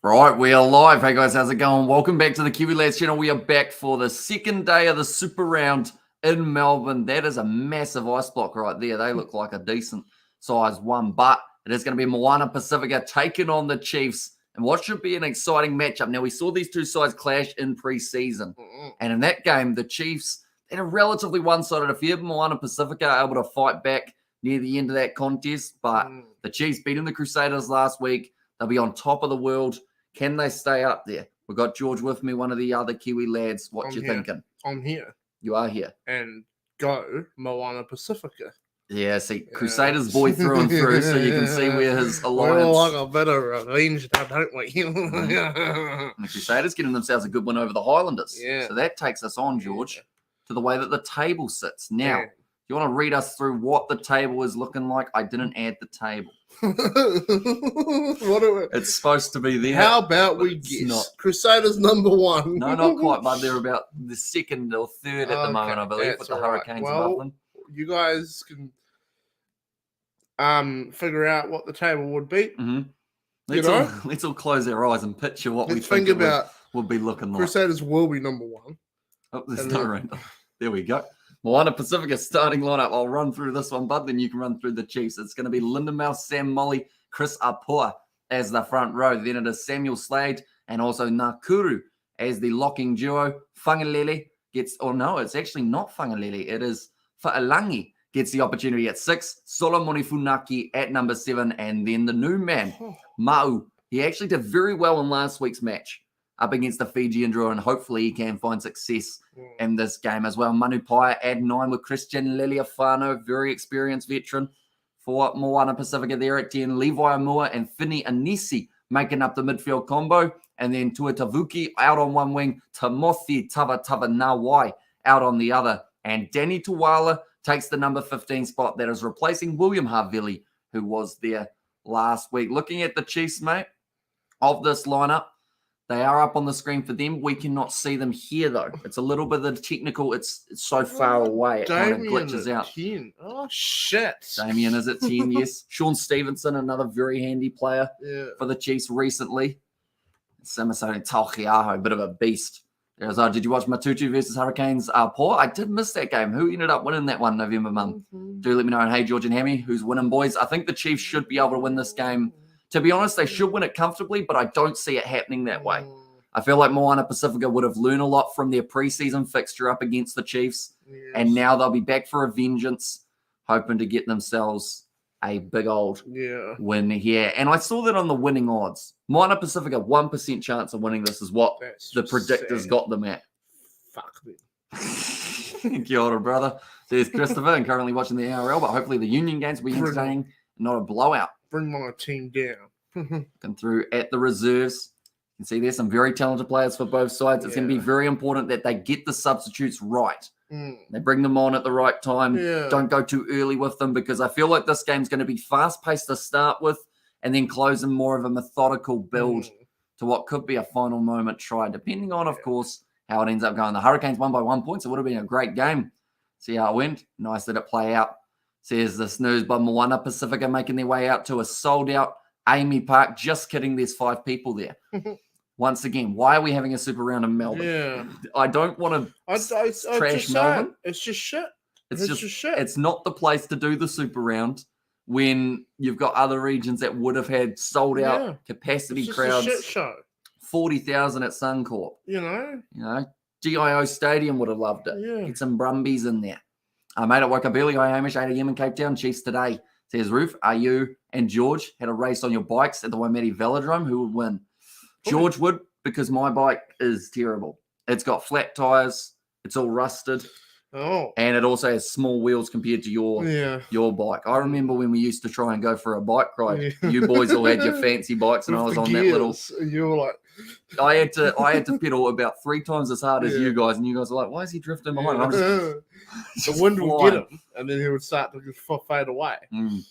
Right, we are live. Hey guys, how's it going? Welcome back to the Kiwi Lads channel. We are back for the second day of the Super Round in Melbourne. That is a massive ice block right there. They look like a decent size one, but it is going to be MOANA Pasifika taking on the Chiefs and what should be an exciting matchup. Now, we saw these two sides clash in pre-season, and in that game, the Chiefs had a relatively one-sided affair. MOANA Pasifika able to fight back near the end of that contest, but the Chiefs beating the Crusaders last week. They'll be on top of the world. Can they stay up there? We've got George with me, one of the other Kiwi lads. What you thinking? I'm here. You are here. And go MOANA Pasifika. Yeah, see, Crusaders boy through and through, so you can see where his alliance... We're like a bit of revenge now, don't we? And the Crusaders getting themselves a good win over the Highlanders. Yeah. So that takes us on, George, to the way that the table sits. Now, Yeah. you want to read us through what the table is looking like? I didn't add the table. It's supposed to be there. How about we guess? Not. Crusaders number one. No, not quite, but they're about the second or third at the moment, I believe, with the Hurricanes above them. You guys can figure out what the table would be. Let's all close our eyes and picture what we think about would be looking like. Crusaders will be number one. Oh, there's no random. There we go. MOANA Pasifika starting lineup. I'll run through this one, bud. Then you can run through the Chiefs. It's going to be Lindenmouth, Sam Molly, Chris Apua as the front row. Then it is Samuel Slade and also Nakuru as the locking duo. Fangalele gets, or no, it's actually not Fangalele. It is Fa'alangi gets the opportunity at 6. Solomoni Funaki at number 7. And then the new man, Mau. He actually did very well in last week's match up against the Fijian draw, and hopefully he can find success in this game as well. Manu Paia at 9 with Christian Leliafano, very experienced veteran for MOANA Pasifika there at 10. Levi Amua and Fini Anisi making up the midfield combo. And then Tuatavuki out on one wing, Tamothi Tavanawai out on the other. And Danny Tuwala takes the number 15 spot that is replacing William Havili, who was there last week. Looking at the Chiefs, mate, of this lineup, they are up on the screen for them. We cannot see them here, though. It's a little bit of the technical. It's so far away. It kind of glitches out. 10. Oh, shit. Damien is at 10, yes. Sean Stevenson, another very handy player for the Chiefs recently. Samasone Tauchiaho, a bit of a beast. Did you watch Matutu versus Hurricanes? Paul, I did miss that game. Who ended up winning that one November month? Do let me know. And hey, George and Hammy, who's winning, boys? I think the Chiefs should be able to win this game. To be honest, they should win it comfortably, but I don't see it happening that way. I feel like MOANA Pasifika would have learned a lot from their preseason fixture up against the Chiefs, and now they'll be back for a vengeance, hoping to get themselves a big old win here. And I saw that on the winning odds. MOANA Pasifika, 1% chance of winning this is what the predictors got them at. Fuck them. Kia ora, brother. There's Christopher, and currently watching the NRL, but hopefully the Union games will be entertaining, not a blowout. Bring my team down. Looking through at the reserves. You can see there's some very talented players for both sides. It's going to be very important that they get the substitutes right. They bring them on at the right time. Don't go too early with them, because I feel like this game's going to be fast-paced to start with and then close in more of a methodical build to what could be a final moment try, depending on, of course, how it ends up going. The Hurricanes won by 1 point, so it would have been a great game. See how it went. Nice that it play out. Says the snooze by MOANA Pasifika making their way out to a sold-out AAMI Park. Just kidding, there's 5 people there. Once again, why are we having a Super Round in Melbourne? I don't want to trash Melbourne. It's just shit. It's just shit. It's not the place to do the Super Round when you've got other regions that would have had sold-out capacity crowds. It's a shit show. 40,000 at Suncorp. You know, GIO Stadium would have loved it. Get some Brumbies in there. Mate, I woke up early. Hi, Hamish, 8 a.m. in Cape Town. Chiefs today. Says Roof, are you and George had a race on your bikes at the Waimate Velodrome? Who would win? George would, because my bike is terrible. It's got flat tires. It's all rusted. And it also has small wheels compared to your bike. I remember when we used to try and go for a bike ride. You boys all had your fancy bikes, and I was on that little. You were like, I had to pedal about 3 times as hard as you guys, and you guys were like, "Why is he drifting behind?" I'm the wind would get him, and then he would start to just fade away. And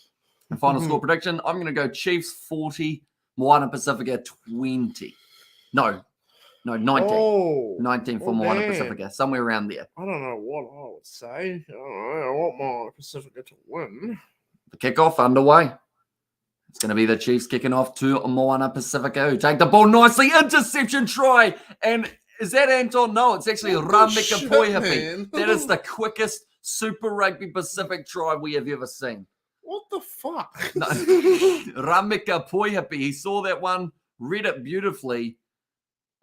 final score prediction: I'm going to go Chiefs 40, MOANA Pasifika 20. No, 19. 19 for MOANA Pasifika, somewhere around there. I don't know what I would say. I want MOANA Pasifika to win. The kickoff underway. It's going to be the Chiefs kicking off to Moana Pasifika, who take the ball nicely. Interception try. And is that Anton? No, it's actually Ramika Poihapi. That is the quickest Super Rugby Pacific try we have ever seen. What the fuck? No. Ramika Poihapi. He saw that one, read it beautifully,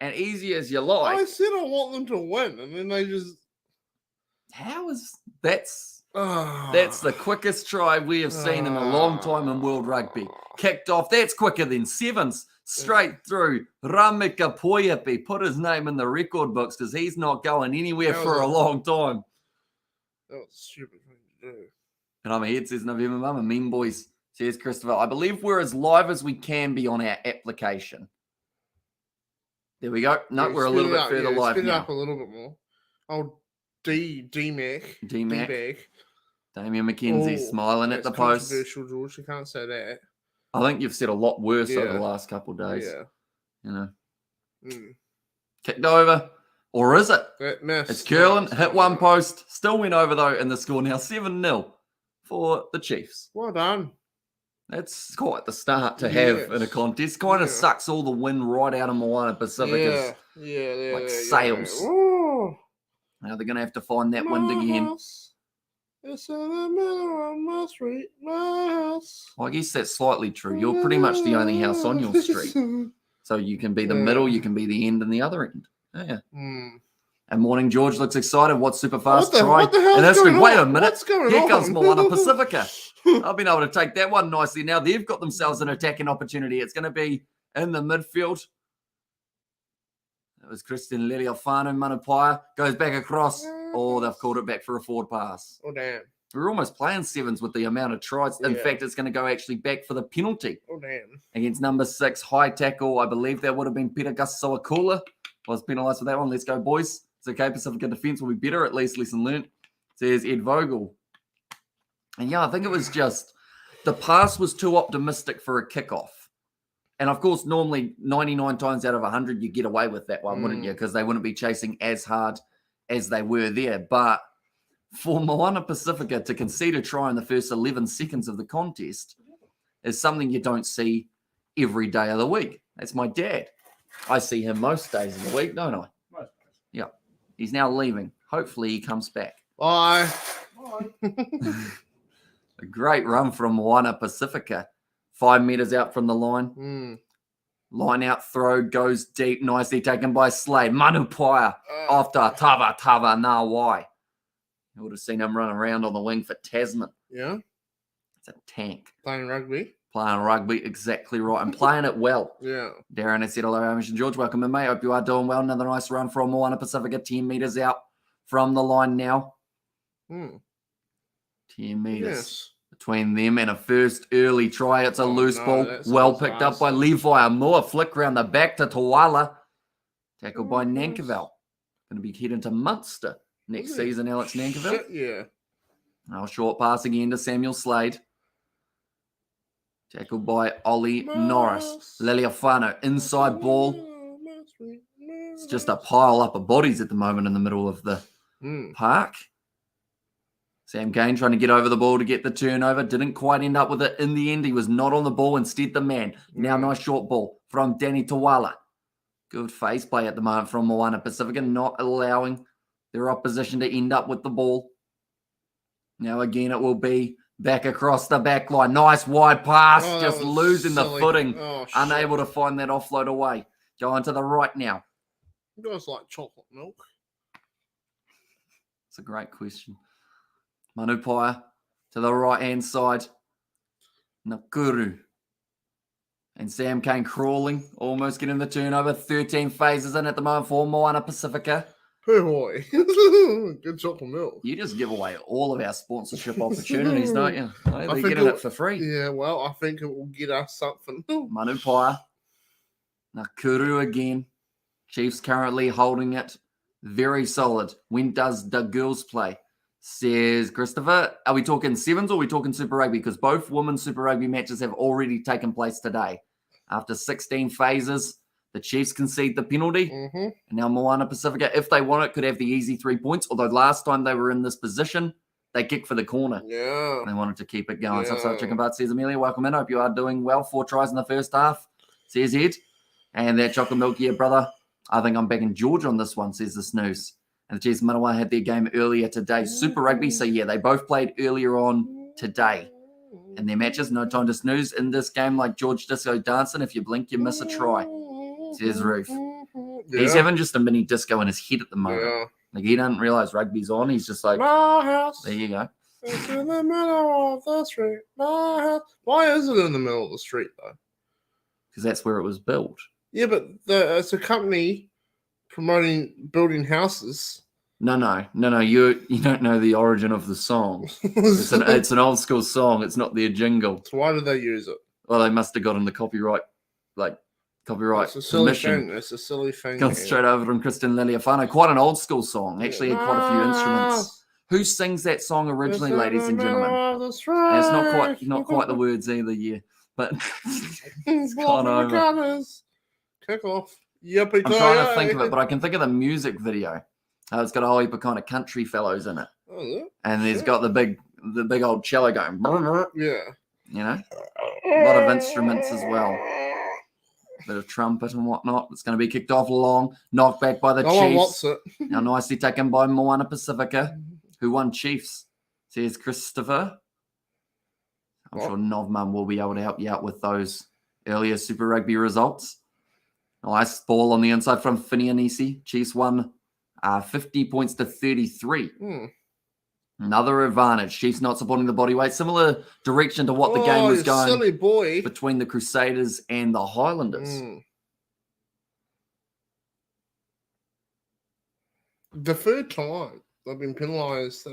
and easy as you like. I said I want them to win, and then they just... How is... That's the quickest try we have seen in a long time in World Rugby. Kicked off. That's quicker than sevens. Straight through. Ramika Poihapi. Put his name in the record books because he's not going anywhere for a long time. That was a stupid thing to do. And I'm ahead, says November Mama. Mean boys, says Christopher. I believe we're as live as we can be on our application. There we go. No, we're a little bit further live now. now. Up a little bit more. Oh, D-Mac. Damien McKenzie smiling at the post. Controversial, George. You can't say that. I think you've said a lot worse over the last couple of days. Yeah. You know. Kicked over. Or is it? It's curling. Hit one post. Still went over, though, in the score now 7-0 for the Chiefs. Well done. That's quite the start to have in a contest. Kind of sucks all the wind right out of Moana Pacific. Like sails. Oh. Now they're going to have to find that wind again. It's in the middle of my street, my house. Well, I guess that's slightly true. You're pretty much the only house on your street. So you can be the middle, you can be the end and the other end. Yeah. And Morning George looks excited. What's super fast try? What the hell's going on? Wait a minute. What's going Here on? comes Moana Pacifica. I've been able to take that one nicely. Now they've got themselves an attacking opportunity. It's going to be in the midfield. It was Christian Leliofano Manupaya. Goes back across. Oh, they've called it back for a forward pass. Oh, damn. We're almost playing sevens with the amount of tries. In fact, it's going to go actually back for the penalty. Oh, damn. Against number 6, high tackle. I believe that would have been Peter Gasawakula. Was penalised for that one. Let's go, boys. It's okay. Pacifica defence will be better. At least lesson learned. Says Ed Vogel. And yeah, I think it was just the pass was too optimistic for a kickoff. And of course, normally 99 times out of 100, you get away with that one, wouldn't you? Because they wouldn't be chasing as hard as they were there. But for Moana Pacifica to concede a try in the first 11 seconds of the contest is something you don't see every day of the week. That's my dad. I see him most days of the week, don't I? Yeah. He's now leaving. Hopefully he comes back. Bye. A great run from Moana Pacifica. 5 meters out from the line. Line out throw goes deep. Nicely taken by Slade. Manupaya after Tava Nawai. You would have seen him run around on the wing for Tasman. Yeah. It's a tank. Playing rugby. Playing rugby, exactly right. And playing it well. Yeah. Darren has said, hello, Amish and George. Welcome in, mate. Hope you are doing well. Another nice run from Moana Pacifica. 10 meters out from the line now. 10 meters. Yes. Between them and a first early try. It's a loose ball. Well picked up by Levi Amua. Flick round the back to Tawala. Tackled by Nankerville. Going to be heading to Munster next season, Alex Nankerville. Yeah. Now short pass again to Samuel Slade. Tackled by Ollie Norris. Leliofano. Inside ball. It's just a pile up of bodies at the moment in the middle of the park. Sam Kane trying to get over the ball to get the turnover. Didn't quite end up with it in the end. He was not on the ball. Instead, the man. Now, nice short ball from Danny Tawala. Good face play at the moment from Moana Pacifica. Not allowing their opposition to end up with the ball. Now, again, it will be back across the back line. Nice wide pass. Just losing the footing. Unable to find that offload away. Going to the right now. You guys like chocolate milk? It's a great question. Manupaya to the right-hand side. Nakuru. And Sam Kane crawling, almost getting the turnover. 13 phases in at the moment for Moana Pacifica. Hey boy. Good chocolate milk. You just give away all of our sponsorship opportunities, don't you? They're getting it for free. Yeah, well, I think it will get us something. Manupaya. Nakuru again. Chiefs currently holding it. Very solid. When does the girls play? Says Christopher, are we talking sevens or are we talking Super Rugby? Because both women's Super Rugby matches have already taken place today. After 16 phases, the Chiefs concede the penalty. And now Moana Pacifica, if they want it, could have the easy 3 points. Although last time they were in this position, they kicked for the corner. Yeah. They wanted to keep it going. Yeah. So Chicken Butt says, Amelia, welcome in. Hope you are doing well. 4 tries in the first half, says Ed. And that chocolate milk, yeah, brother. I think I'm back in Georgia on this one, says the snooze. And the Chiefs Manawa had their game earlier today. Super Rugby, so yeah, they both played earlier on today. In their matches, no time to snooze. In this game, like George Disco dancing, if you blink, you miss a try, says Ruth. Yeah. He's having just a mini disco in his head at the moment. Yeah. Like, he doesn't realize rugby's on. He's just like, My house. there you go. It's in the middle of the street. My house. Why is it in the middle of the street, though? Because that's where it was built. Yeah, but it's a company promoting building houses. No. You don't know the origin of the song. It's an old school song. It's not their jingle. So why did they use it? Well, they must have gotten the copyright It's a silly permission. thing. It's a silly thing. Gone straight over from Kristen Liliafano. Quite an old school song. Actually had quite a few instruments. Who sings that song originally, ladies and gentlemen? And it's not quite the words either, yeah. But it's gone over. Kick off. Yep, I'm trying to think of it, but I can think of the music video. It's got a whole heap of kind of country fellows in it. Oh, yeah. And there's got the big old cello going. Yeah. You know? A lot of instruments as well. Bit of trumpet and whatnot. It's going to be kicked off long. Knocked back by the Chiefs. Now nicely taken by Moana Pasifika, who won Chiefs. Says Christopher. I'm sure Novmum will be able to help you out with those earlier Super Rugby results. Nice ball on the inside from Finianisi. Chiefs won 50 points to 33. Another advantage. Chiefs not supporting the body weight. Similar direction to what the game was going silly boy. between the Crusaders and the Highlanders. The third time they've been penalised.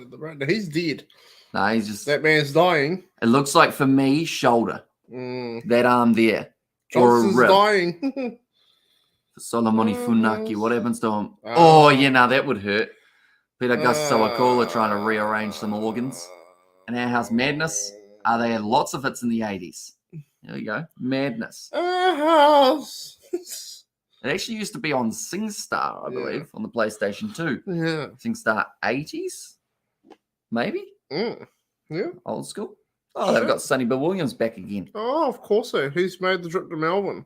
He's dead. No, he's just... That man's dying. It looks like, for me, shoulder. That arm there. Johnson's or a rib. dying. Solomoni Funaki. What happens to him? That would hurt. Peter Gustawakula trying to rearrange some organs. And our house Madness. They had lots of hits in the 80s. There we go. Madness. Our house. It actually used to be on SingStar, I believe, on the PlayStation 2. Yeah. SingStar 80s? Maybe? Yeah. Old school. Oh, they've got Sonny Bill Williams back again. Oh, of course so. He's made the trip to Melbourne.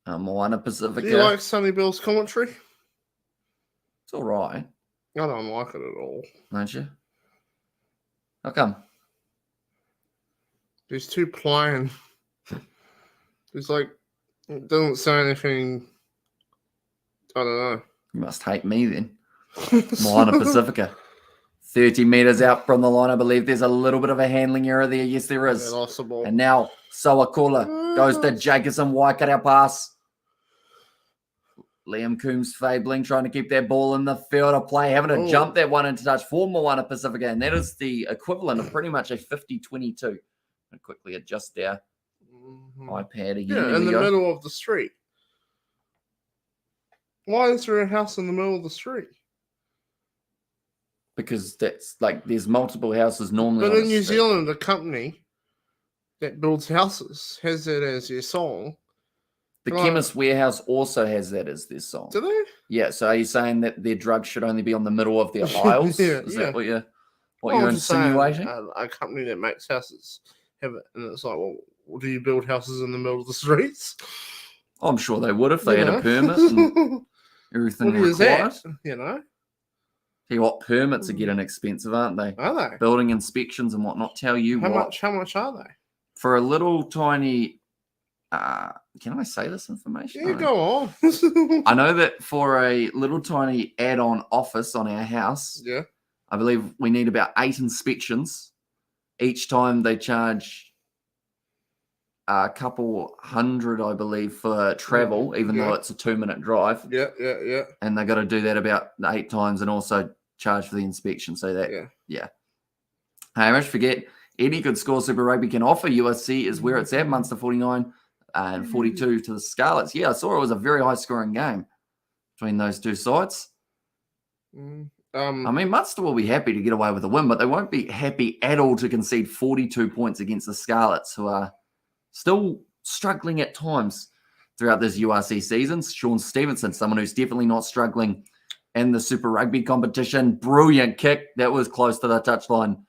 Moana Pacifica. Do you like Sonny Bill's commentary? It's all right. I don't like it at all. Don't you? How come? He's too plain. He's like, it doesn't say anything. I don't know. You must hate me then. Moana Pacifica. 30 metres out from the line, I believe there's a little bit of a handling error there. Yes, there is. And now Sawakula goes to Jacobson. Waikato pass. Liam Coombs fabling, trying to keep that ball in the field of play, having to jump that one into touch for Moana Pacifica. And that is the equivalent of pretty much a 50-22. And quickly adjust our iPad again. Yeah, in the middle of the street. Why is there a house in the middle of the street? Because that's like there's multiple houses normally. But in New Zealand, a company that builds houses has that as their song. The Chemist Warehouse also has that as their song. Do they? Yeah. So are you saying that their drugs should only be on the middle of their aisles? Is that what you're insinuating? A company that makes houses have it, and it's like, well, do you build houses in the middle of the streets? I'm sure they would if they had a permit and everything required. You know. Tell you what, permits are getting expensive, aren't they? Are they? Building inspections and whatnot. Tell you How much are they? For a little tiny... can I say this information? Yeah, go on. I know that for a little tiny add-on office on our house, I believe we need about 8 inspections. Each time they charge a couple hundred, I believe, for travel, even though it's a 2-minute drive. Yeah. And they got to do that about 8 times and also charge for the inspection. So that, Hey, I must forget, any good score Super Rugby can offer USC is where it's at. Munster 49 and 42 to the Scarlets. Yeah, I saw it was a very high-scoring game between those two sides. I mean, Munster will be happy to get away with a win, but they won't be happy at all to concede 42 points against the Scarlets, who are still struggling at times throughout this URC season. Sean Stevenson, someone who's definitely not struggling in the Super Rugby competition. Brilliant kick. That was close to the touchline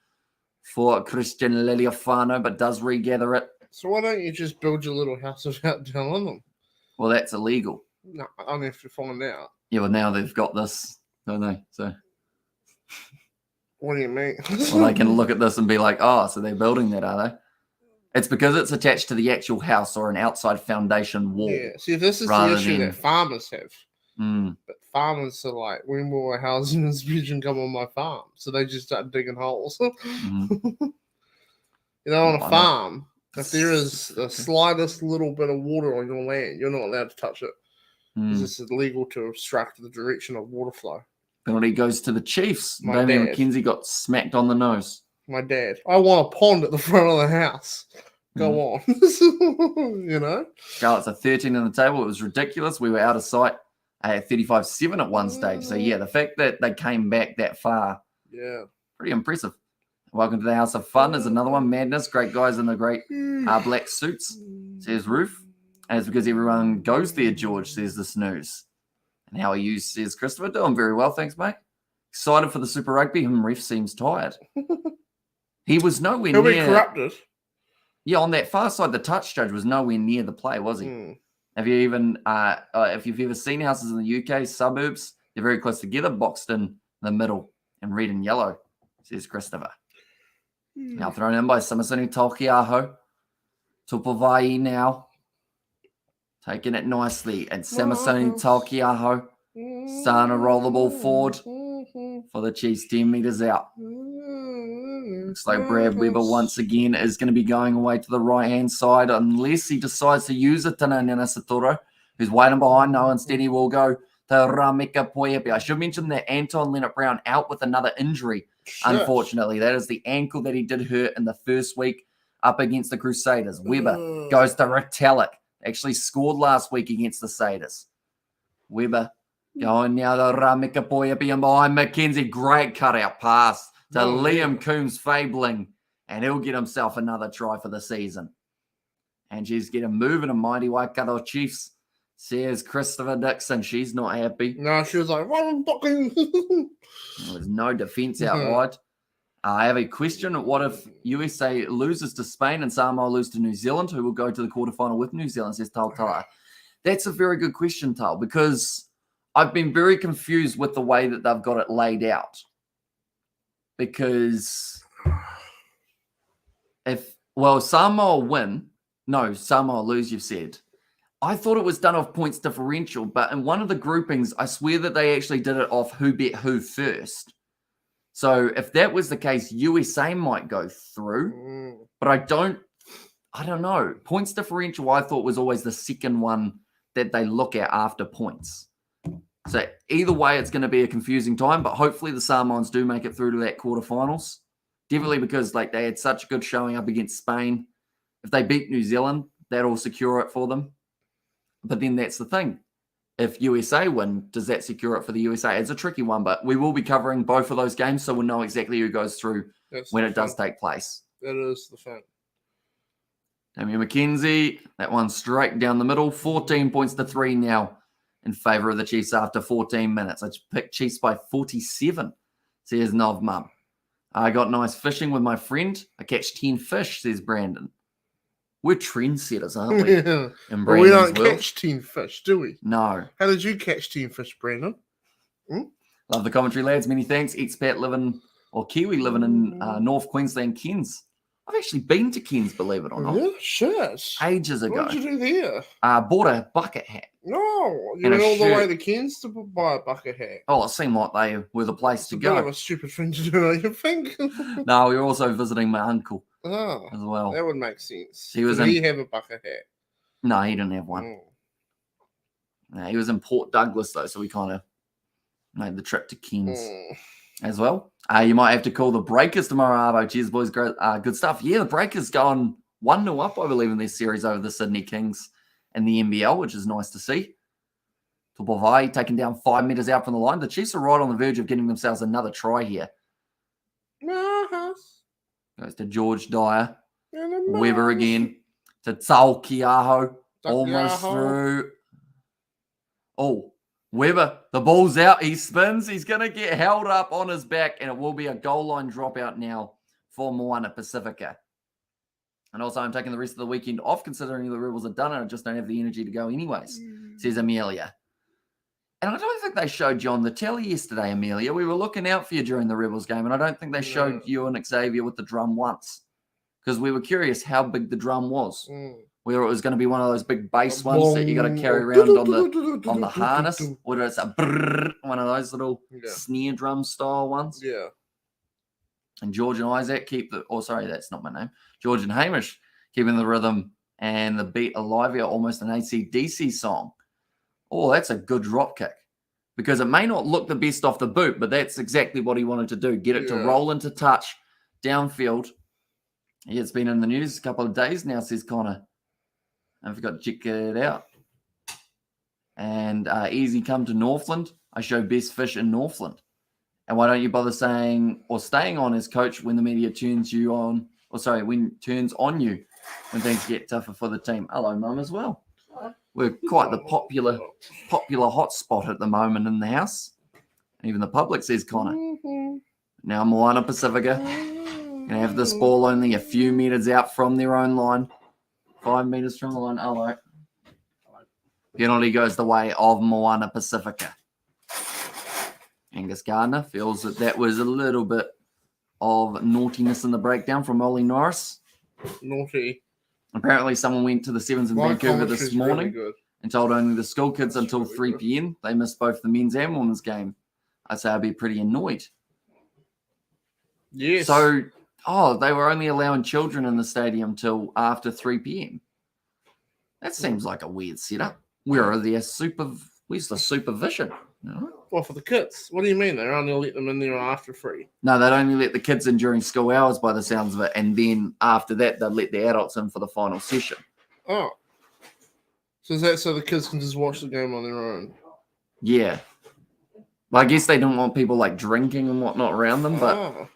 for Christian Liliafano, but does regather it. So why don't you just build your little house without telling them? Well, that's illegal. No, I'll have to find out. Yeah, well, now they've got this, don't they? So, What do you mean? well, they can look at this and be like, oh, so they're building that, are they? It's because it's attached to the actual house or an outside foundation wall. Yeah, see, this is the issue that farmers have. But farmers are like, when will a housing inspection come on my farm? So they just start digging holes. You know, on a farm, if there is the slightest little bit of water on your land, you're not allowed to touch it. Because it's illegal to obstruct the direction of water flow. Penalty goes to the Chiefs. My Damian dad. McKenzie got smacked on the nose. My dad. I want a pond at the front of the house. Go on. You know? Charlotte's a 13 in the table. It was ridiculous. We were out of sight at 35-7 at one stage. So, yeah, the fact that they came back that far, pretty impressive. Welcome to the House of Fun is another one. Madness. Great guys in the great black suits, says Ruth. And it's because everyone goes there, George, says the snooze. And how are you, says Christopher. Doing very well, thanks, mate. Excited for the Super Rugby. Ref seems tired. He was nowhere near. He'll be corrupted. Yeah, on that far side, the touch judge was nowhere near the play, was he? Have you even, if you've ever seen houses in the UK, suburbs, they're very close together, boxed in the middle in red and yellow, says Christopher. Now thrown in by Samasoni Taukiaho. Tupavai now. Taking it nicely. And Samasoni Taukiaho starting to roll the ball forward for the Chiefs, 10 metres out. Looks like Brad Weber once again is going to be going away to the right-hand side unless he decides to use it to Nana Satoro, who's waiting behind. No, instead he will go to Rameka Poiepi. I should mention that Anton Leonard-Brown out with another injury, unfortunately. That is the ankle that he did hurt in the first week up against the Crusaders. Weber goes to Retallick. Actually scored last week against the Satyrs. Weber going now to Rameka Poiepi and behind McKenzie. Great cutout pass to Liam Coombs Fabling. And he'll get himself another try for the season. And she's getting moving a mighty Waikato Chiefs, says Christopher Dixon. She's not happy. No, she was like, There's no defense out wide. I have a question. What if USA loses to Spain and Samoa lose to New Zealand, who will go to the quarterfinal with New Zealand, says Tal Tala? That's a very good question, Tal, because I've been very confused with the way that they've got it laid out. Because Samoa win, Samoa lose, you've said. I thought it was done off points differential, but in one of the groupings, I swear that they actually did it off who bet who first. So if that was the case, USA might go through, but I don't know. Points differential, I thought, was always the second one that they look at after points. So either way, it's going to be a confusing time, but hopefully the Samoans do make it through to that quarterfinals. Definitely because they had such a good showing up against Spain. If they beat New Zealand, that'll secure it for them. But then that's the thing. If USA win, does that secure it for the USA? It's a tricky one, but we will be covering both of those games, so we'll know exactly who goes through when it does take place. That is the fun. Damian McKenzie, that one straight down the middle. 14 points to 3 now in favour of the Chiefs after 14 minutes. I picked Chiefs by 47, says Nov Mum. I got nice fishing with my friend. I catch 10 fish, says Brandon. We're trendsetters, aren't we? Yeah. Well, we don't catch 10 fish, do we? No. How did you catch 10 fish, Brandon? Love the commentary, lads. Many thanks. Expat Kiwi living in North Queensland, Cairns. I've actually been to Cairns, believe it or not. Yeah, shit. Ages ago. What did you do there? Bought a bucket hat. No, you went all the way to Cairns to buy a bucket hat. Oh, it seemed like they were the place to go. It's a bit of a stupid thing to do, don't you think? No, we were also visiting my uncle as well. That would make sense. Did he have a bucket hat? No, he didn't have one. No, he was in Port Douglas, though, so we kind of made the trip to Cairns as well. You might have to call the Breakers tomorrow, Arvo. Cheers, boys. Great, good stuff. Yeah, the Breakers going 1-0 up, I believe, in this series over the Sydney Kings and the NBL, which is nice to see. Tupavai taking down 5 metres out from the line. The Chiefs are right on the verge of getting themselves another try here. Goes to George Dyer. Weber again. To Taukiaho. Almost through. Oh, Weber, the ball's out. He spins. He's going to get held up on his back, and it will be a goal line dropout now for Moana Pasifika. And also, I'm taking the rest of the weekend off, considering the Rebels are done, and I just don't have the energy to go anyways, says Amelia. And I don't think they showed you on the telly yesterday, Amelia. We were looking out for you during the Rebels game, and I don't think they showed you and Xavier with the drum once, because we were curious how big the drum was. Whether it was going to be one of those big bass ones that you got to carry around on the harness, or it's a brrr, one of those little snare drum style ones. Yeah. And George and Isaac keep the, that's not my name. George and Hamish keeping the rhythm and the beat alive here, almost an AC/DC song. Oh, that's a good drop kick, because it may not look the best off the boot, but that's exactly what he wanted to do. Get it to roll into touch downfield. Yeah, it's been in the news a couple of days now, says Connor. I forgot to check it out. And easy come to Northland. I show best fish in Northland. And why don't you bother saying or staying on as coach when the media turns you on, turns on you when things get tougher for the team? Hello, Mum, as well. We're quite the popular hot spot at the moment in the house. Even the public, says Connor. Now Moana Pasifika going to have this ball only a few meters out from their own line. 5 meters from the line. Hello. Penalty goes the way of Moana Pasifika. Angus Gardner feels that was a little bit of naughtiness in the breakdown from Ollie Norris. Naughty. Apparently, someone went to the Sevens in Vancouver this morning and told only the school kids until 3 p.m. They missed both the men's and women's game. I'd say I'd be pretty annoyed. Yes. So, they were only allowing children in the stadium till after 3 p.m. That seems like a weird setup. Where's the supervision? No? Well, for the kids. What do you mean? They only let them in there after 3? No, they'd only let the kids in during school hours by the sounds of it. And then after that, they'd let the adults in for the final session. Oh. So is that so the kids can just watch the game on their own? Yeah. Well, I guess they don't want people like drinking and whatnot around them, but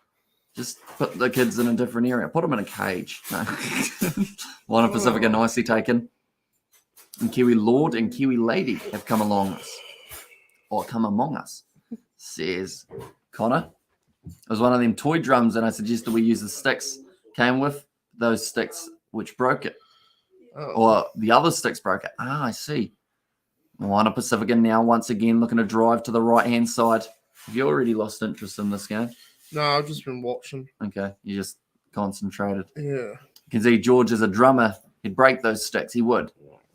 just put the kids in a different area. Put them in a cage. No. Moana Pasifika nicely taken. And Kiwi Lord and Kiwi Lady have come among us, says Connor. It was one of them toy drums, and I suggested we use the sticks. Came with those sticks, which broke it. Or the other sticks broke it. I see. Moana Pasifika now once again looking to drive to the right-hand side. Have you already lost interest in this game? No, I've just been watching. Okay, you just concentrated. Yeah. You can see George as a drummer. He'd break those sticks. He would.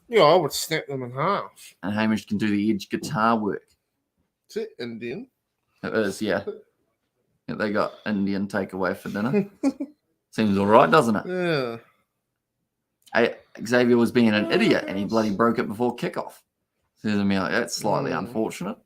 Yeah, I would snap them in half. And Hamish can do the edge guitar work. Is it Indian? It is, yeah. They got Indian takeaway for dinner. Seems all right, doesn't it? Yeah. Xavier was being an idiot, and he bloody broke it before kickoff. Says Amelia, that's slightly unfortunate.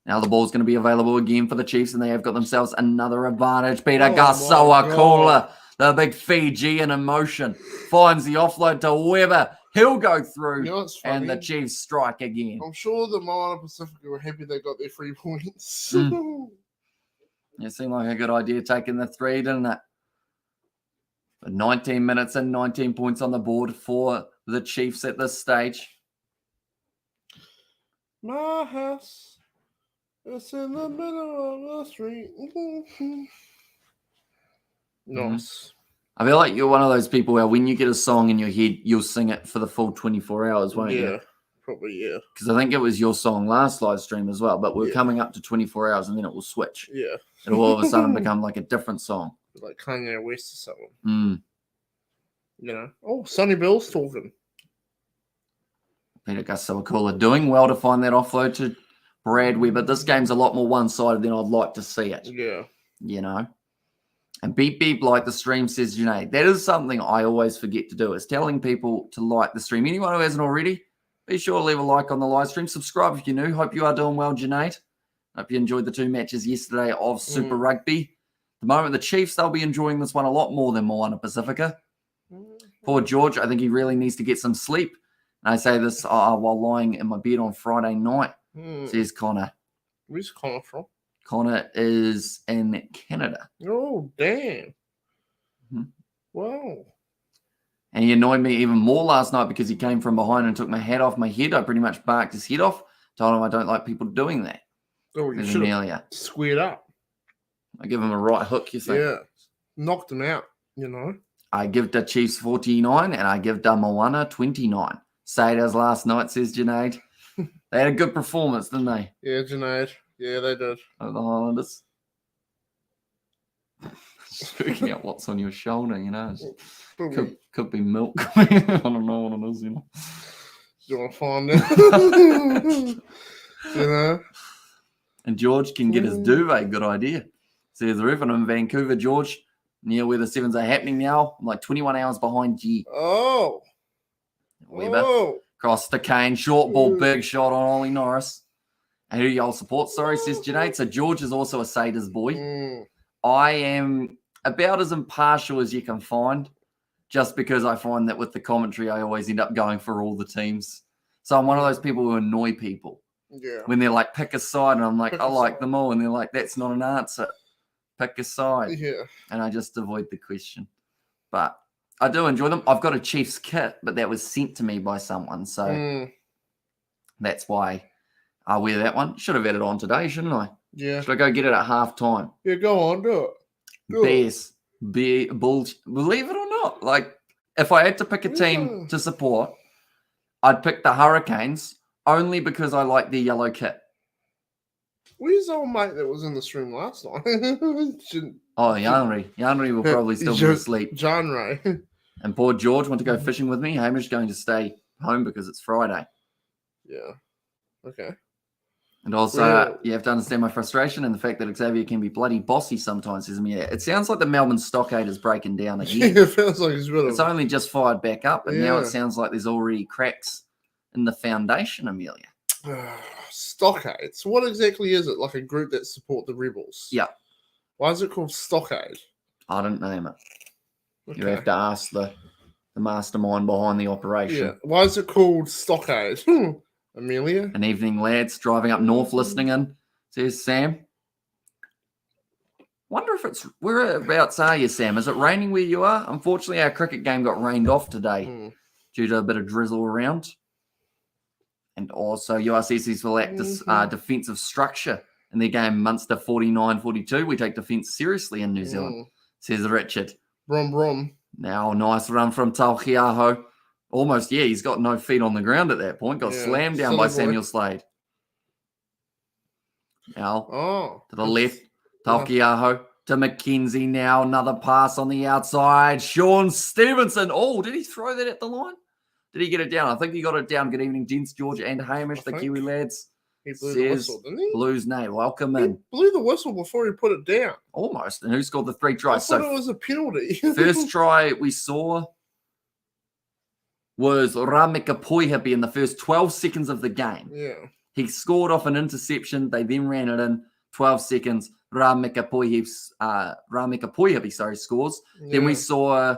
Now the ball's going to be available again for the Chiefs, and they have got themselves another advantage. Peter Gasoa-Kula, the big Fijian in motion, finds the offload to Weber. He'll go through, and the Chiefs strike again. I'm sure the Moana Pasifika were happy they got their 3 points. It seemed like a good idea taking the 3, didn't it? But 19 minutes and 19 points on the board for the Chiefs at this stage. My house, it's in the middle of the street. Nice. I feel like you're one of those people where when you get a song in your head, you'll sing it for the full 24 hours, won't you? Yeah, probably, yeah. Because I think it was your song last live stream as well, but we're coming up to 24 hours and then it will switch. Yeah. It'll all of a sudden become like a different song. Like Kanye West or something. You know? Oh, Sonny Bill's talking. Peter Gasoa-Kula doing well to find that offload to Brad Weber. This game's a lot more one-sided than I'd like to see it. Yeah. You know? And beep, like the stream, says Junaid. That is something I always forget to do, is telling people to like the stream. Anyone who hasn't already, be sure to leave a like on the live stream. Subscribe if you're new. Hope you are doing well, Junaid. Hope you enjoyed the 2 matches yesterday of Super Rugby. The moment the Chiefs, they'll be enjoying this one a lot more than Moana Pasifika. Poor George, I think he really needs to get some sleep. And I say this while lying in my bed on Friday night, says Connor. Where's Connor from? Connor is in Canada. Oh, damn. Wow. And he annoyed me even more last night because he came from behind and took my hat off my head. I pretty much barked his head off Told him I don't like people doing that. Oh, you should have squared up. I give him a right hook, you think? Yeah. Knocked him out, you know. I give the Chiefs 49 and I give the Moana 29. Say it as last night, says Junaid. They had a good performance, didn't they? Yeah, Junaid. Yeah, they did. Over the Highlanders. Just working out what's on your shoulder, you know. Could be milk. I don't know what it is, you know. You want to find out? You know? And George can get his duvet. Good idea. Says the ref in Vancouver, George, near where the sevens are happening now. I'm like 21 hours behind G. Oh. Weber. Oh. Cross to Kane. Short ball, big shot on Ollie Norris. And who y'all support? Sorry, says Junaid. So George is also a Saders boy. I am about as impartial as you can find, just because I find that with the commentary, I always end up going for all the teams. So I'm one of those people who annoy people. Yeah. When they're like, pick a side, and I'm like, I like them all. And they're like, that's not an answer. Pick a side. Yeah. And I just avoid the question. But I do enjoy them. I've got a Chiefs kit, but that was sent to me by someone. So that's why I wear that one. Should have had it on today, shouldn't I? Yeah. Should I go get it at halftime? Yeah, go on, do it. Bears. Believe it or not. Like, if I had to pick a team to support, I'd pick the Hurricanes only because I like their yellow kit. Where's the old mate that was in the stream last night? Yanri. Yanri will probably still be asleep. John Ray. And poor George want to go fishing with me. Hamish going to stay home because it's Friday. Yeah. Okay. And also, you have to understand my frustration and the fact that Xavier can be bloody bossy sometimes. Says, yeah, it sounds like the Melbourne Stockade is breaking down again. It feels like it's only just fired back up, and now it sounds like there's already cracks in the foundation, Amelia. Stockade. So what exactly is it? Like a group that support the rebels? Yeah. Why is it called Stockade? I don't name it. Okay. You have to ask the mastermind behind the operation. Yeah. Why is it called Stockade? Amelia? An evening, lads. Driving up north, listening in. Says Sam. Wonder if it's... Whereabouts are you, Sam? Is it raining where you are? Unfortunately, our cricket game got rained off today due to a bit of drizzle around. And also, URCCs will act as defensive structure in their game Munster 49-42. We take defence seriously in New Zealand, says Richard. Brom. Now, nice run from Taukiaho. Almost, he's got no feet on the ground at that point. Got slammed down by Samuel Slade. Now, to the left, Taukiaho to McKenzie now. Another pass on the outside. Sean Stevenson. Oh, did he throw that at the line? Did he get it down? I think he got it down. Good evening, gents, George and Hamish, the Kiwi lads. He blew the whistle, didn't he? Blues name. Welcome in. He blew the whistle before he put it down. Almost. And who scored the 3 tries? I thought it was a penalty. First try we saw was Rameka Poihapi in the first 12 seconds of the game. Yeah. He scored off an interception. They then ran it in 12 seconds. Rameka Poihapi scores. Yeah. Then we saw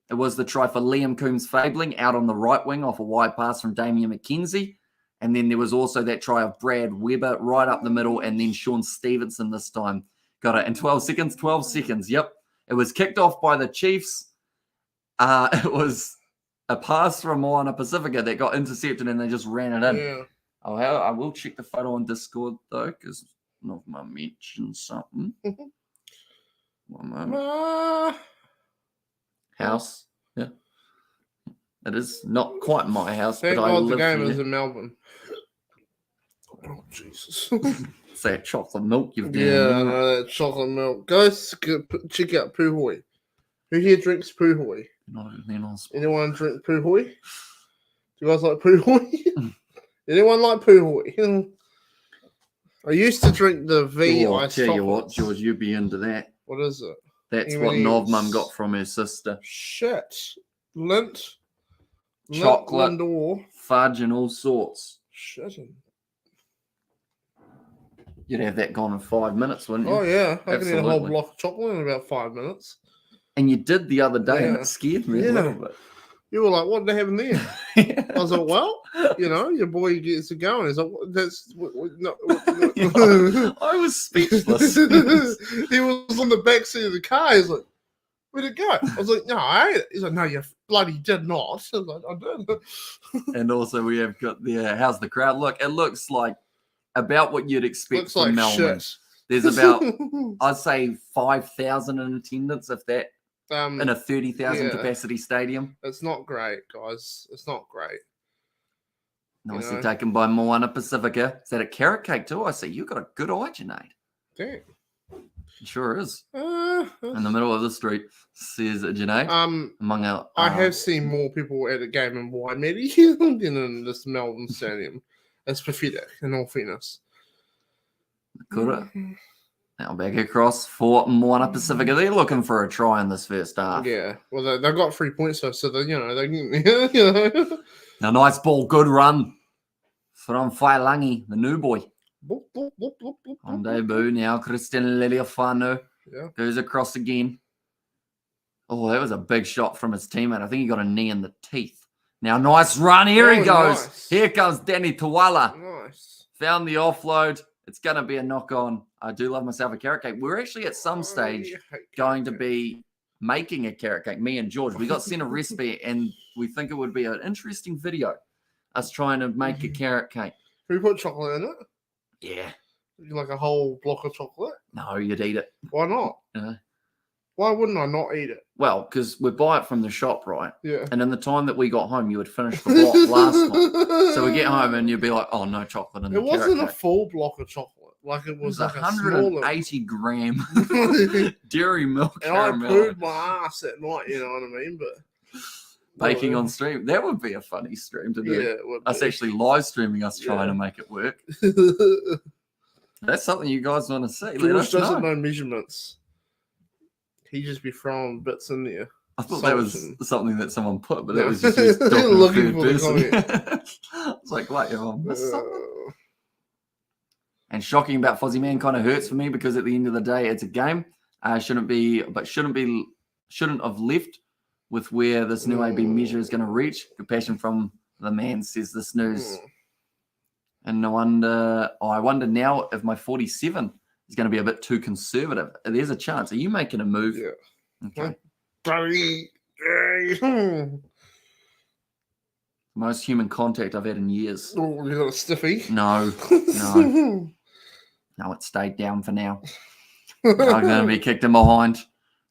it was the try for Liam Coombs-Fabling out on the right wing off a wide pass from Damian McKenzie. And then there was also that try of Brad Weber right up the middle, and then Sean Stevenson this time got it in 12 seconds. 12 seconds, yep. It was kicked off by the Chiefs. It was a pass from MOANA PASIFIKA that got intercepted, and they just ran it in. Yeah. Oh, I will check the photo on Discord, though, because I mentioned something. One moment. House. Yeah. It is not quite my house, Thank but God I live the game here. is in Melbourne. Oh, Jesus. It's that chocolate milk you've done. Yeah, I know, that chocolate milk. Go check out Puhoi. Who here drinks Puhoi? Anyone drink Puhoi? Do you guys like Puhoi? Anyone like Puhoi? I used to drink the V ice tell you what, George, you'd be into that. What is it? That's what Novmum got from her sister. Shit. Lint. Chocolate. Lindor. Fudge and all sorts. Shit. You'd have that gone in 5 minutes, wouldn't you? Oh, yeah. I can eat a whole block of chocolate in about 5 minutes. And you did the other day, and it scared me a little bit. You were like, what did they have in there? I was like, well, your boy gets it going. He's like, that's... No. I was speechless. He was on the back seat of the car. He's like, Where'd it go? I was like, no, I ate it. He's like, no, you bloody did not. I was like, I did. And also we have got how's the crowd look? It looks like about what you'd expect Looks from like Melbourne. shit. There's about, I'd say 5,000 in attendance, if that, in a 30,000 capacity stadium. It's not great, guys. It's not great. Nicely taken by Moana Pacifica. Is that a carrot cake too? I see you got a good eye, Junaid. Damn. It sure is. In the middle of the street, says Junaid. Among our, I have seen more people at a game in Waimeri than in this Melbourne stadium. It's pathetic, in all fairness. Kura. Now back across for Moana Pacifica. They're looking for a try in this first half. Yeah, well, they got 3 points though, so they Now, nice ball, good run from Whailangi, the new boy. On debut now, Christian Liliafano goes across again. Oh, that was a big shot from his teammate. I think he got a knee in the teeth. Now, nice run. Here he goes. Nice. Here comes Danny Tawala. Nice. Found the offload. It's going to be a knock-on. I do love myself a carrot cake. We're actually at some stage going to be making a carrot cake, me and George. We got sent a recipe, and we think it would be an interesting video, us trying to make a carrot cake. Can we put chocolate in it? Yeah. Like a whole block of chocolate? No, you'd eat it. Why not? Why wouldn't I not eat it? Well, because we buy it from the shop, right? Yeah. And in the time that we got home, you would finish the block last time. So we get home and you'd be like, oh, no chocolate in the carrot cake. It wasn't a full block of chocolate. Like it was like 180 gram dairy milk and caramel. I pooed my ass at night, you know what I mean? But baking on stream. That would be a funny stream to do. Yeah, it would us be. Actually live streaming us trying to make it work. That's something you guys want to see. George doesn't know measurements. He just be throwing bits in there. I thought that was something that someone put, but that was just looking for person. the I was like, wait, I missed something. And shocking about Fozzie Man kind of hurts for me because at the end of the day, it's a game. Shouldn't have left with where this new AB measure is going to reach. Good passion from the man, says the snooze. And I wonder now if my 47 is going to be a bit too conservative. There's a chance. Are you making a move? Yeah. Okay. Most human contact I've had in years. Oh, you got a stiffy? No. No, it stayed down for now. I'm going to be kicked in behind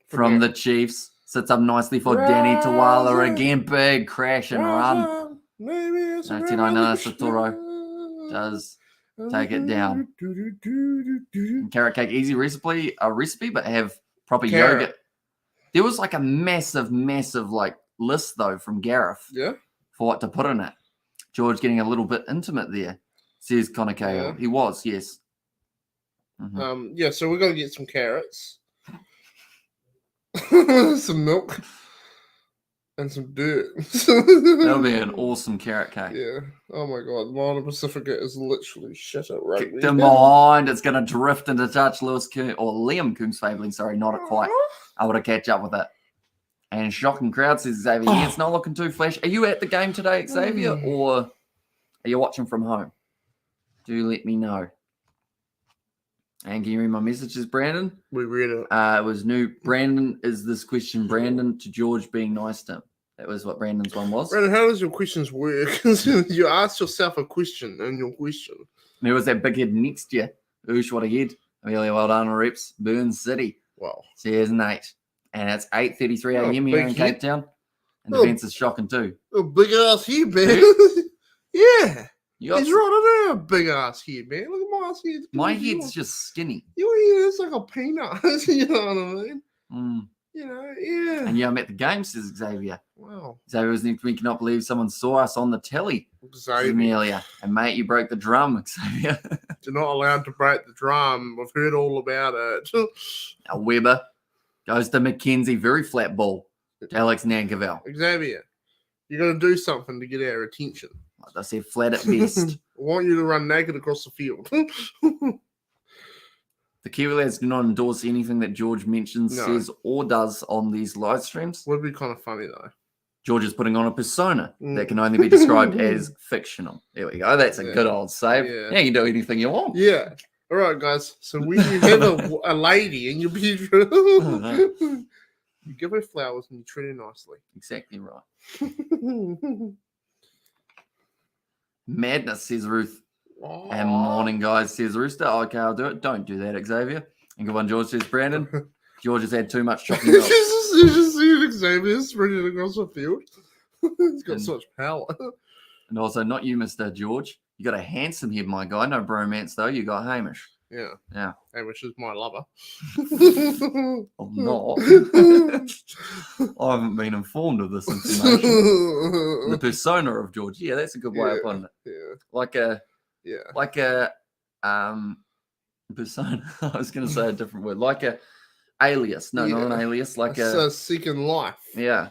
from the Chiefs. Sits up nicely for Danny Tawala again. Big crash and run. 99 Satoro does take it down. Carrot cake, easy recipe, but have proper yogurt. There was like a massive like list though from Gareth. Yeah. For what to put in it. George getting a little bit intimate there, says Connor Cahill. He was, yes. Yeah, so we're going to get some carrots, some milk, and some dirt. That'll be an awesome carrot cake. Yeah. Oh my God. Moana Pacifica is literally shit at rugby. Kicked him behind. It's going to drift into touch Liam Coombs-Fabling. Sorry, not it quite. I would have catch up with it. And shocking crowd, says Xavier. Yeah, it's not looking too flash. Are you at the game today, Xavier, or are you watching from home? Do let me know. And can you read my messages, Brandon? We read it. It was new. Brandon, is this question Brandon to George being nice to him? That was what Brandon's one was. Brandon, how does your questions work? You asked yourself a question and your question. There was that big head next year. Oosh, what a head. Really well done, reps. Burn City. Wow. Says Nate. And it's 8:33 a.m. here in Cape Town. And the defense is shocking too. A big ass head, man. Yeah. He's right in there. Big ass head, man. Look at my ass head. My head's just skinny. Your head is like a peanut. You know what I mean? You know, yeah. And yeah, I'm at the game, says Xavier. Wow. Xavier was next week. Cannot believe someone saw us on the telly. Xavier. And mate, you broke the drum, Xavier. You're not allowed to break the drum. I've heard all about it. Now Weber goes to McKenzie. Very flat ball to Alex Nankerville. Xavier, you're going to do something to get our attention. Like I said, flat at best. I want you to run naked across the field. The Kiwi lads do not endorse anything that George mentions, says, or does on these live streams. Would be kind of funny, though. George is putting on a persona that can only be described as fictional. There we go. That's a good old save. Yeah, you can do anything you want. Yeah. All right, guys. So when you have a lady in your bedroom, You give her flowers and you treat her nicely. Exactly right. Madness, says Ruth. Oh. And morning, guys, says Rooster. Okay, I'll do it. Don't do that, Xavier. And good one, George, says Brandon. George has had too much chocolate milk. You just see Xavier spreading across the field. He's got so much power. And also, not you, Mr. George. You got a handsome head, my guy. No bromance, though. You got Hamish. Yeah. Yeah. Hamish is my lover. I'm not. I haven't been informed of this information. The persona of George. Yeah, that's a good way of putting it. Yeah. Like a persona. I was going to say a different word. Like a alias. No, not an alias. Like a second life. Yeah.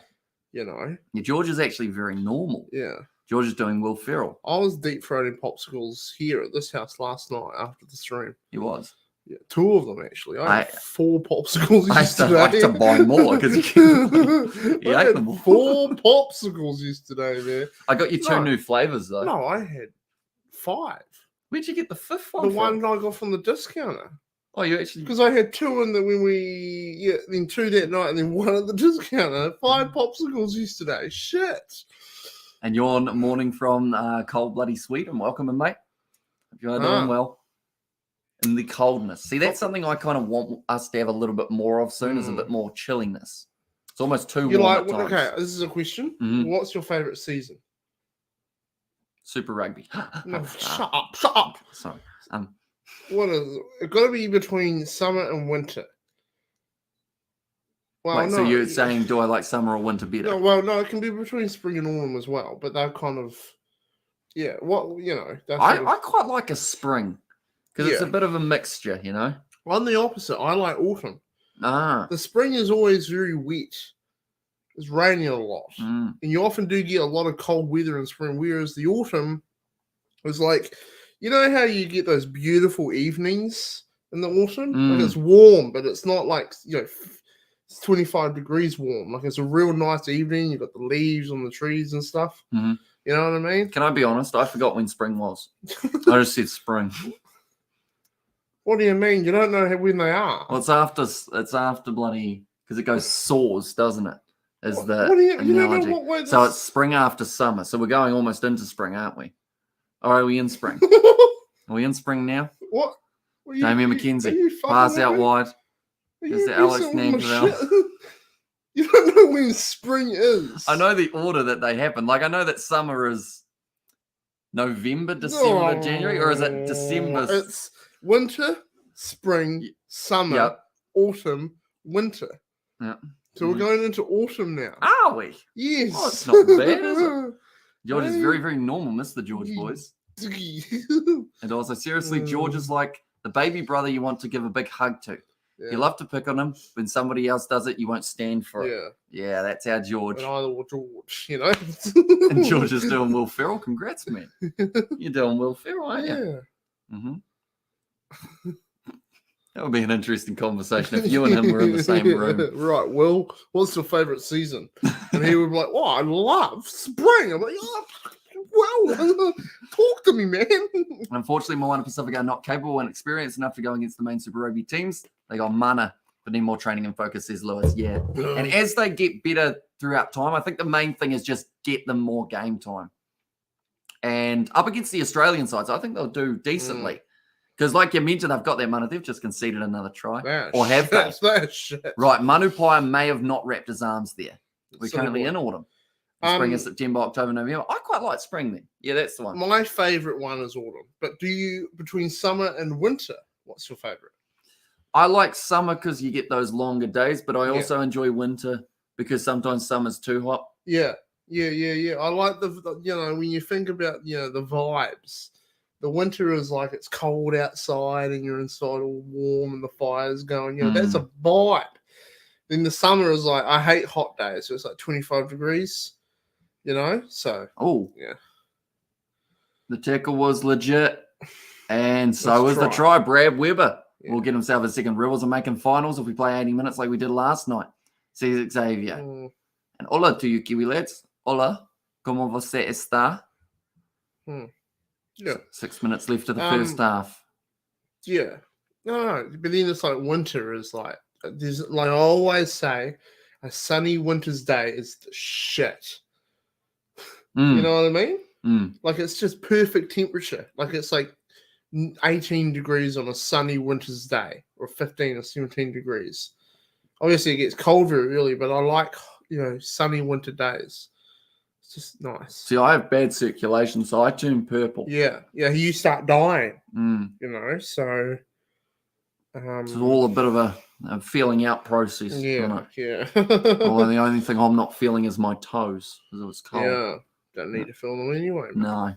You know. Yeah, George is actually very normal. Yeah. George is doing Will Ferrell. I was deep throating popsicles here at this house last night after the stream. He was. Yeah, 2 of them actually. I had 4 popsicles yesterday. I had to buy more because you ate them all. 4 popsicles yesterday, man. I got you 2 new flavors though. No, I had 5. Where'd you get the 5th one? The one I got from the discounter. Oh, you actually? Because I had 2 in the then 2 that night, and then 1 at the discounter. 5 popsicles yesterday. Shit. And you're morning from cold bloody Sweden. Welcome, mate. Hope you are doing well. In the coldness. See, that's something I kind of want us to have a little bit more of soon. Is a bit more chilliness. It's almost too warm at times. Okay, this is a question. Mm-hmm. What's your favourite season? Super Rugby. No, shut up. Sorry. What is it? It's got to be between summer and winter. Well, wait, so you're saying, do I like summer or winter better? No, it can be between spring and autumn as well. But they're kind of, I quite like a spring because it's a bit of a mixture, you know. I'm the opposite. I like autumn. The spring is always very wet. It's raining a lot, and you often do get a lot of cold weather in spring. Whereas the autumn is like, you know how you get those beautiful evenings in the autumn? Like it's warm, but it's not like, it's 25 degrees warm. Like it's a real nice evening. You've got the leaves on the trees and stuff. Mm-hmm. You know what I mean? Can I be honest? I forgot when spring was. I just said spring. What do you mean? You don't know when they are? Well, it's after bloody, because it goes soars, doesn't it? Is the analogy. You don't know what word so it's spring after summer. So we're going almost into spring, aren't we? Or are we in spring? Are we in spring now? What? Damien McKenzie. Pass out wide. Is the Alex Nankerville? You don't know when spring is. I know the order that they happen. Like, I know that summer is November, December, January, or is it December? It's winter, spring, summer, autumn, winter. Yeah. So we're going into autumn now. Are we? Yes. Oh, it's not bad, is it? George is very, very normal, Mr. George boys. And also, seriously, George is like the baby brother you want to give a big hug to. Yeah. You love to pick on him. When somebody else does it, you won't stand for it. Yeah, that's our George. And either George, you know. And George is doing Will Ferrell. Congrats, man. You're doing Will Ferrell, aren't you? Yeah. Mm-hmm. That would be an interesting conversation if you and him were in the same room. Right, Will, what's your favourite season? And he would be like, I love spring. I'm like, well, talk to me, man. Unfortunately, MOANA Pasifika are not capable and experienced enough to go against the main Super Rugby teams. They got mana, but need more training and focus, says Lewis. Yeah. And as they get better throughout time, I think the main thing is just get them more game time. And up against the Australian sides, I think they'll do decently. Because like you mentioned, they've got their mana. They've just conceded another try. Have they? Right. Manupai may have not wrapped his arms there. We're currently in autumn. Spring is September, October, November. I quite like spring then. Yeah, that's the one. My favourite one is autumn. But between summer and winter, what's your favourite? I like summer because you get those longer days, but I also enjoy winter because sometimes summer's too hot. Yeah. I like when you think about, the vibes. The winter is like it's cold outside and you're inside all warm and the fire's going. That's a vibe. Then the summer is like, I hate hot days. So it's like 25 degrees, so. Oh. Yeah. The tackle was legit. And so was the try. Brad Weber will get himself a second Rebels and making finals if we play 80 minutes like we did last night, says Xavier. And hola to you, Kiwi lads. Hola. Como você está? Yeah. 6 minutes left of the first half. Yeah. No. But then it's like winter is like, there's like I always say, A sunny winter's day is the shit. Mm. You know what I mean? Mm. Like, it's just perfect temperature. Like, it's like 18 degrees on a sunny winter's day, or 15 or 17 degrees. Obviously, it gets cold very early, but I like, sunny winter days. It's just nice. See, I have bad circulation, so I turn purple. Yeah, you start dying. Mm. So... it's all a bit of a feeling out process. Yeah. Well, the only thing I'm not feeling is my toes because it was cold. Yeah, don't need to feel them anyway. Man. No.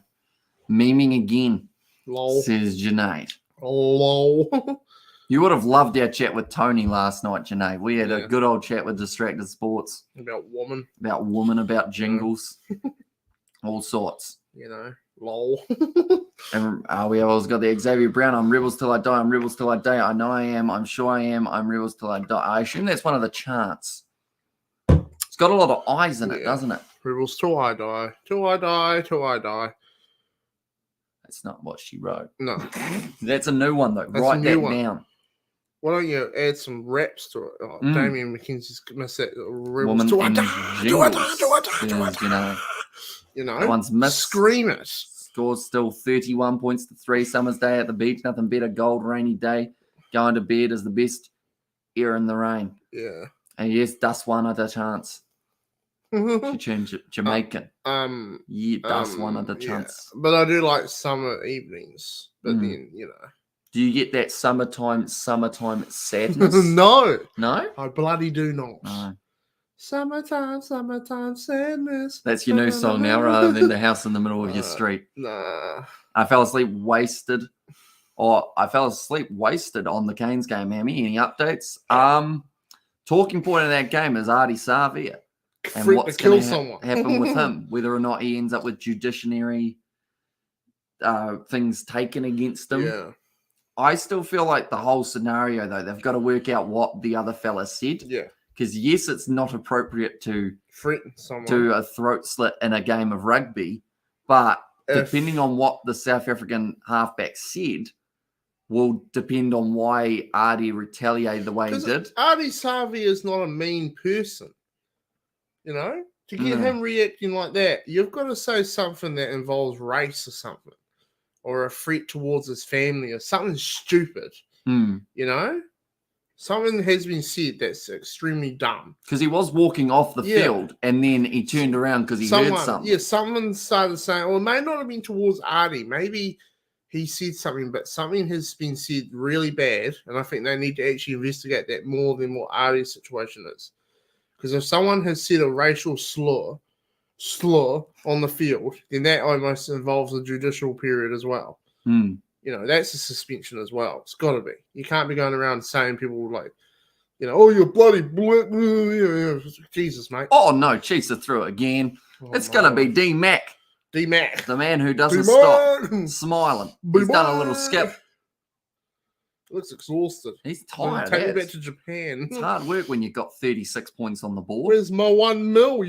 Memeing again, Lol. says Junaid. Lol. You would have loved our chat with Tony last night, Junaid. We had a good old chat with Distracted Sports. About woman. About jingles. All sorts. Lol. And we always got the Xavier Brown. I'm rebels till I die. I'm rebels till I die. I know I am. I'm sure I am. I'm rebels till I die. I assume that's one of the chants. It's got a lot of eyes in it, doesn't it? Rebels till I die. Till I die. Till I die. That's not what she wrote. No. That's a new one, though. Write that down. Why don't you add some raps to it? Oh, Damien McKenzie's missed that. Woman till and I die. jingles. Till I die. Till I die. That one's missed. Scream it. Scores still 31 points to 3. Summer's day at the beach. Nothing better. Gold, rainy day. Going to bed is the best air in the rain. Yeah. And yes, that's one of the chance. She changed it. Jamaican. Yeah, that's one of the chance. But I do like summer evenings. But then, Do you get that summertime sadness? No. No? I bloody do not. No. Summertime sadness. That's your new song now, rather than the house in the middle of your street. Nah. I fell asleep wasted on the Canes game, Hammy. Any updates? Talking point of that game is Artie Savia. And what's going to happen with him, whether or not he ends up with judiciary things taken against him. Yeah. I still feel like the whole scenario, though, they've got to work out what the other fella said. Yeah. Because, yes, it's not appropriate to threaten someone, to a throat slit in a game of rugby, but depending on what the South African halfback said, will depend on why Artie retaliated the way he did. Artie Savia is not a mean person. To get him reacting like that, you've got to say something that involves race or something, or a threat towards his family or something stupid. Something has been said that's extremely dumb. Because he was walking off the field and then he turned around because he heard something. Yeah, someone started saying, well, it may not have been towards Artie. Maybe he said something, but something has been said really bad. And I think they need to actually investigate that more than what Artie's situation is. Because if someone has said a racial slur on the field, then that almost involves a judicial period as well. That's a suspension as well. It's got to be. You can't be going around saying people like, oh, you're bloody Jesus, mate. Oh, no. Chiefs are through it again. It's going to be D-Mac. D-Mac. The man who doesn't stop smiling. He's done a little skip. Looks exhausted. He's tired. Take me back to Japan. It's hard work when you've got 36 points on the board. Where's my 1 mil,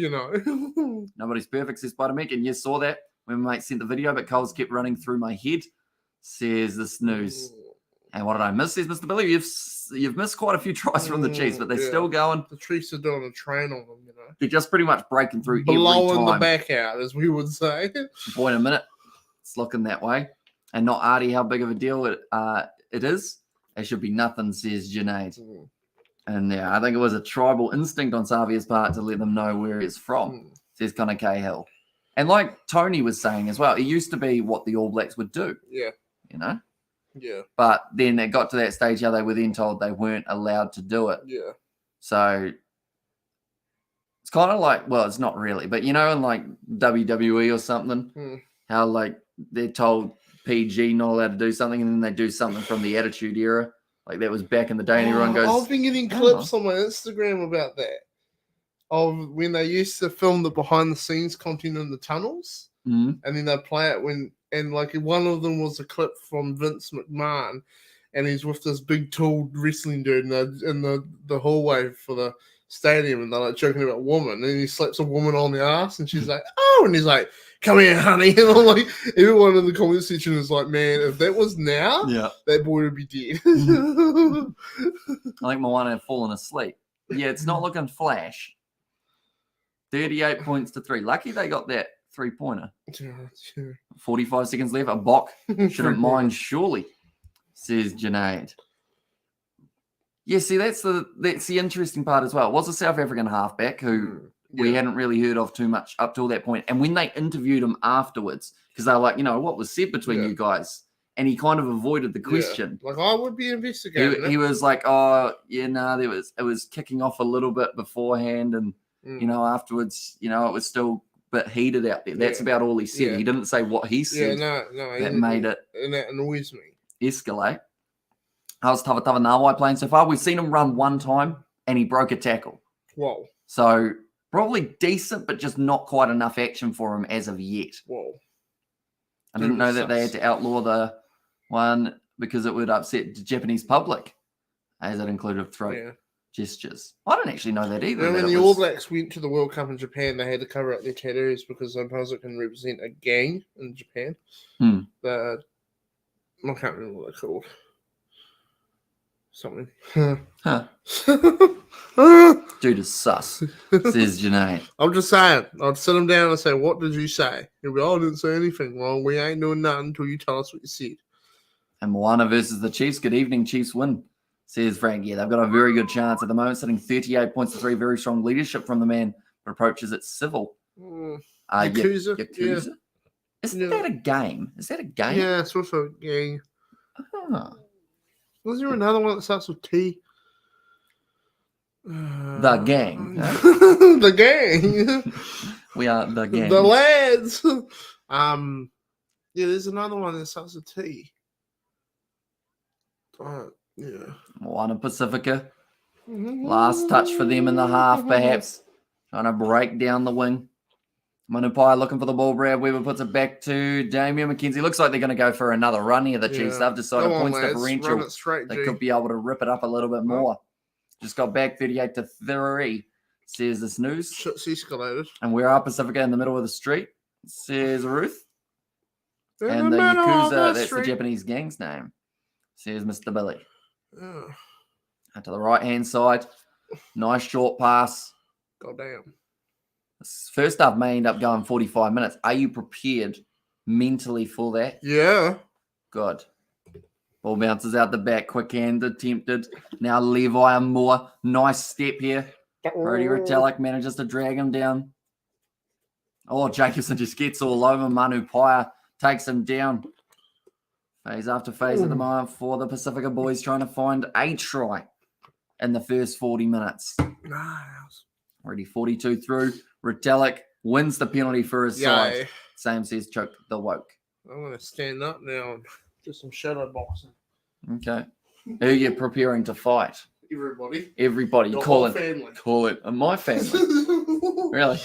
Nobody's perfect, says Spider-Mick. And you saw that when my mate sent the video, but Coles kept running through my head. Says the snooze. And what did I miss? Says Mr. Billy, you've missed quite a few tries from the Chiefs, but they're still going. The Chiefs are doing a train on them, They're just pretty much breaking through blowing every time. The back out, as we would say. Boy, in a minute. It's looking that way. And not Artie how big of a deal it is. It should be nothing, says Junaid. And I think it was a tribal instinct on Savia's part to let them know where he's from, says Connor Cahill. And like Tony was saying as well, it used to be what the All Blacks would do. Yeah. Yeah. But then it got to that stage how they were then told they weren't allowed to do it. Yeah. So it's kind of like, well, it's not really, but in like WWE or something, how like they're told PG not allowed to do something and then they do something from the Attitude Era. Like that was back in the day and everyone goes... I've been getting clips on my Instagram about that. Of when they used to film the behind the scenes content in the tunnels. And then they play it and like one of them was a clip from Vince McMahon, and he's with this big tall wrestling dude in the hallway for the stadium, and they're like joking about woman, and he slaps a woman on the ass, and she's like, oh, and he's like, come here, honey, and I'm like, everyone in the comment section is like, man, if that was now, that boy would be dead. I think Moana had fallen asleep. Yeah, it's not looking flash. 38 points to 3. Lucky they got that 3-pointer. 45 seconds left. A Bok shouldn't mind, surely, says Junaid. Yeah, see, that's the interesting part as well. It was a South African halfback who we hadn't really heard of too much up till that point. And when they interviewed him afterwards, because they were like, what was said between you guys? And he kind of avoided the question. Like, I would be investigating. He was like, it was kicking off a little bit beforehand. And, afterwards, it was still a bit heated out there. That's about all he said. Yeah. He didn't say what he said. No. That made it. And that annoys me. Escalate. How's Tava Nawai playing so far? We've seen him run one time and he broke a tackle. Whoa. So probably decent, but just not quite enough action for him as of yet. Whoa. I didn't know that they had to outlaw the one because it would upset the Japanese public, as it included throat gestures. I don't actually know that either. And when the All Blacks went to the World Cup in Japan, they had to cover up their tattoos because sometimes it can represent a gang in Japan. I can't remember what they're called. Something. Huh. Dude is sus, says Janae. I'm just saying. I'd sit him down and say, what did you say? He'll be, I didn't say anything wrong. We ain't doing nothing until you tell us what you said. And Moana versus the Chiefs. Good evening, Chiefs win, says Frank. Yeah, they've got a very good chance at the moment, sitting 38 points to 3. Very strong leadership from the man who approaches it civil. Yakuza. Yakuza? Yeah. Isn't that a game? Is that a game? Yeah, it's also a game. Was there another one that starts with T? The gang. The gang. We are the gang. The lads. There's another one that starts with T. MOANA Pasifika. Last touch for them in the half, perhaps. Trying to break down the wing. Manupai looking for the ball. Brad Weber puts it back to Damian McKenzie. Looks like they're going to go for another run here, the Chiefs. They've decided points differential. They could be able to rip it up a little bit more. Just got back 38 to 3, says the snooze. Shit's escalated. And we're up Pacifica in the middle of the street, says Ruth. And the Yakuza, that's the Japanese gang's name, says Mr. Billy. And to the right-hand side, nice short pass. Goddamn. First half may end up going 45 minutes. Are you prepared mentally for that? Yeah. Good. Ball bounces out the back, quick hand attempted. Now Levi and Moore. Nice step here. Brody Retallick manages to drag him down. Oh, Jacobson just gets all over. Manu Paya takes him down. Phase after phase at the moment for the Pacifica boys trying to find a try in the first 40 minutes. Nice. Already 42 through. Retallick wins the penalty for his side. Same says Choke the Woke. I'm going to stand up now and do some shadow boxing. Okay. Who are you preparing to fight? Everybody. Everybody. Your Call whole it. family. Call it. My family. Really?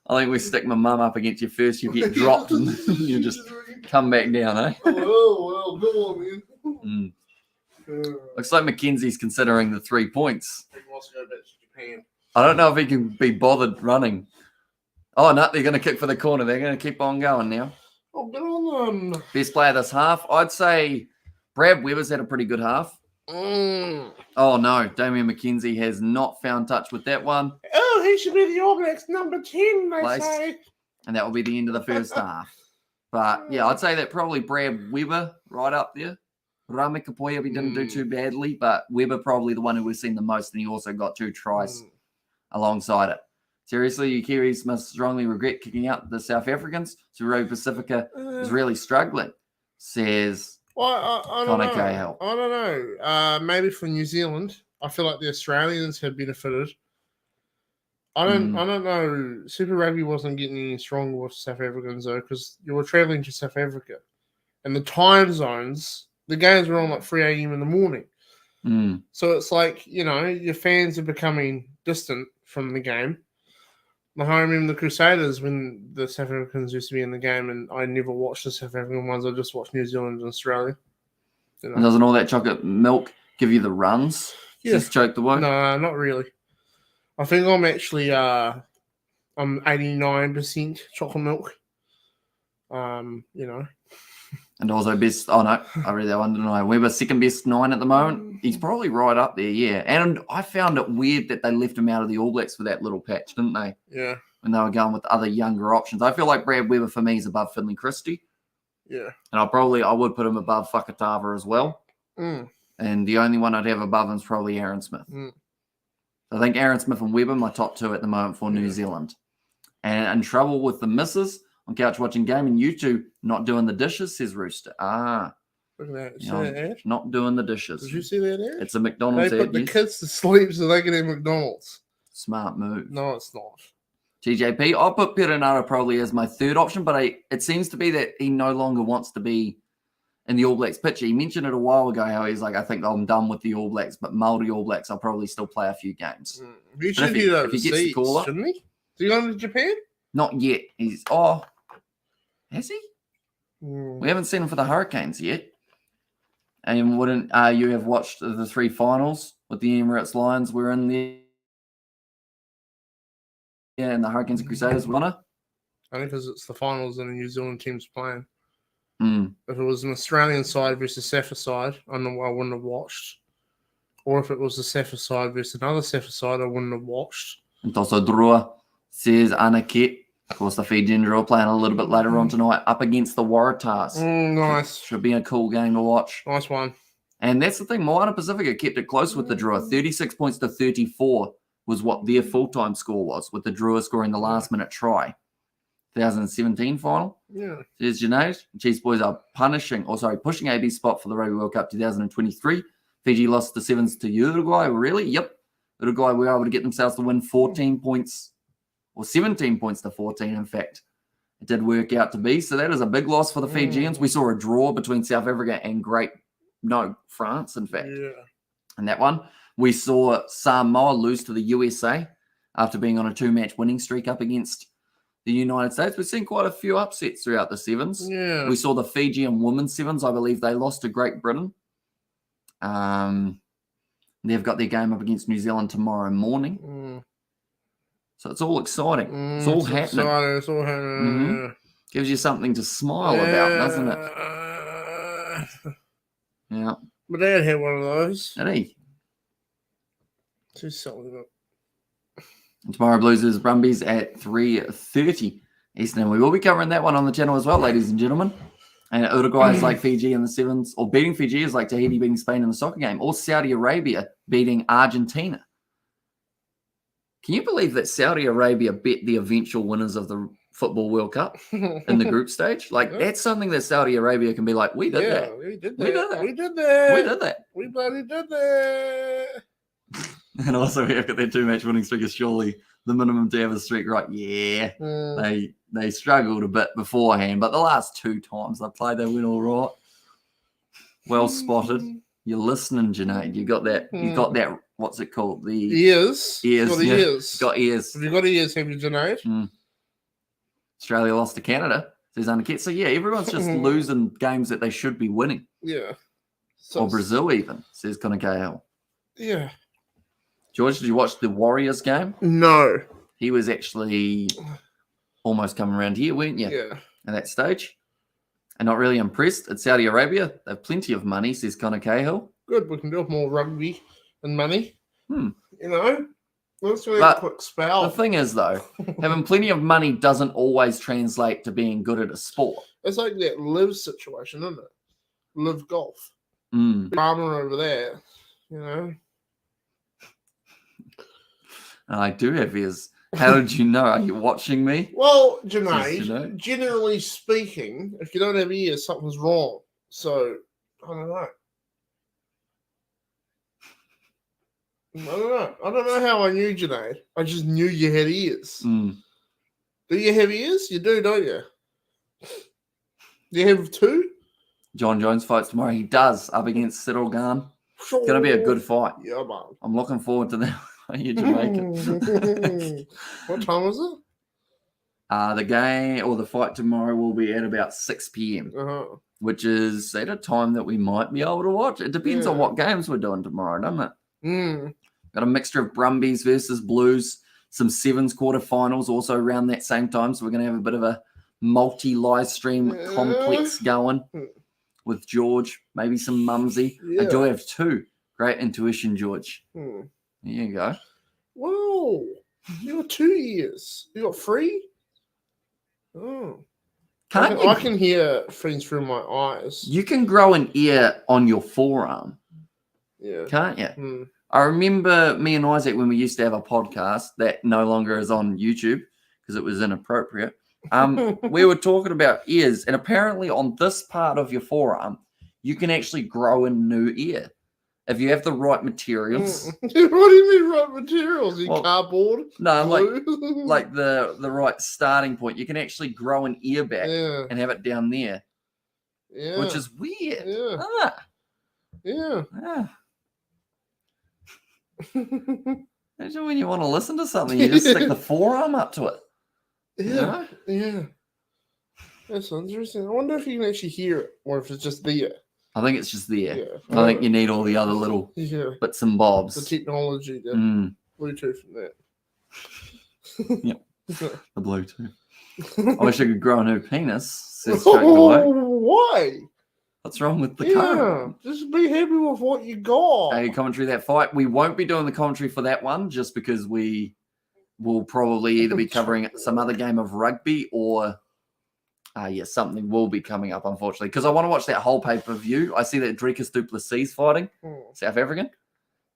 I think we stick my mum up against you first. You get dropped and you just come back down, eh? Oh, well, go on, man. Looks like Mackenzie's considering the 3 points. He wants to go back to Japan. I don't know if he can be bothered running. Oh, no, they're going to kick for the corner. They're going to keep on going now. Oh, good on them. Best player this half, I'd say Brad Weber's had a pretty good half. Oh, no, Damian McKenzie has not found touch with that one. Oh, he should be the All Blacks number 10, they say. And that will be the end of the first half. But, yeah, I'd say that probably Brad Weber right up there. Rame Kapoya, he didn't do too badly, but Weber probably the one who we've seen the most, and he also got 2 tries alongside it. Seriously, you Kiwis must strongly regret kicking out the South Africans. Super Rugby Pacifica is really struggling, says Connor Cahill. I don't know. Maybe for New Zealand, I feel like the Australians have benefited. I don't know. Super Rugby wasn't getting any stronger with South Africans, though, because you were traveling to South Africa. And the time zones, the games were on like 3 a.m. in the morning. So it's like, your fans are becoming distant from the game. I remember the Crusaders when the South Africans used to be in the game, and I never watched the South African ones. I just watched New Zealand and Australia. And doesn't all that chocolate milk give you the runs? Just choke the one? No, not really. I think I'm actually I'm 89% chocolate milk. You know. And also best, oh no, I read that one, didn't I? Weber, second best 9 at the moment. He's probably right up there, yeah. And I found it weird that they left him out of the All Blacks for that little patch, didn't they? Yeah. When they were going with other younger options. I feel like Brad Weber for me is above Finley Christie. Yeah. And I would put him above Fakatava as well. And the only one I'd have above him is probably Aaron Smith. I think Aaron Smith and Weber, my top 2 at the moment for New Zealand. And in trouble with the missus on Couch Watching Game and YouTube not doing the dishes, says Rooster. Look at that. See that ad? Not doing the dishes. Did you see that ad? It's a McDonald's ad. They put the kids to sleep so they can have McDonald's. Smart move. No, it's not. TJP, I'll put Perenara probably as my 3rd option, but it seems to be that he no longer wants to be in the All Blacks picture. He mentioned it a while ago how he's like, I think I'm done with the All Blacks, but Māori All Blacks, I'll probably still play a few games. He should be overseas, shouldn't he? Is he going to Japan? Not yet. Has he? We haven't seen him for the Hurricanes yet. And wouldn't you have watched the 3 finals with the Emirates Lions? We're in there. Yeah, and the Hurricanes and Crusaders won it. Only because it's the finals and the New Zealand team's playing. If it was an Australian side versus Safa side, I wouldn't have watched. Or if it was the Safa side versus another Safa side, I wouldn't have watched. And also Drua says Anaket. Of course, the Fijian draw playing a little bit later on tonight up against the Waratahs. Nice. Should be a cool game to watch. Nice one. And that's the thing. Moana Pacifica kept it close with the draw. 36 points to 34 was what their full-time score was, with the Drua scoring the last-minute try. 2017 final. Yeah. There's Junaid. Chiefs boys are pushing AB's spot for the Rugby World Cup 2023. Fiji lost the 7s to Uruguay. Really? Yep. Uruguay were able to get themselves to win 14 points. Or 17 points to 14, in fact. It did work out to be. So that is a big loss for the Fijians. We saw a draw between South Africa and France, in fact. Yeah. And that one, we saw Samoa lose to the USA after being on a 2-match winning streak up against the United States. We've seen quite a few upsets throughout the 7s. Yeah. We saw the Fijian women's 7s. I believe they lost to Great Britain. They've got their game up against New Zealand tomorrow morning. So it's all exciting. It's all happening. It's all happening. Gives you something to smile about, doesn't it? Yeah. My dad had one of those. Did he? Too something. Tomorrow Blues vs Brumbies at 3:30 Eastern. We will be covering that one on the channel as well, ladies and gentlemen. And Uruguay is like Fiji in the 7s, or beating Fiji is like Tahiti beating Spain in the soccer game, or Saudi Arabia beating Argentina. Can you believe that Saudi Arabia bet the eventual winners of the Football World Cup in the group stage? Like, that's something that Saudi Arabia can be like, we did that. We did that. We did that. We did that. We did that. We bloody did that. And also, we've got their 2-match winning streak is surely the minimum to have a streak, right? Yeah. They struggled a bit beforehand, but the last 2 times they played, they went all right. Well spotted. You're listening, Junaid. You got that. You got that. What's it called? The ears. Ears. Got ears. Got ears. Have you got ears? Have you, Junaid? Australia lost to Canada. Says Anaket. So yeah, everyone's just losing games that they should be winning. Yeah. Or Brazil even, says Connor Cahill. Yeah. George, did you watch the Warriors game? No. He was actually almost coming around here, weren't you? Yeah. At that stage. And not really impressed at Saudi Arabia. They have plenty of money, says Connor Cahill. Good. We can do more rugby and money. You know? Let's do But a quick spell. The thing is, though, having plenty of money doesn't always translate to being good at a sport. It's like that live situation, isn't it? Live golf. Farmer over there, you know? I do have ears. How did you know? Are you watching me? Well, Junaid, generally speaking, if you don't have ears, something's wrong. So, I don't know. I don't know how I knew, Junaid. I just knew you had ears. Do you have ears? You do, don't you? Do you have 2? John Jones fights tomorrow. He does, up against Cyril Garn. It's going to be a good fight. Yeah, man. I'm looking forward to that. Are you Jamaican? What time is it? The game or the fight tomorrow will be at about 6 p.m., which is at a time that we might be able to watch. It depends on what games we're doing tomorrow, doesn't it? Got a mixture of Brumbies versus Blues, some 7s quarterfinals also around that same time. So we're going to have a bit of a multi-live stream complex going with George, maybe some Mumsy. I do have 2. Great intuition, George. There you go. Whoa. You got 2 ears. You got 3? Oh. I can hear things through my eyes. You can grow an ear on your forearm. Yeah. Can't you? I remember me and Isaac when we used to have a podcast that no longer is on YouTube because it was inappropriate. We were talking about ears, and apparently on this part of your forearm, you can actually grow a new ear if you have the right materials. What do you mean right materials? Cardboard? No, like the right starting point. You can actually grow an ear back and have it down there, which is weird. Yeah. Imagine when you want to listen to something, you just stick the forearm up to it. Yeah. That's interesting. I wonder if you can actually hear it, or if it's just there. I think it's just there. Yeah. I think you need all the other little bits and bobs. The technology, the Bluetooth and that. Yep. The Bluetooth. I wish I could grow a new penis. Says why? What's wrong with the current? Just be happy with what you got. Hey, commentary that fight. We won't be doing the commentary for that one just because we will probably either be covering some other game of rugby or something will be coming up, unfortunately, because I want to watch that whole pay-per-view. I see that Dricus du Plessis fighting, South African,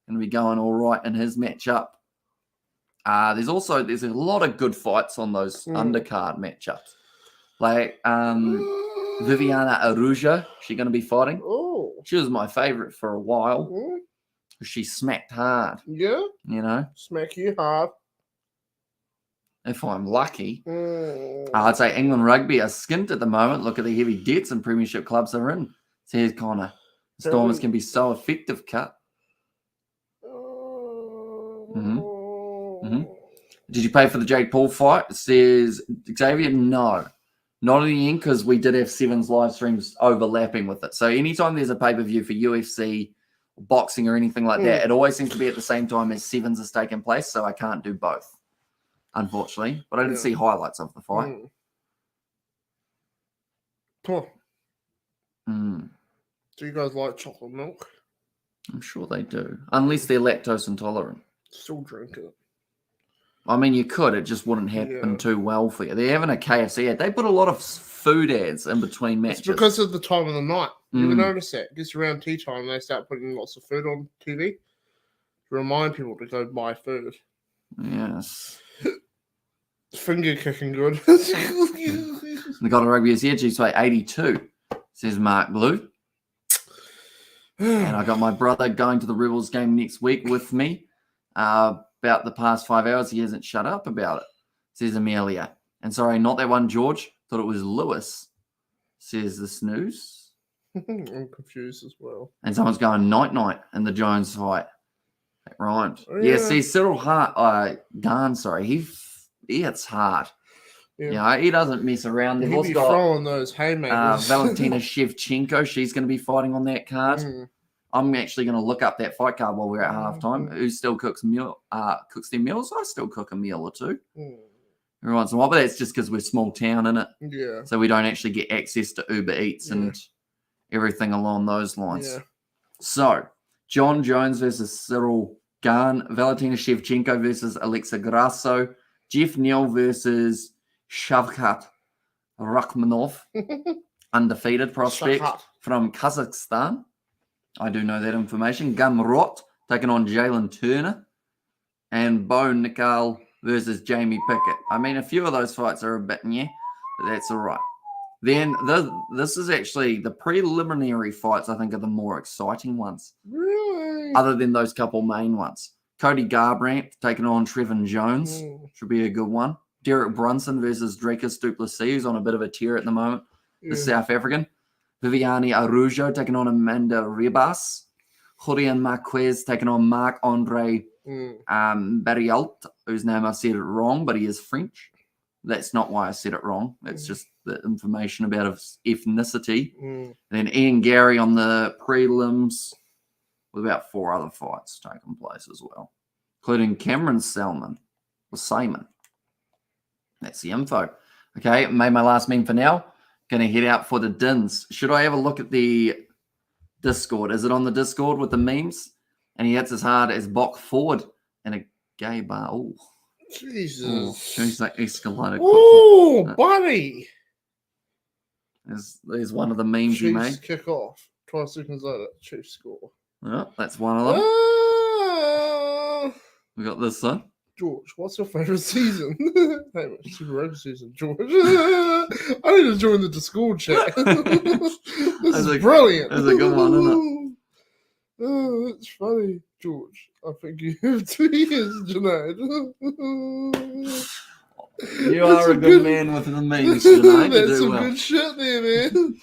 going to be going all right in his matchup. There's a lot of good fights on those undercard matchups. Like Viviana Aruja, she's going to be fighting. Oh, she was my favorite for a while. She smacked hard. Yeah, smack you hard. If I'm lucky. I'd say England rugby are skint at the moment. Look at the heavy debts and premiership clubs they're in. Says Connor. Stormers can be so effective, cut. Did you pay for the Jake Paul fight? Says Xavier. No. Not in the end, because we did have Sevens live streams overlapping with it. So anytime there's a pay-per-view for UFC, boxing, or anything like that, it always seems to be at the same time as Sevens is taking place, so I can't do both. Unfortunately, but I didn't see highlights of the fight. Do you guys like chocolate milk? I'm sure they do, unless they're lactose intolerant. Still drink it. I mean, you could. It just wouldn't happen too well for you. They're having a KFC ad. They put a lot of food ads in between matches. It's because of the time of the night. You ever notice that? It gets around tea time, they start putting lots of food on TV to remind people to go buy food. Yes. Finger kicking good. The Golden Rugby is here. G-Sway 82, says Mark Blue. And I got my brother going to the Rebels game next week with me. About the past 5 hours, he hasn't shut up about it, says Amelia. And sorry, not that one, George. Thought it was Lewis, says the snooze. I'm confused as well. And someone's going night-night in the Jones fight. That rhymed. See, Cyril Garn, sorry, he hits hard. He doesn't mess around. They've also got throwing those haymakers. Valentina Shevchenko. She's going to be fighting on that card. I'm actually going to look up that fight card while we're at halftime. Who still cooks their meals? I still cook a meal or two every once in a while, but that's just because we're small town, innit? Yeah. So we don't actually get access to Uber Eats and everything along those lines. Yeah. So John Jones versus Cyril Garn, Valentina Shevchenko versus Alexa Grasso, Jeff Neal versus Shavkat Rakhmonov, undefeated prospect from Kazakhstan. I do know that information. Gamrot taking on Jalen Turner, and Bo Nicol versus Jamie Pickett. I mean, a few of those fights are a bit but that's all right. Then this is actually the preliminary fights, I think, are the more exciting ones. Really? Other than those couple main ones. Cody Garbrandt taking on Trevin Jones. Should be a good one. Derek Brunson versus Dricus du Plessis, who's on a bit of a tear at the moment. The South African. Viviane Arujo taking on Amanda Ribas. Julian Marquez taking on Marc-Andre Barrialt, whose name I said it wrong, but he is French. That's not why I said it wrong. That's just the information about his ethnicity. And then Ian Gary on the prelims with about 4 other fights taking place as well, including Cameron Salmon or Simon. That's the info. Okay, made my last meme for now. Going to head out for the dins. Should I have a look at the Discord? Is it on the Discord with the memes? And he hits as hard as Bok forward in a gay bar. Oh, Jesus. She's like escalated. Oh, buddy. There's one of the memes Chiefs you made. Kick off. 12 seconds later, Chiefs score. Oh, that's one of them. We got this one. George, what's your favourite season? Hey, Super Rugby season, George. I need to join the Discord chat. This is brilliant. That's a good one, isn't it? Oh, that's funny, George. I think you have 2 years, Junaid. You are a good man with the memes, Junaid. That's some good shit there, man.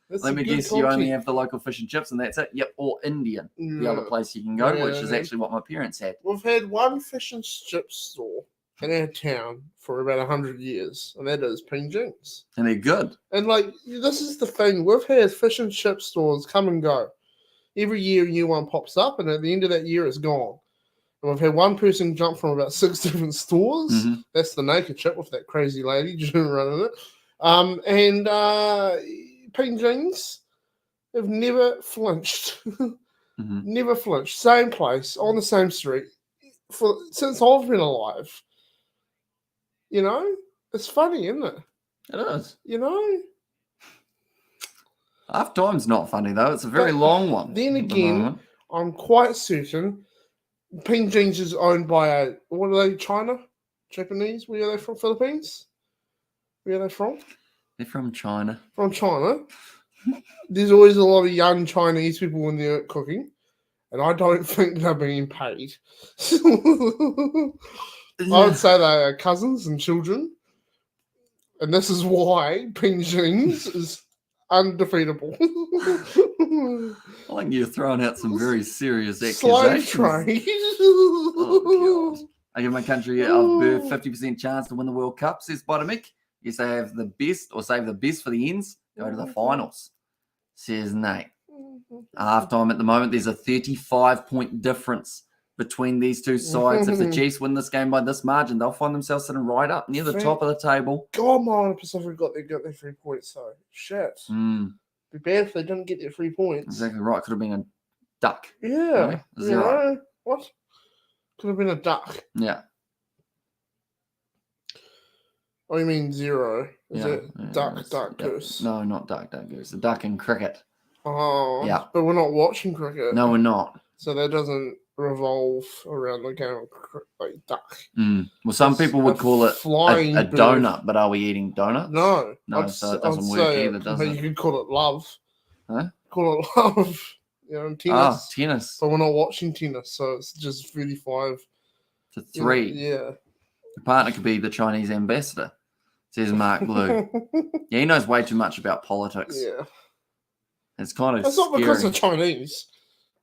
Let me guess, you only have the local fish and chips and that's it? Yep, or Indian. Yeah. The other place you can go, which is actually what my parents had. We've had one fish and chips store in our town for about 100 years, and that is Pingjing's. And they're good. And, like, this is the thing. We've had fish and chip stores come and go. Every year a new one pops up, and at the end of that year, it's gone. And we've had one person jump from about 6 different stores. Mm-hmm. That's the naked chip with that crazy lady running it. And Pingjing's have never flinched. Mm-hmm. Never flinched. Same place, on the same street, since I've been alive. You know? It's funny, isn't it? It is. You know? Half time's not funny, though. It's a very long one. Then again, I'm quite certain Pingjing's is owned by what are they, China? Japanese? Where are they from? Philippines? Where are they from? They're from China. From China. There's always a lot of young Chinese people in there cooking, and I don't think they're being paid. I would say they are cousins and children, and this is why Pingjing's is undefeatable. I think you're throwing out some very serious Slave accusations. trade. Oh, God. I give my country of birth 50% chance to win the World Cup, says Bottomic. Yes, they have the best, or save the best for the ends, go to the finals, says Nate. Half time at the moment, there's a 35-point difference between these two sides. If the Chiefs win this game by this margin, they'll find themselves sitting right up near the top of the table. God, MOANA Pacific got their 3 points, though. Shit. Be bad if they didn't get their 3 points. Exactly right. Could have been a duck. Yeah. Zero. What? Could have been a duck. Yeah. Oh, you mean 0? Is it duck, goose? No, not duck, goose. A duck in cricket. Oh. Yeah. But we're not watching cricket. No, we're not. So that doesn't revolve around the game of like duck. Well, some people would call it a donut, but are we eating donuts? No. So it doesn't work either, does it? You could call it love. Huh? Call it love. You know, tennis. Oh, tennis. But we're not watching tennis, so it's just 35 to 3. Yeah. Your partner could be the Chinese ambassador, says Mark Blue. Yeah, he knows way too much about politics. Yeah. It's kind of That's scary. not because they're Chinese.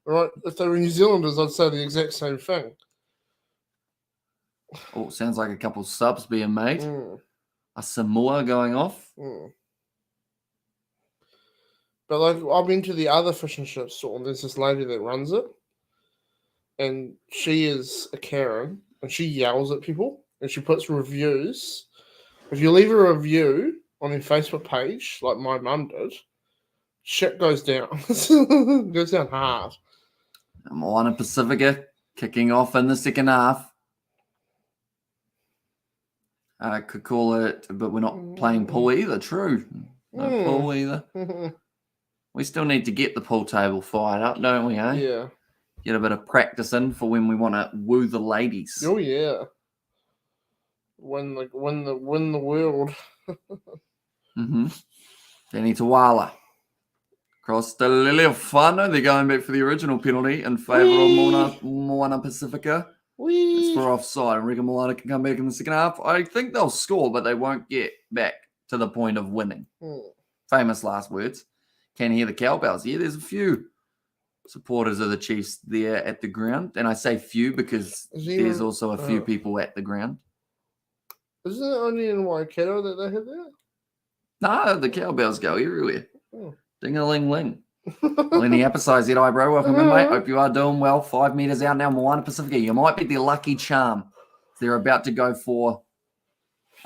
Right? If they were New Zealanders, I'd say the exact same thing. Oh, sounds like a couple subs being made. A Samoa going off. But like, I've been to the other fish and chip store, and there's this lady that runs it, and she is a Karen, and she yells at people, and she puts reviews. If you leave a review on their Facebook page, like my mum did, shit goes down. It goes down hard. MOANA Pasifika kicking off in the second half. I could call it, but we're not playing pool either. True. No pool either. We still need to get the pool table fired up, don't we, eh? Yeah. Get a bit of practice in for when we want to woo the ladies. Oh, yeah. Win the world. Danny Tawala. Across the Liliofano. They're going back for the original penalty in favour of MOANA Pasifika. It's for offside. I reckon MOANA can come back in the second half. I think they'll score, but they won't get back to the point of winning. Famous last words. Can hear the cowbells. Yeah, there's a few supporters of the Chiefs there at the ground. And I say few because there's also a few people at the ground. Isn't it only in Waikato that they have that? No, the cowbells go everywhere. Ding-a-ling-ling. Lenny Apicise said, "Hi, bro. Welcome in, mate. Hope you are doing well. 5 meters out now, MOANA Pasifika. You might be the lucky charm. They're about to go for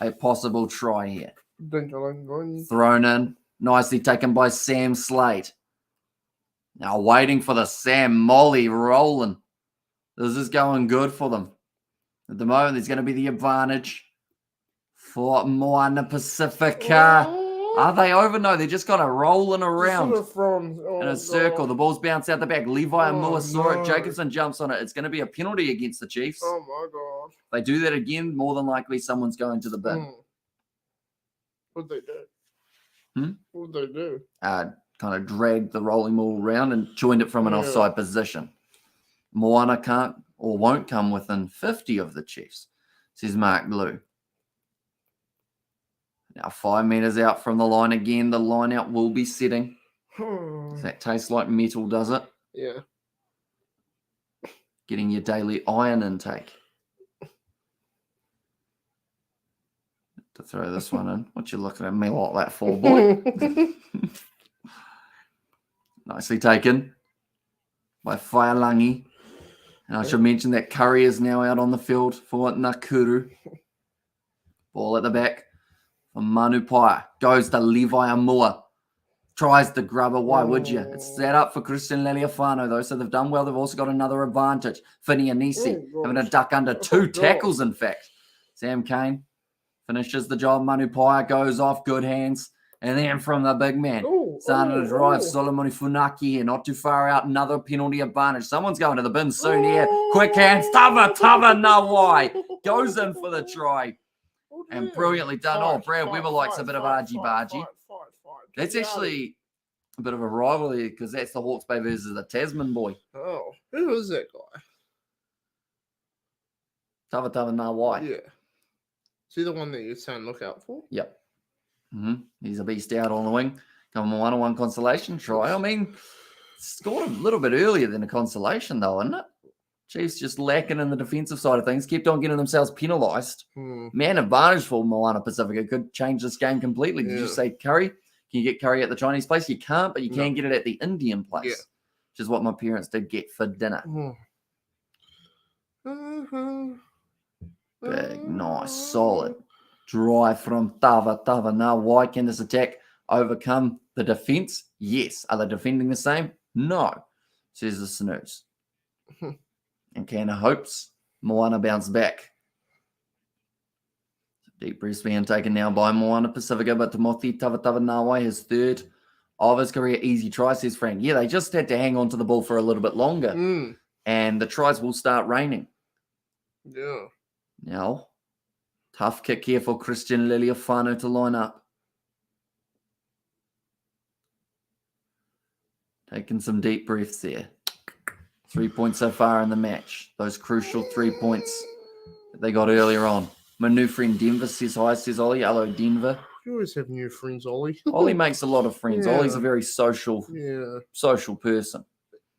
a possible try here." Thrown in. Nicely taken by Sam Slade. Now waiting for the Sam Molly rolling. This is going good for them. At the moment, there's going to be the advantage for MOANA Pasifika. Are they over? No, they just got a rolling around in a circle. The ball's bounced out the back. Levi and Moore saw it. Jacobson jumps on it. It's going to be a penalty against the Chiefs. Oh, my God. If they do that again, more than likely someone's going to the bin. What'd they do? What'd they do? Kind of dragged the rolling ball around and joined it from an offside position. MOANA can't or won't come within 50 of the Chiefs, says Mark Blue. Now 5 meters out from the line again. The line out will be setting. Does that taste like metal, does it? Yeah. Getting your daily iron intake. To throw this one in. What you looking at me like that for, boy? Nicely taken by Whailangi. And I should mention that Curry is now out on the field for Nakuru. Ball at the back for Manu Paia. Goes to Levi Amua. Tries to grab it. Why would you? It's set up for Christian Leliafano, though, so they've done well. They've also got another advantage. Finney Anisi having a duck under 2 tackles, in fact. Sam Kane finishes the job. Manu Paia goes off. Good hands. And then from the big man, starting to drive Solomoni Funaki here, not too far out. Another penalty advantage. Someone's going to the bin soon here. Quick hands. Tava Nawai goes in for the try. And brilliantly done. Brad Weber likes a bit of argy-bargy. That's actually a bit of a rivalry because that's the Hawke's Bay versus the Tasman boy. Oh, who is that guy? Tava Nawai. Yeah. Is he the one that you're saying look out for? Yep. He's a beast out on the wing. Come on, 1-1 consolation try. I mean, scored a little bit earlier than a consolation, though, isn't it? Chiefs just lacking in the defensive side of things. Kept on getting themselves penalised. Man advantage for MOANA Pasifika. Could change this game completely. Did you say Curry? Can you get Curry at the Chinese place? You can't, but you can get it at the Indian place, which is what my parents did get for dinner. Big, nice, solid drive from Tava. Now, why can this attack overcome the defense? Yes. Are they defending the same? No, says the snooze. And Kana hopes MOANA bounce back. Deep breaths being taken now by MOANA Pasifika, but Timothy Tava Nawai, his third of his career easy try, says Frank. Yeah, they just had to hang on to the ball for a little bit longer. And the tries will start raining. Yeah. Now, tough kick here for Christian Leliafano to line up. Taking some deep breaths there. 3 points so far in the match. Those crucial 3 points that they got earlier on. My new friend Denver says hi, says Ollie. Hello, Denver. You always have new friends, Ollie. Ollie makes a lot of friends. Ollie's a very social person.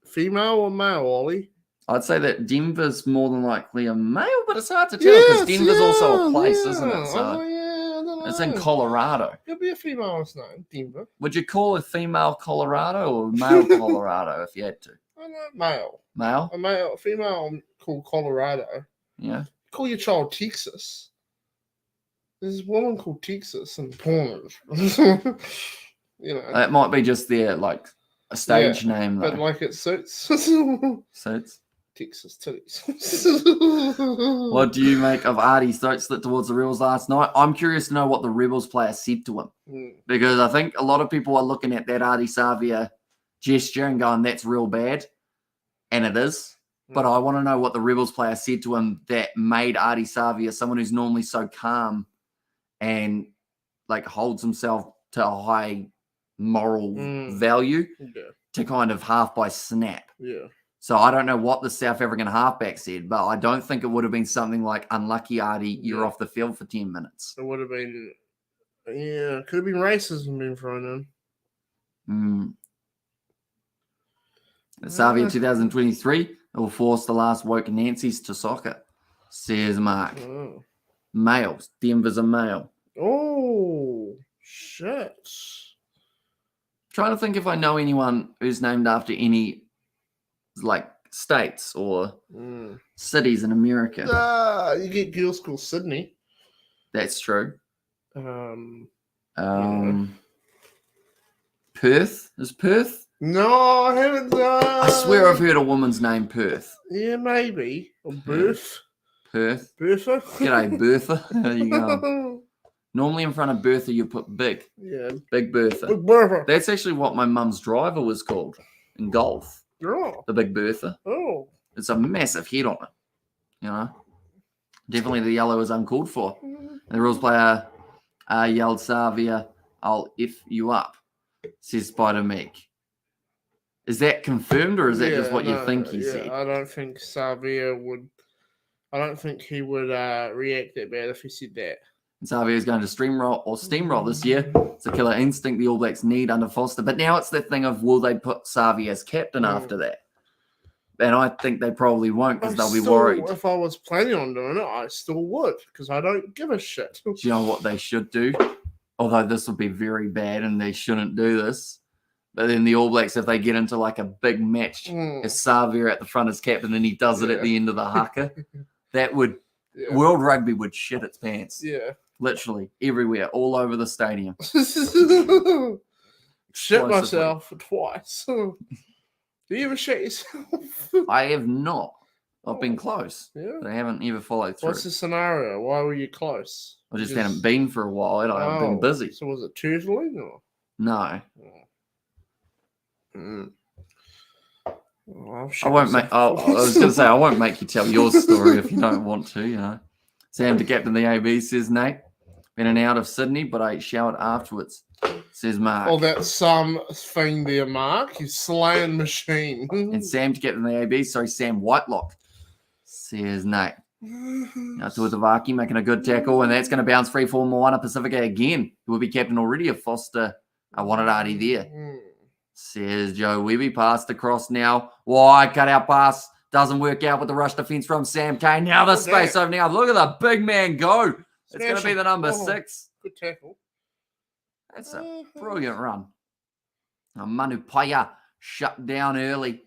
Female or male, Ollie? I'd say that Denver's more than likely a male, but it's hard to tell because Denver's also a place, isn't it? So I don't know. It's in Colorado. It'll be a female's name, Denver. Would you call it female Colorado or male Colorado if you had to? I know, male. Male? A female called Colorado. Yeah. Call your child Texas. There's a woman called Texas in porn. That might be just their like a stage name, though. But like it suits. Suits. Texas titties. What do you make of Artie's throat slit towards the Rebels last night? I'm curious to know what the Rebels player said to him. Because I think a lot of people are looking at that Artie Savia gesture and going, that's real bad. And it is. But I want to know what the Rebels player said to him that made Artie Savia, someone who's normally so calm and like holds himself to a high moral value, to kind of half by snap. Yeah. So I don't know what the South African halfback said, but I don't think it would have been something like, unlucky Artie, you're off the field for 10 minutes. It would have been, could have been racism being thrown in. Savia 2023, it will force the last woke Nancy's to soccer, says Mark. Males. Denver's a male. Oh, shit. Trying to think if I know anyone who's named after any like states or cities in America. You get girls called Sydney. That's true. Perth? Is Perth? No, I haven't. I swear I've heard a woman's name Perth. Yeah, maybe. Or Berth. Perth. Bertha. G'day, Bertha. How you going? Normally in front of Bertha, you put big. Yeah. Big Bertha. Big Bertha. That's actually what my mum's driver was called in golf. Oh. The Big Bertha. Oh. It's a massive head on it. You know? Definitely the yellow is uncalled for. And the rules player yelled, Savia, I'll F you up, says Spider Meek. Is that confirmed or is that just what you think he said? I don't think Savia would. I don't think he would react that bad if he said that. Xavier is going to steamroll this year. It's a killer instinct the All Blacks need under Foster. But now it's that thing of will they put Xavier as captain after that? And I think they probably won't because they'll be worried. If I was planning on doing it, I still would because I don't give a shit. Do you know what they should do? Although this would be very bad and they shouldn't do this. But then the All Blacks, if they get into like a big match, as Xavier at the front as captain and he does it at the end of the haka, that would... World Rugby would shit its pants. Yeah. Literally everywhere, all over the stadium. Shit myself twice. Do you ever shit yourself? I have not. I've been close. Yeah. But I haven't ever followed through. What's the scenario? Why were you close? I just hadn't been for a while. I've been busy. So was it turtling or? No. I won't make. I was going to say I won't make you tell your story if you don't want to. You know. Sam to captain the AB says Nate. Been and out of Sydney, but I showered afterwards. Says Mark. Oh, that's some thing there, Mark. You slaying machine. And Sam to captain the AB. Sorry, Sam Whitelock. Says Nate. Now Tuatavaki making a good tackle, and that's going to bounce free for MOANA Pasifika again. Who will be captain already if Foster wanted Artie there. Says Joe Webby, passed across now. Wide cut out pass. Doesn't work out with the rush defense from Sam Kane. Now the space over now. Look at the big man go. It's going to be the number 6. Good tackle. That's a brilliant run. Now Manu Paya shut down early.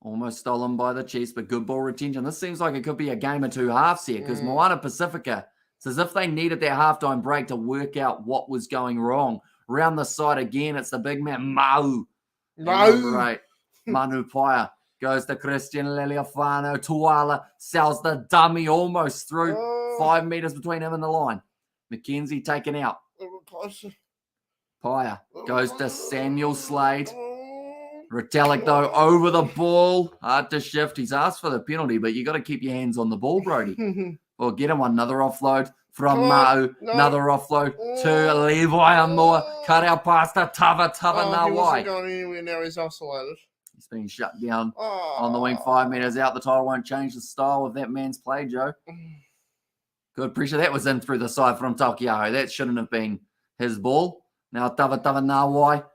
Almost stolen by the Chiefs, but good ball retention. This seems like it could be a game of 2 halves here because MOANA Pasifika, it's as if they needed their halftime break to work out what was going wrong. Round the side again, it's the big man, Mau. Right. Manu Paya goes to Christian Leliafano. Tuala sells the dummy almost through. 5 meters between him and the line. McKenzie taken out. Paya goes to Samuel Slade. Retallick, though, over the ball. Hard to shift. He's asked for the penalty, but you got to keep your hands on the ball, Brody. Well, get him another offload from Mau. Another offload to Levi Amua. Cut out past the Tava Nawai. He wasn't going anywhere now. He's isolated. He's been shut down on the wing 5 meters out. The title won't change the style of that man's play, Joe. Good pressure. That was in through the side from Takiaho. That shouldn't have been his ball. Now Tava Nawai.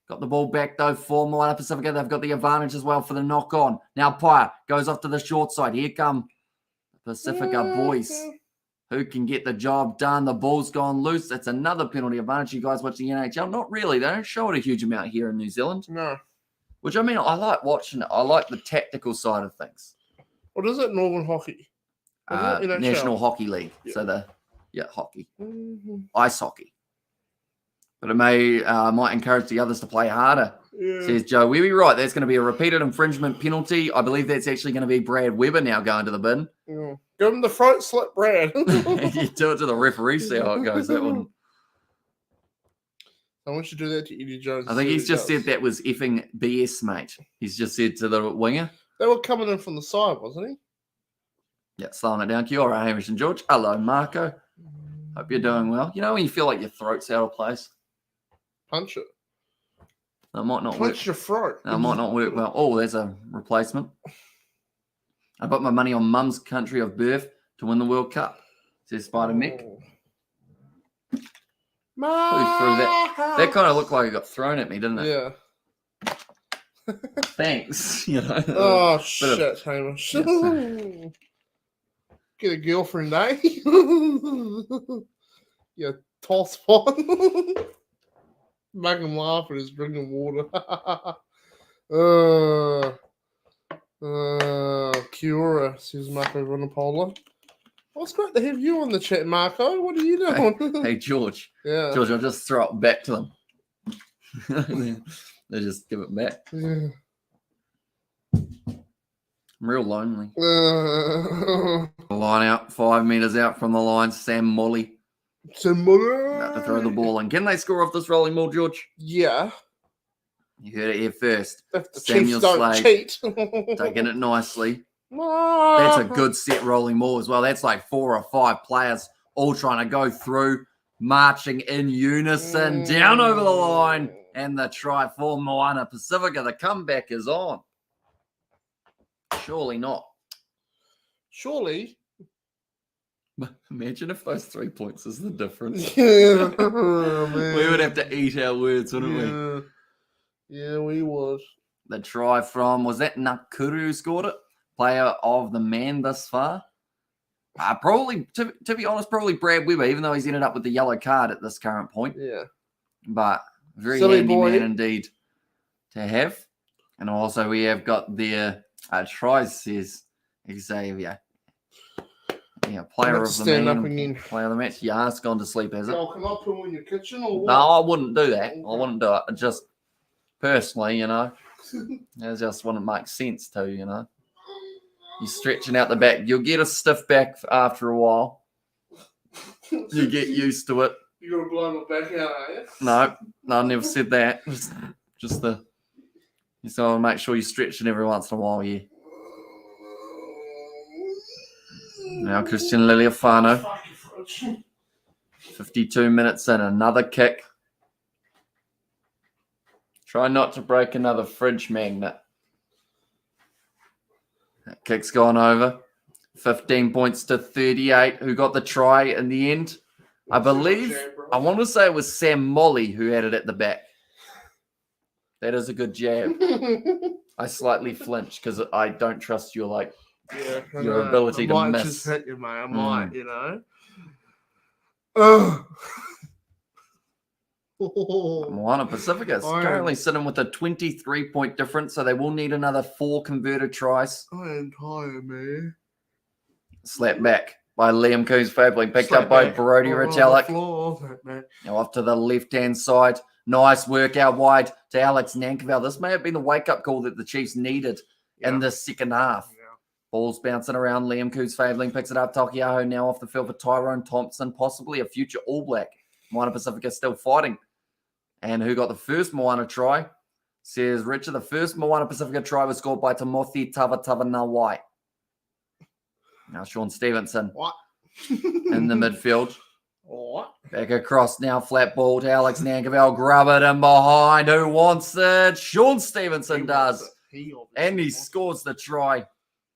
Got the ball back, though, for MOANA Pasifika. They've got the advantage as well for the knock-on. Now Paya goes off to the short side. Here come the Pacifica boys. Who can get the job done? The ball's gone loose. That's another penalty advantage. You guys watch the NHL? Not really. They don't show it a huge amount here in New Zealand. No. Which, I mean, I like watching it. I like the tactical side of things. What is it? Northern Hockey? National Hockey League. Yeah. So hockey. Ice hockey. But it might encourage the others to play harder, says Joe Webby. Right, that's going to be a repeated infringement penalty. I believe that's actually going to be Brad Weber now going to the bin. Yeah. Give him the throat slip, Brad. You do it to the referee, see how it goes. That one. I want you to do that to Eddie Jones. I think he's just said that was effing BS, mate. He's just said to the winger. They were coming in from the side, wasn't he? Yeah, slowing it down. Kia ora, Hamish and George. Hello, Marco. Hope you're doing well. You know when you feel like your throat's out of place? Punch it. That might not work. Punch your throat. That might not work well. Oh, there's a replacement. I put my money on Mum's country of birth to win the World Cup, says Spider Mick. Who threw that? That kind of looked like it got thrown at me, didn't it? Yeah. Thanks. You know. Oh, shit, Hamish. Yes, Get a girlfriend, eh? You tall spot. Make him laugh and he's drinking water. Kia ora, says Marco Vanapola. Well, it's great to have you on the chat, Marco. What are you doing? Hey, George. Yeah. George, I'll just throw it back to them. They just give it back. Yeah. I'm real lonely. Line out, 5 meters out from the line. Sam Molly. About to throw the ball in. Can they score off this rolling ball, George? Yeah. You heard it here first. If the Samuel Chiefs don't Slade cheat. taking it nicely. That's a good set rolling ball as well. That's like 4 or 5 players all trying to go through, marching in unison, down over the line, and the try for Moana Pasifika. The comeback is on. Surely not. Surely. Imagine if those 3 points is the difference. Yeah, we would have to eat our words, wouldn't we? Yeah, we would. The try from, was that Nakuru who scored it? Player of the man thus far? Probably, to be honest, probably Brad Weber, even though he's ended up with the yellow card at this current point. Yeah. But very Silly handy boy. man indeed to have. And also we have got their tries, says Xavier. Yeah, player of the man. Player of the match. Yeah, it's gone to sleep, has it? Oh, can I put him in your kitchen or what? No, I wouldn't do that. I wouldn't do it. Just personally, you know, it just wouldn't make sense to, you know. You're stretching out the back. You'll get a stiff back after a while. You get used to it. You're going to blow my back out, are you? No, I never said that. Just you just got to make sure you're stretching every once in a while, yeah. Now Christian Liliafano. 52 minutes in, another kick. Try not to break another fridge magnet. That kick's gone over. 15 points to 38. Who got the try in the end? I believe, I want to say it was Sam Molly who had it at the back. That is a good jab. I slightly flinched because I don't trust your your ability to miss. Just hit you, mate. I might, you know. Moana Pasifika is currently sitting with a 23-point difference, so they will need another 4 converted tries. I am tired, man. Slapped back by Liam Coons-Fabling, picked up by Brody Retallick. Now off to the left-hand side. Nice work out wide to Alex Nankerville. This may have been the wake-up call that the Chiefs needed in the second half. Yeah. Ball's bouncing around. Liam Coons-Fabling picks it up. Takiaho now off the field for Tyrone Thompson, possibly a future All Black. Moana Pasifika still fighting. And who got the first Moana try? Says Richard, the first Moana Pasifika try was scored by Timothy Tavatava-Nawai. Now Sean Stevenson in the midfield. What? Back across now, flat ball to Alex Nankerville. Grub it in behind. Who wants it? Sean Stevenson does. And he scores the try.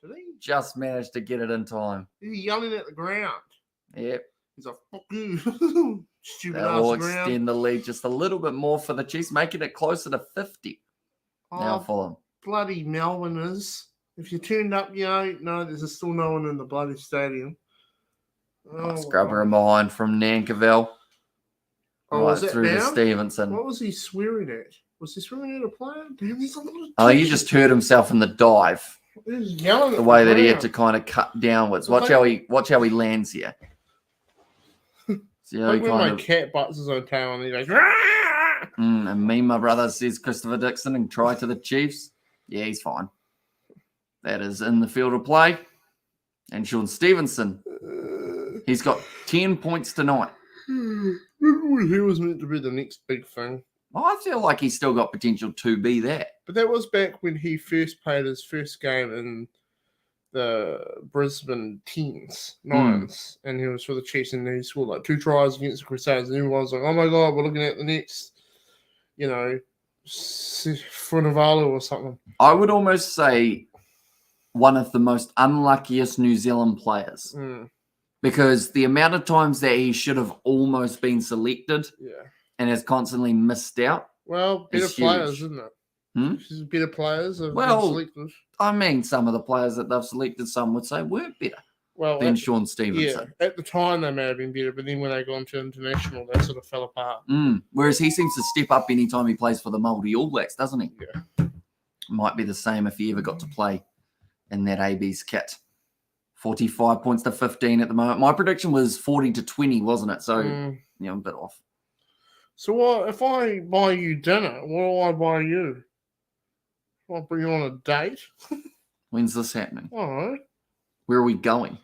Did he? Just managed to get it in time. He's yelling at the ground. Yep. He's like, fuck you. Stupid that will extend the lead just a little bit more for the Chiefs, making it closer to 50 now for them. Bloody Melbourners. If you turned up, you know, no, there's still no one in the bloody stadium. Nice grubber in behind from Nankerville. Right through to Stevenson. What was he swearing at? Was he swearing at a player? Damn, he's a little you just heard himself in the dive. He was yelling at the way that he had to kind of cut downwards. Watch how he lands here. Like when my cat butts his own tail and he goes, and me, my brother, says Christopher Dixon and try to the Chiefs. Yeah, he's fine. That is in the field of play. And Sean Stevenson, he's got 10 points tonight. He was meant to be the next big thing. I feel like he's still got potential to be that. But that was back when he first played his first game in the Brisbane Nines, and he was for the Chiefs, and he scored like 2 tries against the Crusaders, and everyone was like, oh my God, we're looking at the next, you know, Funavalu or something. I would almost say one of the most unluckiest New Zealand players, because the amount of times that he should have almost been selected and has constantly missed out. Well, better players, isn't it? Better players have been selected. I mean, some of the players that they've selected, some would say weren't better than Sean Stevenson. Yeah, at the time they may have been better, but then when they got into international, they sort of fell apart. Whereas he seems to step up anytime he plays for the Māori All Blacks, doesn't he? Yeah. Might be the same if he ever got to play in that AB's kit 45 points to 15 at the moment. My prediction was 40 to 20, wasn't it? So, yeah, I'm a bit off. So what if I buy you dinner? What do I buy you? I'll bring you on a date. When's this happening? All right. Where are we going?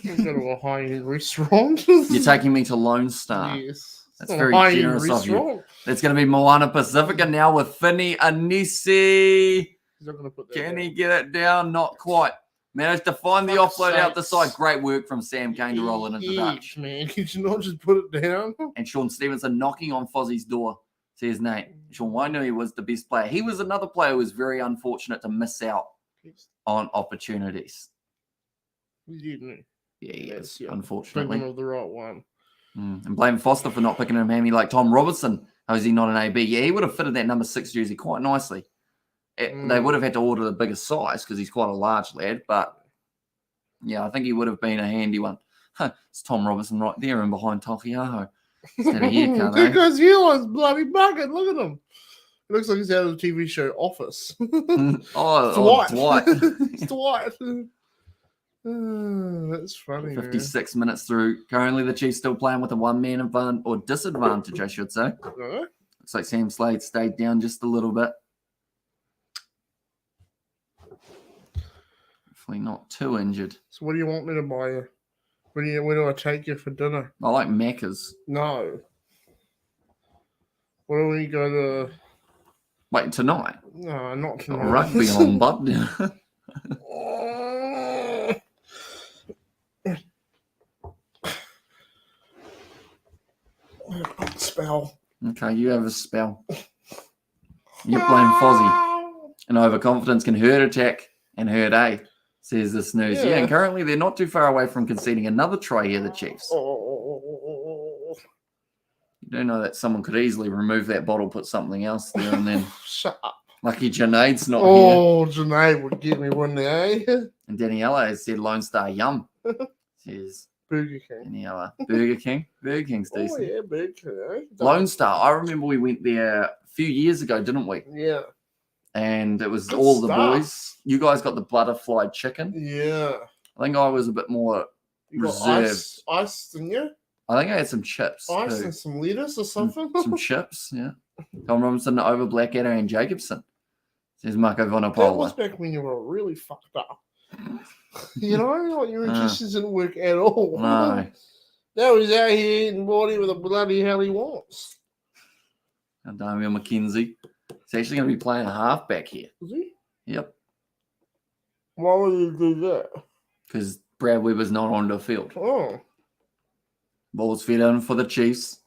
We'll go to a high-end restaurant. You're taking me to Lone Star. Yes. That's very generous of you. It's going to be Moana Pacifica now with Finney Anisi. He's not gonna put that Can down. he get it down? Not quite. Managed to find the offload out the side. Great work from Sam Kane to roll it into touch. Man, could you not just put it down? And Sean Stevenson knocking on Fozzie's door. See his name. Sean, I knew he was the best player. He was another player who was very unfortunate to miss out on opportunities. He didn't. Yeah, he is, Yeah. unfortunately. Thinking of the right one. And blame Foster for not picking him hammy like Tom Robertson. How is he not an AB? Yeah, he would have fitted that number 6 jersey quite nicely. They would have had to order the bigger size because he's quite a large lad. But, yeah, I think he would have been a handy one. It's Tom Robertson right there and behind Tokiaho. There goes Heel's bloody bucket. Look at him. It looks like he's out of the TV show Office. Dwight. It's Dwight. That's funny. 56 minutes through. Currently, the Chiefs still playing with a one-man advantage, or disadvantage, I should say. No. Looks like Sam Slade stayed down just a little bit. Hopefully not too injured. So what do you want me to buy you? Where do I take you for dinner? I like Macca's. No. Why don't we go to... Wait, tonight? No, not tonight. Rugby on, bud. Spell. Okay, you have a spell. You're playing Fozzie. And overconfidence can hurt attack and hurt A, says the snooze. Yeah, and currently they're not too far away from conceding another try here, the Chiefs. You do know that someone could easily remove that bottle, put something else there, and then... Shut up. Lucky Junaid's not here. Oh, Junaid would give me one there, eh? And Daniela has said Lone Star yum. Says Burger King. Daniela. Burger King? Burger King's decent. Oh, yeah, Burger King, eh? Lone Star. I remember we went there a few years ago, didn't we? Yeah. And it was Good all the stuff. boys. You guys got the butterfly chicken. Yeah. I think I was a bit more You got reserved. ice, didn't you? I think I had some chips. Ice too. and some lettuce or something? Some chips, yeah. Tom Robinson over Blackadder and Jacobson. Says Marco That was Vanapola. back when you were really fucked up. You know, like your intentions didn't work at all. No. Now he's out here eating whatever the bloody hell he wants. And Damian McKenzie. He's actually going to be playing a halfback here. Is he? Yep. Why would you do that? Because Brad Weber's not on the field. Oh. Ball's fed in for the Chiefs.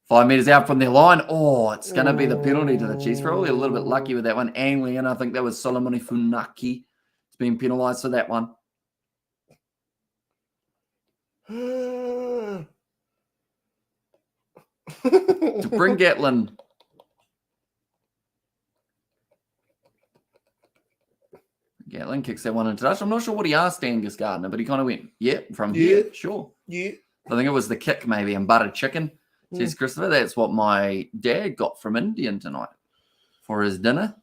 5 meters out from their line. Oh, it's going to be the penalty to the Chiefs. Probably a little bit lucky with that one. Angling, and I think that was Solomoni Funaki. It's been penalised for that one. To bring Gatlin. Gatlin kicks that one into touch. I'm not sure what he asked Angus Gardner, but he kind of went, yeah, from here, sure. Yeah. I think it was the kick maybe and buttered chicken. Says Christopher, that's what my dad got from Indian tonight for his dinner.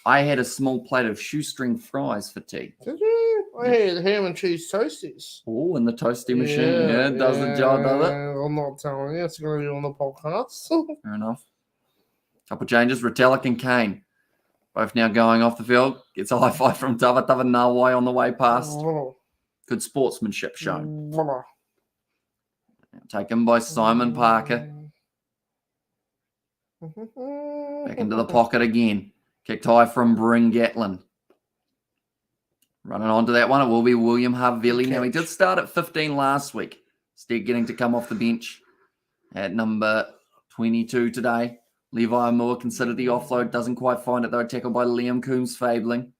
I had a small plate of shoestring fries for tea. Did you? I had ham and cheese toasties. Oh, and the toasty machine. Yeah, does the job, does it? I'm not telling you. It's going to be on the podcast. Fair enough. Couple changes. Retallick and Kane. Both now going off the field. Gets a high five from Tava Nawai on the way past. Good sportsmanship shown. Taken by Simon Parker. Back into the pocket again. Kicked high from Bryn Gatlin. Running on to that one, it will be William Havili. Now, he did start at 15 last week. Instead, getting to come off the bench at number 22 today. Levi Moore considered the offload. Doesn't quite find it, though. Tackled by Liam Coombs-Fabling.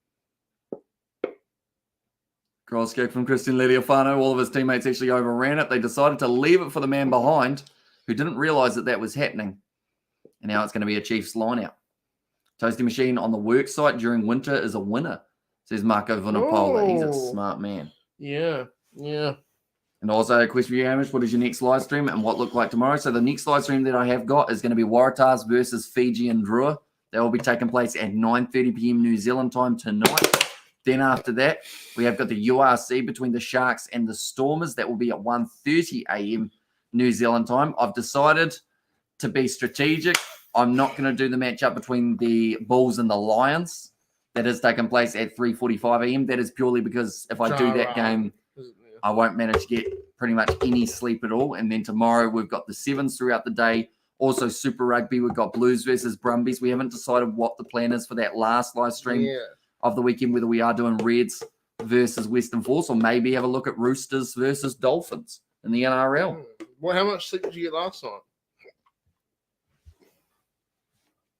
Cross kick from Christian Lediofano. All of his teammates actually overran it. They decided to leave it for the man behind, who didn't realise that was happening. And now it's going to be a Chiefs line-out. Toasty Machine on the work site during winter is a winner, says Marco Vanapola. He's a smart man. Yeah. And also, a question for you, Hamish, what is your next live stream and what look like tomorrow? So the next live stream that I have got is going to be Waratahs versus Fiji and Drua. That will be taking place at 9:30 p.m. New Zealand time tonight. Then after that, we have got the URC between the Sharks and the Stormers. That will be at 1:30 a.m. New Zealand time. I've decided to be strategic. I'm not going to do the matchup between the Bulls and the Lions. That is taking place at 3:45 a.m. That is purely because if I do that game, I won't manage to get pretty much any sleep at all. And then tomorrow we've got the Sevens throughout the day. Also Super Rugby. We've got Blues versus Brumbies. We haven't decided what the plan is for that last live stream of the weekend, whether we are doing Reds versus Western Force or maybe have a look at Roosters versus Dolphins in the NRL. Well, how much sleep did you get last night?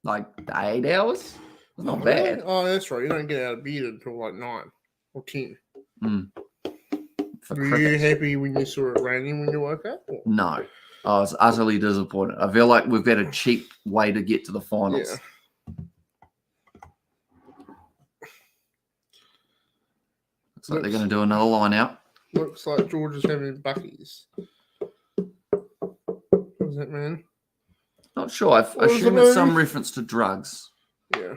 Like 8 hours? Not bad. Oh, that's right. You don't get out of bed until like 9 or 10. Were you happy when you saw it raining when you woke up? Or? No. I was utterly disappointed. I feel like we've got a cheap way to get to the finals. Yeah. Looks like they're going to do another line out. Looks like George is having buckies. What does that mean? Not sure. I assume it's some reference to drugs. Yeah.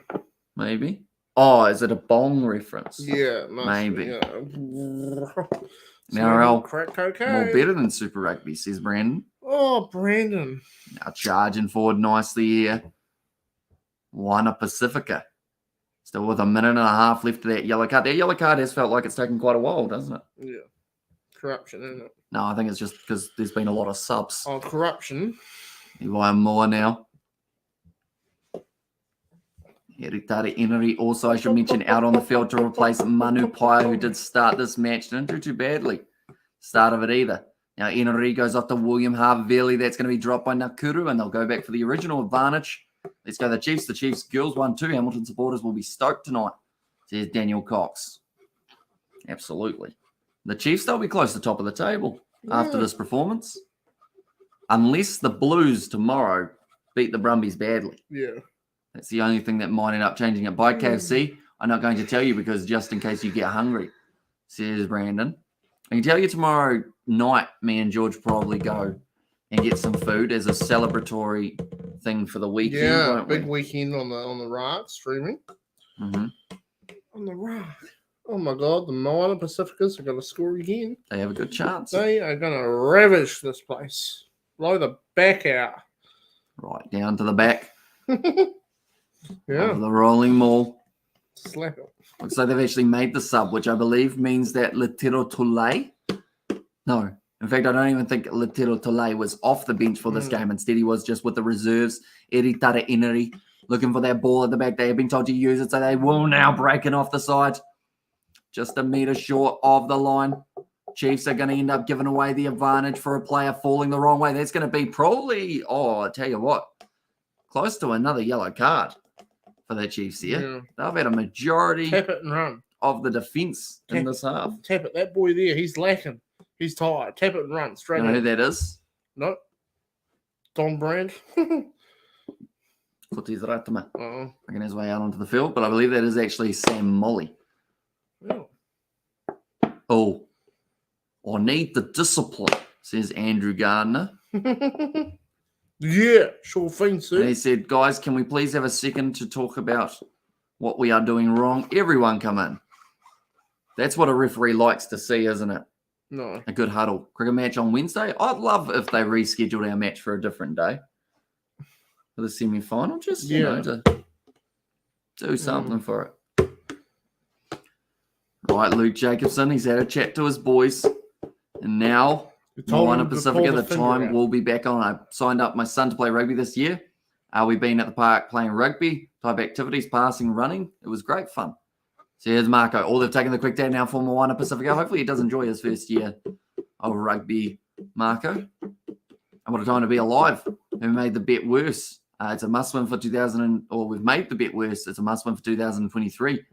Maybe. Oh, is it a bong reference? Yeah, maybe. Yeah. NRL crack cocaine. More better than Super Rugby, says Brandon. Oh, Brandon. Now charging forward nicely here. MOANA Pasifika. Still with a minute and a half left of that yellow card. That yellow card has felt like it's taken quite a while, doesn't it? Yeah. Corruption, isn't it? No, I think it's just because there's been a lot of subs. Oh, corruption. Via more now. Hereditary Enery also, I should mention, out on the field to replace Manu Paia, who did start this match. Didn't do too badly. Start of it either. Now Enery goes off to William Harvey. That's going to be dropped by Nakuru, and they'll go back for the original advantage. Let's go the Chiefs. The Chiefs girls 1-2. Hamilton supporters will be stoked tonight, says Daniel Cox. Absolutely. The Chiefs, they'll be close to the top of the table after this performance. Unless the Blues tomorrow beat the Brumbies badly. Yeah. That's the only thing that might end up changing it. By KFC, I'm not going to tell you because just in case you get hungry, says Brandon. I can tell you tomorrow night, me and George probably go and get some food as a celebratory thing for the weekend. Yeah, big weekend on the Rock streaming. Mm-hmm. On the Rock. Oh my God, the MOANA Pacifikas are going to score again. They have a good chance. They are going to ravish this place. Blow the back out. Right down to the back. Yeah. Of the rolling mall. Slap it. Looks like they've actually made the sub, which I believe means that Letero Tole. No. In fact, I don't even think Letero Tole was off the bench for this game. Instead, he was just with the reserves. Hereditary Enery looking for that ball at the back. They have been told to use it, so they will now break it off the side. Just a metre short of the line. Chiefs are going to end up giving away the advantage for a player falling the wrong way. That's going to be probably, I tell you what, close to another yellow card for the Chiefs here. Yeah. They've had a majority tap it and run of the defence in this half. Tap it. That boy there, he's lacking. He's tired. Tap it and run straight. You know who that is? No. Don Brand. Footy's Ratama. Making his way out onto the field, but I believe that is actually Sam Molly. Oh. I need the discipline, says Andrew Gardner. Yeah, sure thing, sir. And he said, guys, can we please have a second to talk about what we are doing wrong? Everyone come in. That's what a referee likes to see, isn't it? No. A good huddle. Cricket match on Wednesday. I'd love if they rescheduled our match for a different day. For the semi-final, just, you know, to do something for it. Right, Luke Jacobson, he's had a chat to his boys. And now, MOANA Pasifika, the time will be back on. I signed up my son to play rugby this year. We've been at the park playing rugby type activities, passing, running. It was great fun. So here's Marco. Oh, they've taken the quick day now for MOANA Pasifika. Hopefully he does enjoy his first year of rugby, Marco. And what a time to be alive. Who made the bet worse? It's a must-win for we've made the bet worse. It's a must-win for 2023.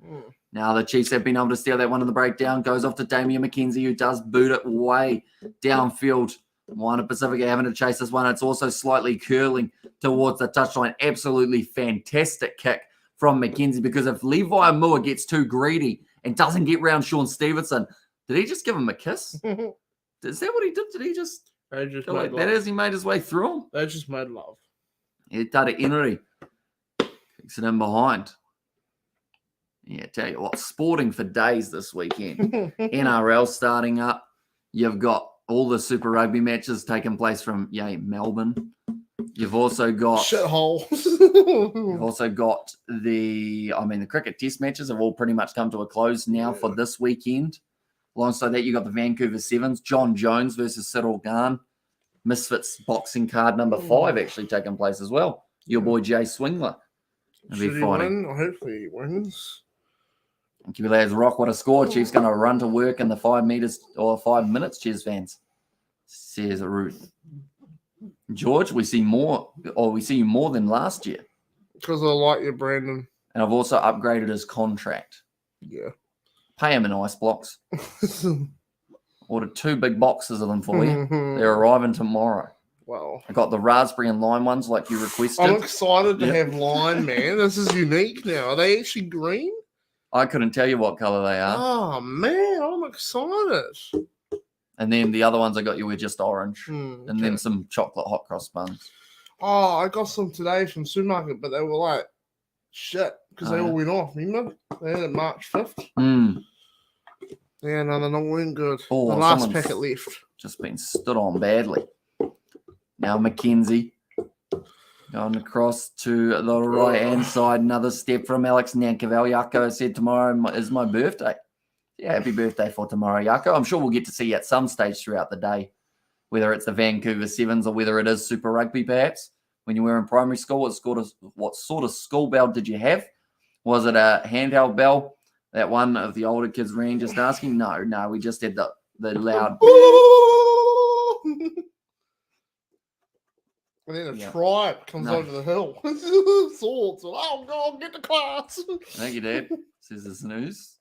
Now the Chiefs have been able to steal that one in the breakdown. Goes off to Damian McKenzie, who does boot it way downfield. MOANA Pasifika having to chase this one. It's also slightly curling towards the touchline. Absolutely fantastic kick from McKenzie, because if Levi Moore gets too greedy and doesn't get round Sean Stevenson, did he just give him a kiss? Is that what he did? Did he just go like that as he made his way through him? They just made love. Hereditary Enery kicks it in behind. Yeah, tell you what, sporting for days this weekend. NRL starting up. You've got all the Super Rugby matches taking place from Melbourne. You've also got shithole. You've also got the cricket test matches have all pretty much come to a close now for this weekend. Alongside that, you got the Vancouver Sevens, John Jones versus Cyril Garn. Misfits boxing card number 5 actually taking place as well. Your boy Jay Swingler. Should he win? Hopefully he wins. Thank you, lads. Rock, what a score. Chiefs going to run to work in the 5 meters or 5 minutes, Cheers fans. Says Ruth. George, we see you more than last year. Because I like you, Brandon. And I've also upgraded his contract. Yeah. Pay him in ice blocks. Ordered 2 big boxes of them for you. They're arriving tomorrow. Wow. I got the raspberry and lime ones like you requested. I'm excited to have lime, man. This is unique now. Are they actually green? I couldn't tell you what color they are. Oh, man. I'm excited. And then the other ones I got you were just orange. And then some chocolate hot cross buns. Oh, I got some today from supermarket, but they were like shit because they all went off. Remember? They had it March 5th. Yeah, no, they're not weren't good. Oh, the last packet left. Just been stood on badly. Now Mackenzie going across to the right-hand side. Another step from Alex Nankavel. Yako said tomorrow is my birthday. Yeah, happy birthday for tomorrow, Yako. I'm sure we'll get to see you at some stage throughout the day, whether it's the Vancouver Sevens or whether it is Super Rugby, perhaps. When you were in primary school, what sort of school bell did you have? Was it a handheld bell? That one of the older kids rang just asking? No, we just had the loud... And then a tribe comes over the hill. Swords. Oh, God, get to class. Thank you, Dad. Says the snooze.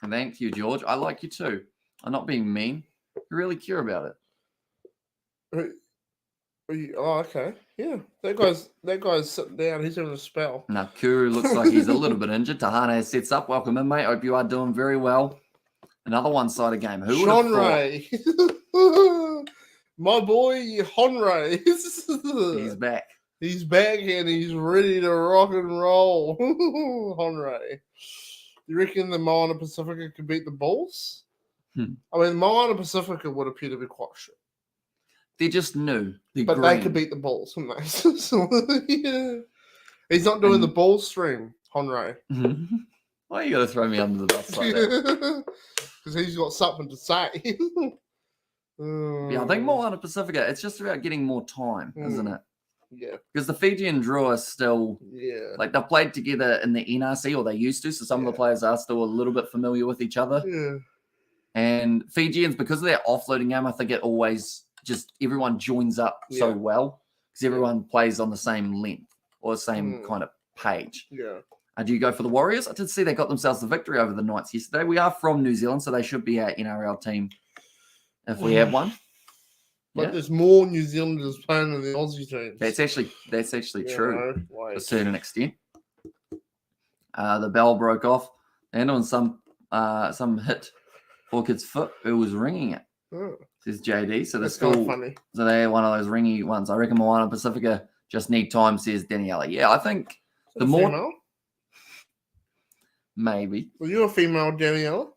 And thank you, George. I like you too. I'm not being mean. You really care about it. Oh, okay. Yeah. That guy's sitting down. He's having a spell. Now, Kuru looks like he's a little bit injured. Tahane sets up. Welcome in, mate. Hope you are doing very well. Another one-sided game. Who would have thought? My boy, Honray. He's back. He's back and he's ready to rock and roll. Honray. You reckon the MOANA Pasifika could beat the Bulls? I mean, MOANA Pasifika would appear to be quite shit. They're just new. But they could beat the Bulls, wouldn't they? So, yeah. He's not doing the ball stream, Honray. Why you got to throw me under the bus like that? Because he's got something to say. Yeah, I think MOANA Pasifika, it's just about getting more time, isn't it? Yeah. Because the Fijian Drew are still, like they've played together in the NRC, or they used to, so some of the players are still a little bit familiar with each other. Yeah. And Fijians, because of their offloading game, I think it always just everyone joins up so well because everyone plays on the same length or the same kind of page. Yeah. Do you go for the Warriors? I did see they got themselves the victory over the Knights yesterday. We are from New Zealand, so they should be our NRL team if we have one. But there's more New Zealanders playing than the Aussie teams. That's actually true to a certain extent. The bell broke off, and on some hit for kid's foot, it was ringing it. Says JD. So the school, funny. So they're one of those ringy ones. I reckon MOANA Pasifika just need time. Says Daniela. Yeah, I think the more female? Maybe. Were you a female, Daniela?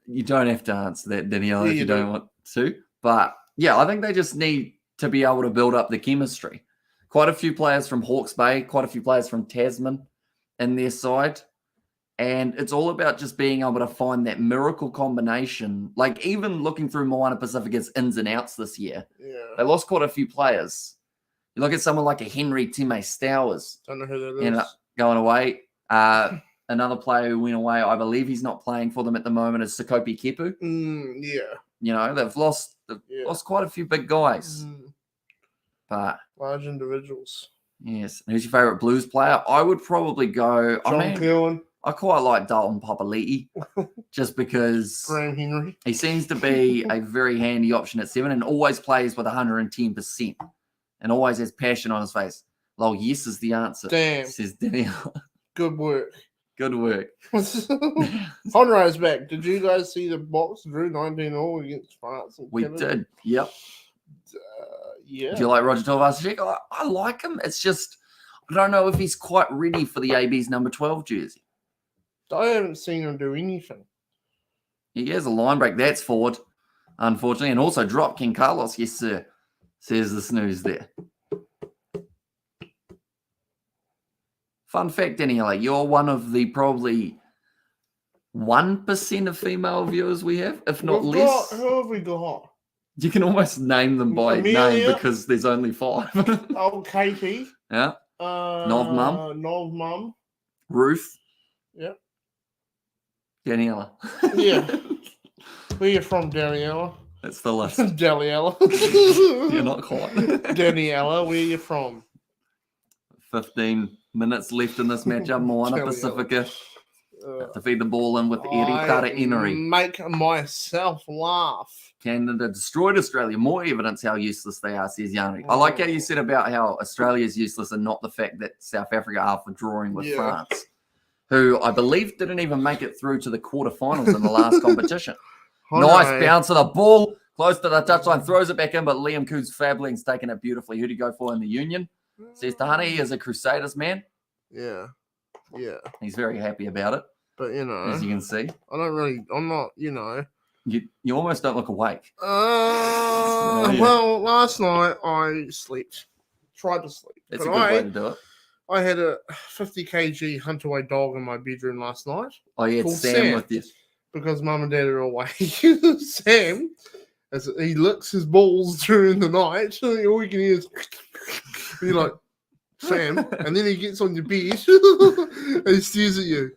You don't have to answer that, Daniela, if you don't want to. But yeah, I think they just need to be able to build up the chemistry. Quite a few players from Hawke's Bay, quite a few players from Tasman in their side. And it's all about just being able to find that miracle combination. Like even looking through MOANA Pasifika's ins and outs this year, they lost quite a few players. You look at someone like a Henry Time Stowers. Don't know who that is. Ended up going away. Another player who went away, I believe he's not playing for them at the moment, is Sakopi Kepu. Yeah. You know, they've lost quite a few big guys. But large individuals. Yes. Who's your favourite Blues player? I would probably go... John Keelan. I quite like Dalton Papali'i just because Graham Henry. He seems to be a very handy option at 7 and always plays with 110% and always has passion on his face. Well, yes is the answer. Damn. Says Daniel. Good work. Good work. Honray's back. Did you guys see the box drew 19-0 against France? We did. Yep. Yeah. Do you like Roger Tavasek? I like him. It's just I don't know if he's quite ready for the AB's number 12 jersey. I haven't seen him do anything. He has a line break. That's forward, unfortunately. And also drop King Carlos. Yes, sir. Says the snooze there. Fun fact, Daniela, you're one of the probably 1% of female viewers we have, if not less. Who have we got? You can almost name them by Amelia. name because there's only 5. Oh, Katie. Yeah. Nov Mum. Ruth. Yep. Daniela. Yeah. Where you from, Daniela? That's the list. Daniela. You're not quite. Daniela, where you from? 15 minutes left in this matchup. Moana Pasifika to feed the ball in with Eri Taraeneri. Make myself laugh. Canada destroyed Australia. More evidence how useless they are, says Yannick. I like how you said about how Australia is useless and not the fact that South Africa are for drawing with France, who I believe didn't even make it through to the quarterfinals in the last competition. Nice bounce of the ball, close to the touchline, throws it back in, but Liam Coombs Fabling's taken it beautifully. Who do you go for in the Union? Says Tahani, he is a Crusaders man. Yeah. Yeah. He's very happy about it. But, as you can see. I'm not, You almost don't look awake. Well, last night I slept. Tried to sleep. It's a good way to do it. I had a 50 kg hunt-away dog in my bedroom last night. Oh, you had Sam with you. Because Mum and Dad are away. Sam, as he licks his balls during the night, all you can hear is... You're like, Sam, and then he gets on your bed and he stares at you.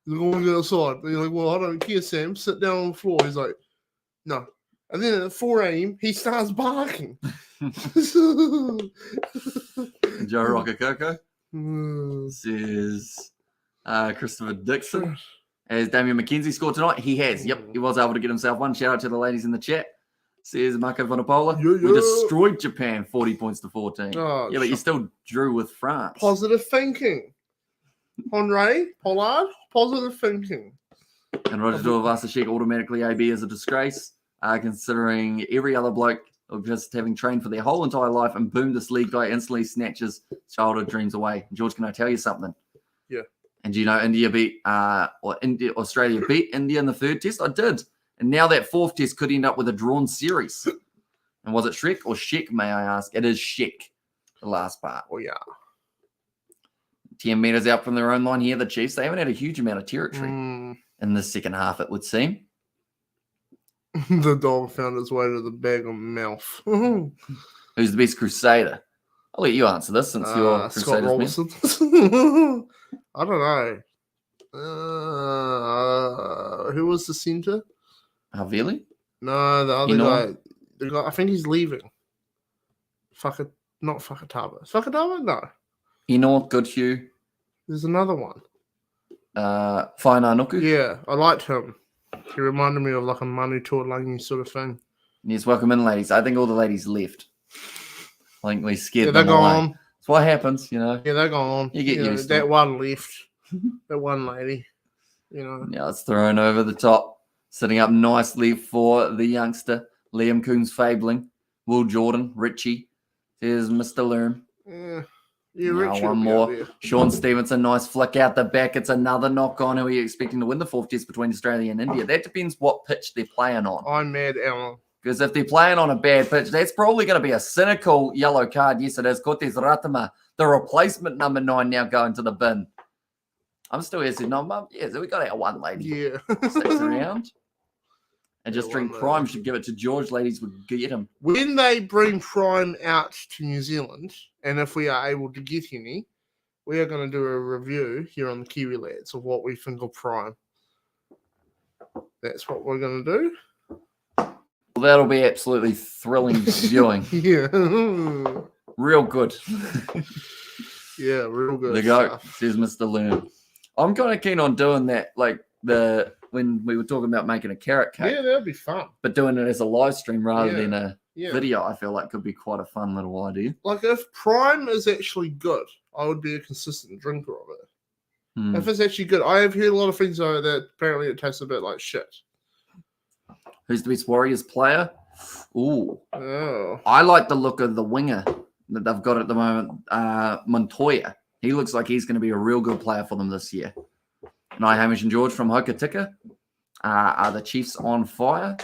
He's like, I want to go outside. And you're like, well, I don't care, Sam. Sit down on the floor. He's like, no. And then at 4 a.m., he starts barking. Joe Rockakoko says Christopher Dixon. Has Damian McKenzie scored tonight? He has. Yep, he was able to get himself one. Shout out to the ladies in the chat. Says Marco Vanapola. We destroyed Japan 40 points to 14. But you still drew with France. Positive thinking. Henri Pollard, positive thinking. And Roger Duvasashik automatically AB is a disgrace, considering every other bloke just having trained for their whole entire life, and boom, this league guy instantly snatches childhood dreams away. George, can I tell you something? Yeah. And do you know Australia beat India in the third test? I did. And now that fourth test could end up with a drawn series. And was it Shrek or Sheck, may I ask? It is Sheck, the last part. Oh, yeah. 10 metres out from their own line here, the Chiefs. They haven't had a huge amount of territory in the second half, it would seem. The dog found its way to the bag of mouth. Who's the best Crusader? I'll let you answer this since you're Scott Crusaders Robertson. I don't know. Who was the centre? Havili? No, the other guy. The guy. I think he's leaving. Not Fakatava. Fakatava? No. Eno, Goodhue. There's another one. Whainanuku. Yeah, I liked him. He reminded me of like a Manu Tuolangi sort of thing. Yes, welcome in, ladies. I think all the ladies left. I think we scared them they're gone. away. That's what happens, Yeah, they're gone. You get used to that it. one left. That one lady. Now it's thrown over the top. Sitting up nicely for the youngster. Liam Coombs Fabling. Will Jordan. Richie. There's Mr. Lerm. Richie one more. Sean Stevenson, nice flick out the back. It's another knock on. Who are you expecting to win the fourth test between Australia and India? That depends what pitch they're playing on. I'm mad, Alan. Because if they're playing on a bad pitch, that's probably going to be a cynical yellow card. Yes, it is. Cortez Ratama, the replacement number 9, now going to the bin. I'm still here saying, no, Mum. Yeah, so we got our one lady. Yeah. Sticks around. And just drink Prime should give it to George. Ladies would get him. When they bring Prime out to New Zealand, and if we are able to get any, we are going to do a review here on the Kiwi Lads of what we think of Prime. That's what we're going to do. Well, that'll be absolutely thrilling viewing. Yeah. Real good. Yeah, real good. The goat, says Mr. Loon. I'm kind of keen on doing that, like when we were talking about making a carrot cake. Yeah, that'd be fun. But doing it as a live stream rather than a video, I feel like could be quite a fun little idea. Like if Prime is actually good, I would be a consistent drinker of it. If it's actually good, I have heard a lot of things though that apparently it tastes a bit like shit. Who's the best Warriors player? Ooh. Oh. I like the look of the winger that they've got at the moment, Montoya. He looks like he's going to be a real good player for them this year. And Hamish and George from Hokitika. Are the Chiefs on fire?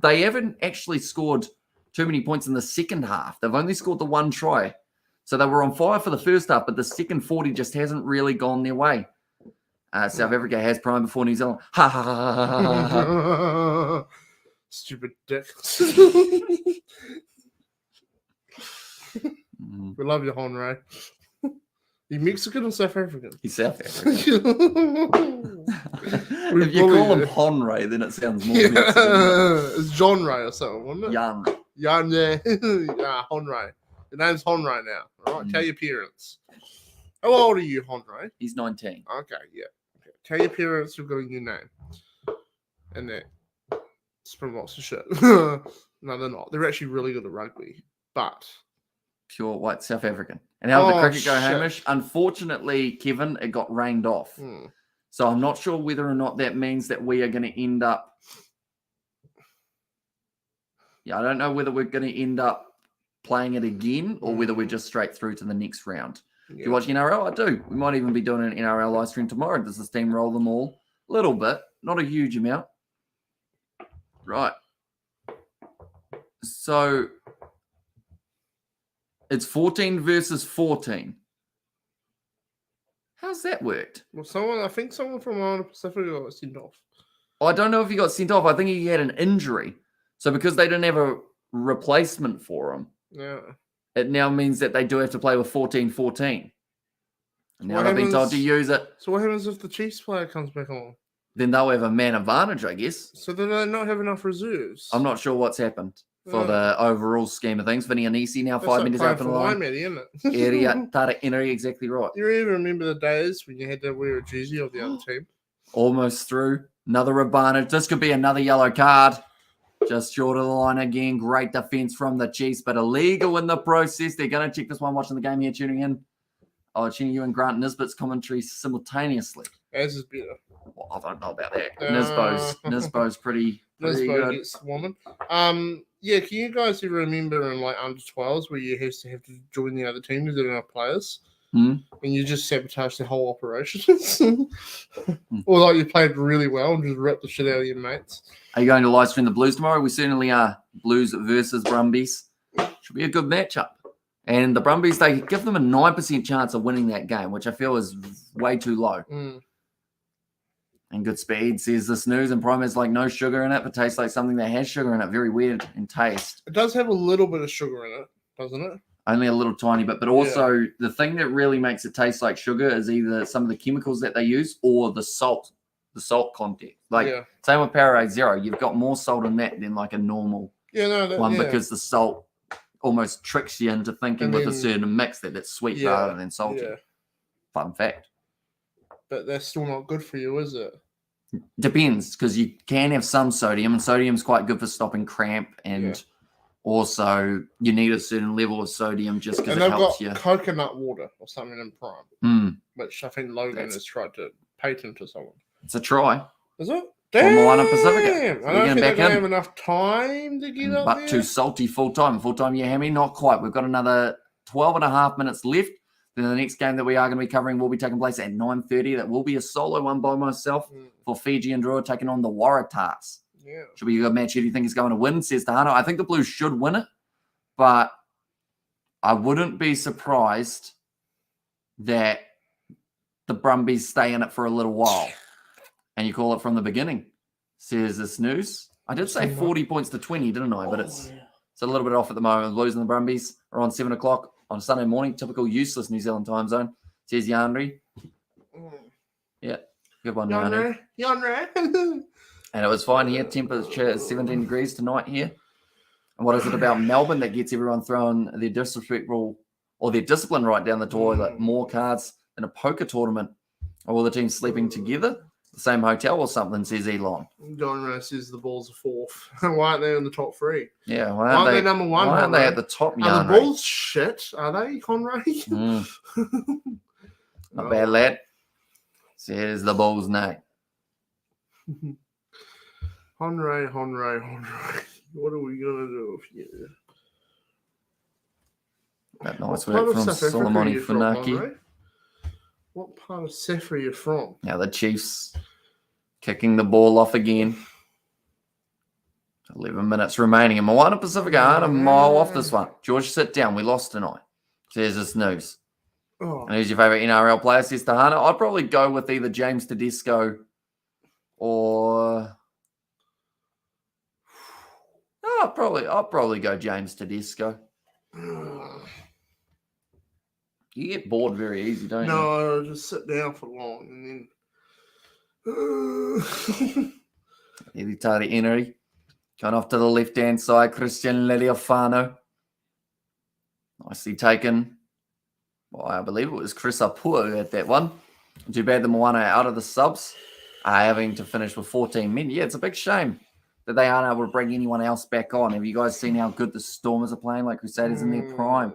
They haven't actually scored too many points in the second half. They've only scored the one try. So they were on fire for the first half, but the second 40 just hasn't really gone their way. South Africa has prime before New Zealand. Ha ha ha ha ha ha. Stupid dick. We love you, Honray. You Mexican or South African? He's South African. If you call him Honray, then it sounds more Mexican. It's John Ray or something, wasn't it? Jan. Yeah. Yeah, Honray. Your name's Honray now. All right, tell your parents. How old are you, Honray? He's 19. Okay, yeah. Okay. Tell your parents we've got a new name. And that Springboks of shit. No, they're not. They're actually really good at rugby. But pure white South African. And how did the cricket go, Hamish? Unfortunately, Kevin, it got rained off. So I'm not sure whether or not that means that we are going to end up... Yeah, I don't know whether we're going to end up playing it again or whether we're just straight through to the next round. Yeah. Do you watch NRL? I do. We might even be doing an NRL live stream tomorrow. Does this team roll them all? A little bit. Not a huge amount. Right. So... it's 14 versus 14. How's that worked? Well, I think someone from MOANA Pasifika got sent off. I don't know if he got sent off. I think he had an injury. So because they didn't have a replacement for him, it now means that they do have to play with 14-14. And now they've been told to use it. So what happens if the Chiefs player comes back on? Then they'll have a man advantage, I guess. So do they not have enough reserves? I'm not sure what's happened. For the overall scheme of things. Vinny Anisi now 5 minutes out from the line. Exactly right. Do you even remember the days when you had to wear a jersey of the other team? Almost through. Another advantage. This could be another yellow card. Just short of the line again. Great defense from the Chiefs, but illegal in the process. They're going to check this one watching the game here, tuning in. Tuning you and Grant Nisbet's commentary simultaneously. As is better. Well, I don't know about that. Nisbo's pretty Nisbo good. gets the woman. Yeah, can you guys ever remember in like under 12s where you have to join the other team to do enough players? And you just sabotage the whole operation? Or like you played really well and just ripped the shit out of your mates? Are you going to live stream the Blues tomorrow? We certainly are. Blues versus Brumbies. Should be a good matchup. And the Brumbies, they give them a 9% chance of winning that game, which I feel is way too low. And good speed, says the snooze, and Prime has like no sugar in it, but tastes like something that has sugar in it. Very weird in taste. It does have a little bit of sugar in it, doesn't it? Only a little tiny bit, but also the thing that really makes it taste like sugar is either some of the chemicals that they use or the salt content. Same with Powerade Zero. You've got more salt in that than like a normal one because the salt almost tricks you into thinking with a certain mix that it's sweet rather than salty. Fun fact. But that's still not good for you, is it? Depends, because you can have some sodium, and sodium's quite good for stopping cramp, and also you need a certain level of sodium just because it helps you. And they've got coconut water or something in Prime, which I think Logan has tried to patent to someone. It's a try. Is it? Damn! MOANA Pasifika. I don't think they're going to have enough time to get up there. But too salty full-time. Full-time, yeah, Hammy? Not quite. We've got another 12 and a half minutes left. Then the next game that we are going to be covering will be taking place at 9:30. That will be a solo one by myself for Fiji and Drua taking on the Waratahs. Yeah. Should be a good match. Who do you think is going to win? Says Tahano. I think the Blues should win it, but I wouldn't be surprised that the Brumbies stay in it for a little while. And you call it from the beginning, says the snooze. I did say 40 points to 20, didn't I? But it's a little bit off at the moment. The Blues and the Brumbies are on 7 o'clock. On a Sunday morning, typical useless New Zealand time zone, says Yanri. Yeah, good one, Yanri. And it was fine here. Temperature is 17 degrees tonight here. And what is it about Melbourne that gets everyone throwing their disrespectful or their discipline right down the toilet? More cards than a poker tournament. Are all the teams sleeping together? The same hotel or something, says Elon. John says the Bulls are fourth. Why aren't they in the top three? Yeah, why aren't they number one? Why aren't they at the top? Are the Bulls shit? Are they, Conrad? Not bad, lad. Says the Bulls' name. Honray. What are we going to do with you? That nice work from Solomoni Funaki. What part of Seth are you from? Now the Chiefs kicking the ball off again. 11 minutes remaining. And Moana Pasifika aren't a mile off this one. George, sit down. We lost tonight. There's this news. Oh. And who's your favourite NRL player, says Tahana? I'd probably go with either James Tedesco or... I'll probably go James Tedesco. You get bored very easy, don't you? No, I just sit down for long and then... Editari Emery. Going off to the left-hand side, Christian Lealiofano. Nicely taken. Well, I believe it was Chris Apua who had that one. Too bad the Moana out of the subs are having to finish with 14 men. Yeah, it's a big shame that they aren't able to bring anyone else back on. Have you guys seen how good the Stormers are playing, like Crusaders in their prime?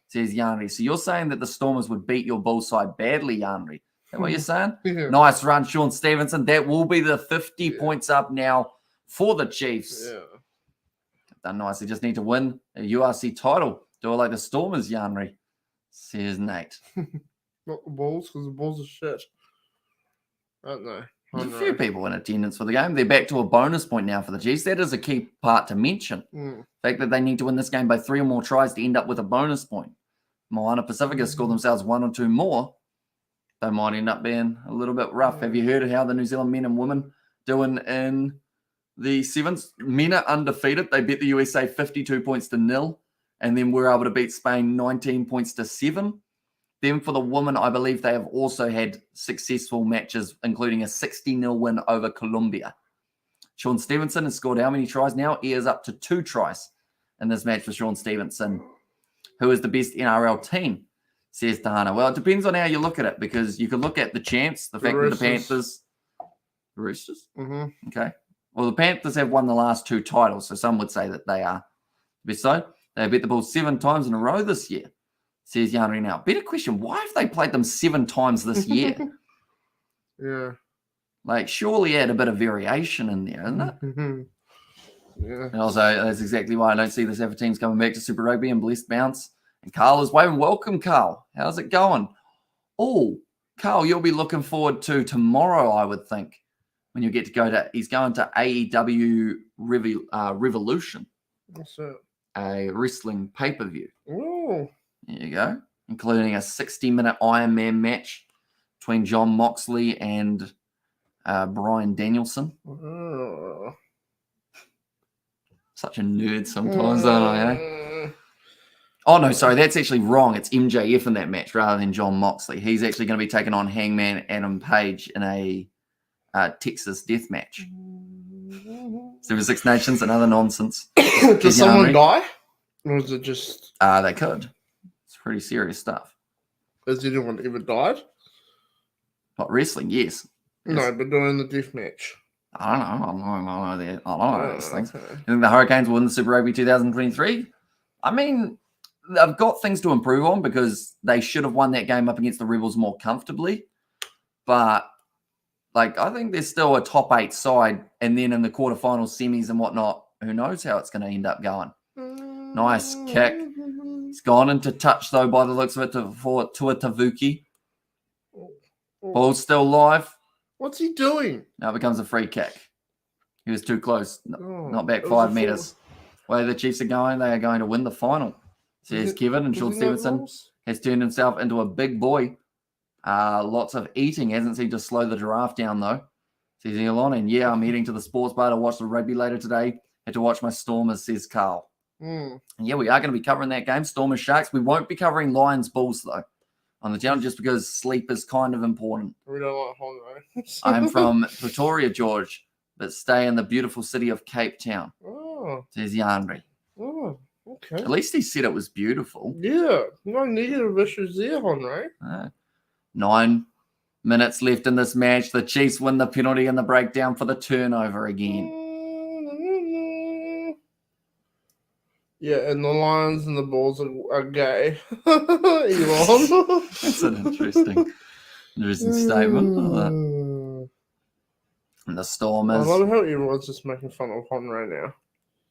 Says Yanri. So you're saying that the Stormers would beat your Bull side badly, Yanri? Is that what you're saying? Yeah. Nice run, Sean Stevenson. That will be the 50 points up now for the Chiefs. Yeah. Done nice. They just need to win a URC title. Do it like the Stormers, Yanri. Says Nate. Not the Bulls, because the Bulls are shit. Aren't they? There's a few people in attendance for the game. They're back to a bonus point now for the Chiefs. That is a key part to mention. The fact that they need to win this game by 3 or more tries to end up with a bonus point. Moana Pasifika score themselves 1 or 2 more. They might end up being a little bit rough. Have you heard of how the New Zealand men and women doing in the sevens? Men are undefeated. They beat the USA 52 points to 0. And then we're able to beat Spain 19 points to 7. Then for the women, I believe they have also had successful matches, including a 60-0 win over Colombia. Sean Stevenson has scored how many tries now? He is up to 2 tries in this match for Sean Stevenson. Who is the best NRL team? Says Tahana. Well, it depends on how you look at it, because you could look at the champs, the fact that the Panthers... The Roosters? Mm-hmm. Okay. Well, the Panthers have won the last 2 titles, so some would say that they are best so. They beat the Bulls 7 times in a row this year. Says Yanri now. Better question, why have they played them 7 times this year? Yeah. Like, surely add a bit of variation in there, isn't it? Yeah. And also, that's exactly why I don't see the Safa teams coming back to Super Rugby and blessed bounce. And Carl is waving. Welcome, Carl. How's it going? Oh, Carl, you'll be looking forward to tomorrow, I would think, when you get to go to... He's going to AEW Revolution. What's that? A wrestling pay-per-view. Oh. There you go. Including a 60-minute Iron Man match between John Moxley and Bryan Danielson. Oh. Such a nerd sometimes, don't I? Eh? Oh, no, sorry. That's actually wrong. It's MJF in that match rather than John Moxley. He's actually going to be taking on Hangman Adam Page in a Texas death match. 76 Nations, another nonsense. Does someone die? Or is it just... They could. It's pretty serious stuff. Has anyone ever died? Not wrestling, yes. No, but doing the death match. I don't know these things. Okay. You think the Hurricanes will win the Super Rugby 2023? I mean, they've got things to improve on, because they should have won that game up against the Rebels more comfortably. But... like, I think there's still a top 8 side, and then in the quarterfinals, semis and whatnot, who knows how it's going to end up going. Nice kick. It's gone into touch, though, by the looks of it, for Tua Tavuki. Ball's still live. What's he doing? Now it becomes a free kick. He was too close. Not back 5 meters. Where the Chiefs are going, they are going to win the final. Says Kevin, and Sean Stevenson has turned himself into a big boy. Lots of eating. Hasn't seemed to slow the giraffe down, though. Says Elon. And yeah, I'm heading to the sports bar to watch the rugby later today. Had to watch my Stormers, says Carl. And yeah, we are going to be covering that game, Stormers Sharks. We won't be covering Lions Bulls, though, on the channel, just because sleep is kind of important. We don't like Honro. I'm from Pretoria, George, but stay in the beautiful city of Cape Town. Oh. Says Yanri. Oh, okay. At least he said it was beautiful. Yeah, no negative issues there, Honro. 9 minutes left in this match. The Chiefs win the penalty and the breakdown for the turnover again. Yeah, and the Lions and the Bulls are gay. Elon. That's an interesting statement. And the Stormers. I love how everyone's just making fun of Honro now.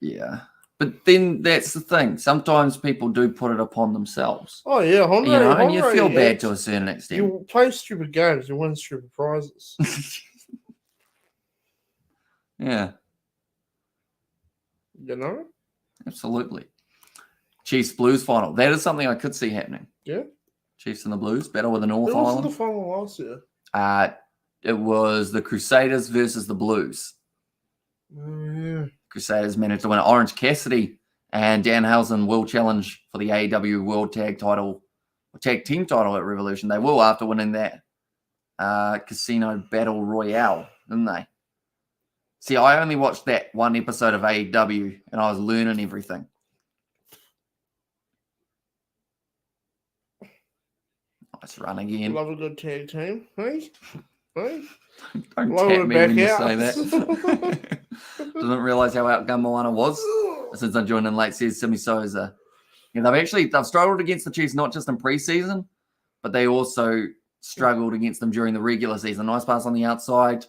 Yeah. But then that's the thing. Sometimes people do put it upon themselves. Oh yeah, Honre, you know, and you Honre, feel bad to a certain extent. You play stupid games, you win stupid prizes. Yeah. You know? Absolutely. Chiefs Blues final. That is something I could see happening. Yeah. Chiefs and the Blues battle with the North Who was in Island. the final last year? It was the Crusaders versus the Blues. Yeah. Crusaders managed to win it. Orange Cassidy and Dan Housen will challenge for the AEW World Tag Team title at Revolution. They will after winning that Casino Battle Royale, didn't they? See, I only watched that one episode of AEW and I was learning everything. Nice run again. Love a good tag team, hey? Hey? Don't tap me when you say that. Didn't realise how outgunned Moana was since I joined in late. Says Simi Souza. Yeah, they've struggled against the Chiefs not just in preseason, but they also struggled against them during the regular season. Nice pass on the outside.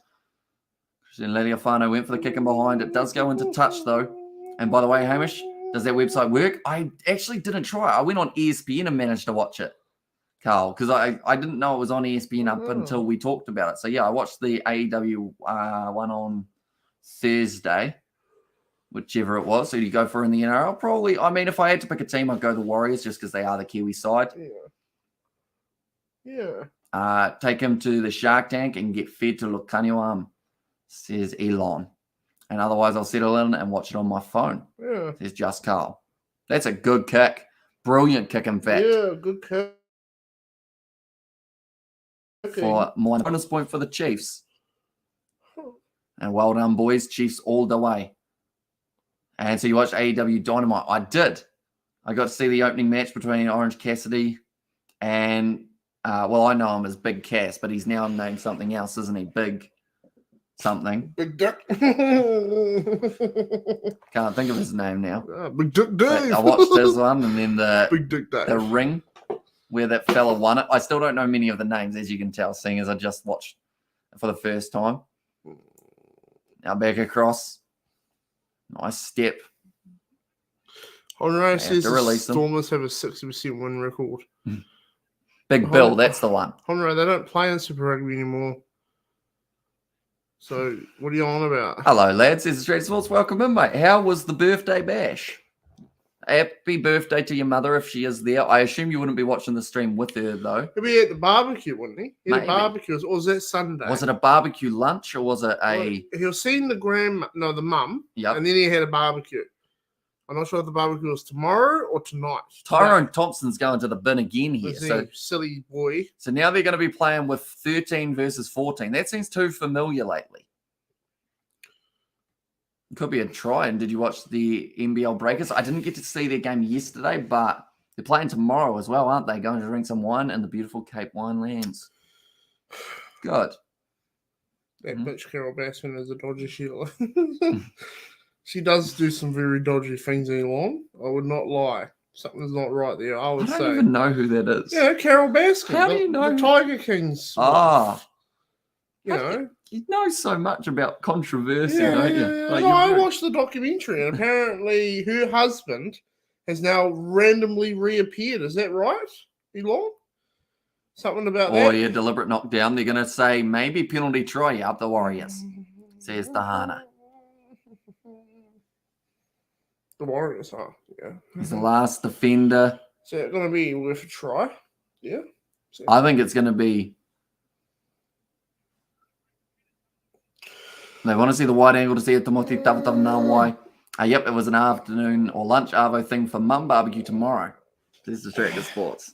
Christian Lediafano went for the kick in behind. It does go into touch though. And by the way, Hamish, does that website work? I actually didn't try it. I went on ESPN and managed to watch it, Carl, because I didn't know it was on ESPN up until we talked about it. So yeah, I watched the AEW one on Thursday, whichever it was. So you go for in the NRL? Probably. I mean, if I had to pick a team, I'd go the Warriors just because they are the Kiwi side. Yeah. Take him to the Shark Tank and get fed to Lukanyuam, says Elon. And otherwise, I'll settle in and watch it on my phone. Yeah. Says Just Carl. That's a good kick. Brilliant kick, in fact. Yeah, good kick. For more bonus point for the Chiefs. And well done, boys. Chiefs all the way. And so you watched AEW Dynamite. I did. I got to see the opening match between Orange Cassidy and, well, I know him as Big Cass, but he's now named something else, isn't he? Big something. Big Dick. Can't think of his name now. Big Dick Dave. I watched his one and then Big Dick Dave. the ring where that fella won it. I still don't know many of the names, as you can tell, seeing as I just watched it for the first time. Now back across. Nice step. Honre says the Stormers have a 60% win record. Big Bill, that's the one. Honre, they don't play in Super Rugby anymore. So, what are you on about? Hello, lads. It's Street Sports. Welcome in, mate. How was the birthday bash? Happy birthday to your mother if she is there. I assume you wouldn't be watching the stream with her, though. He'll be at the barbecue, wouldn't he? At the barbecue. Or was that Sunday? Was it a barbecue lunch or was it a... He was seeing the mum. Yep. And then he had a barbecue. I'm not sure if the barbecue was tomorrow or tonight. Tyrone Thompson's going to the bin again here. So silly boy. So now they're going to be playing with 13 versus 14. That seems too familiar lately. Could be a try. And did you watch the NBL Breakers? I didn't get to see their game yesterday, but they're playing tomorrow as well, aren't they? Going to drink some wine in the beautiful Cape Winelands. Good. That bitch Carol Baskin is a dodgy Sheila. She does do some very dodgy things, Elon. I would not lie. Something's not right there, I would say. I don't even know who that is. Yeah, Carol Baskin. How do you know? The Tiger King's wife. You know. You know so much about controversy, don't you? Yeah. Like, I watched the documentary, and apparently her husband has now randomly reappeared. Is that right, Elon? Something about that? Oh, yeah, deliberate knockdown. They're going to say maybe penalty try up the Warriors, says Tahana. The Warriors, huh? Yeah. He's the last defender. So it's going to be worth a try? Yeah. I think it's going to be... They want to see the wide angle to see it. Yep, it was an afternoon or lunch arvo thing for Mum Barbecue tomorrow. This is Distracted Sports.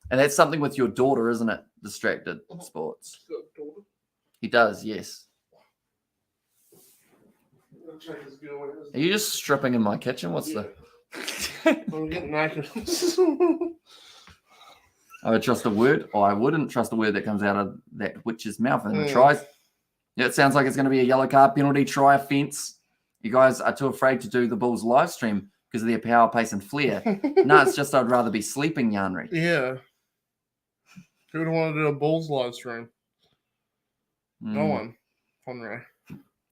And that's something with your daughter, isn't it? Distracted Sports. He does, yes. Are you just stripping in my kitchen? What's the... I'm getting naked. I would trust a word, or I wouldn't trust a word that comes out of that witch's mouth and tries. Yeah, it sounds like it's going to be a yellow card, penalty, try, offence. You guys are too afraid to do the Bulls live stream because of their power, pace, and flair. No, it's just I'd rather be sleeping, Yanri. Yeah. Who would want to do a Bulls live stream? No one. Honre.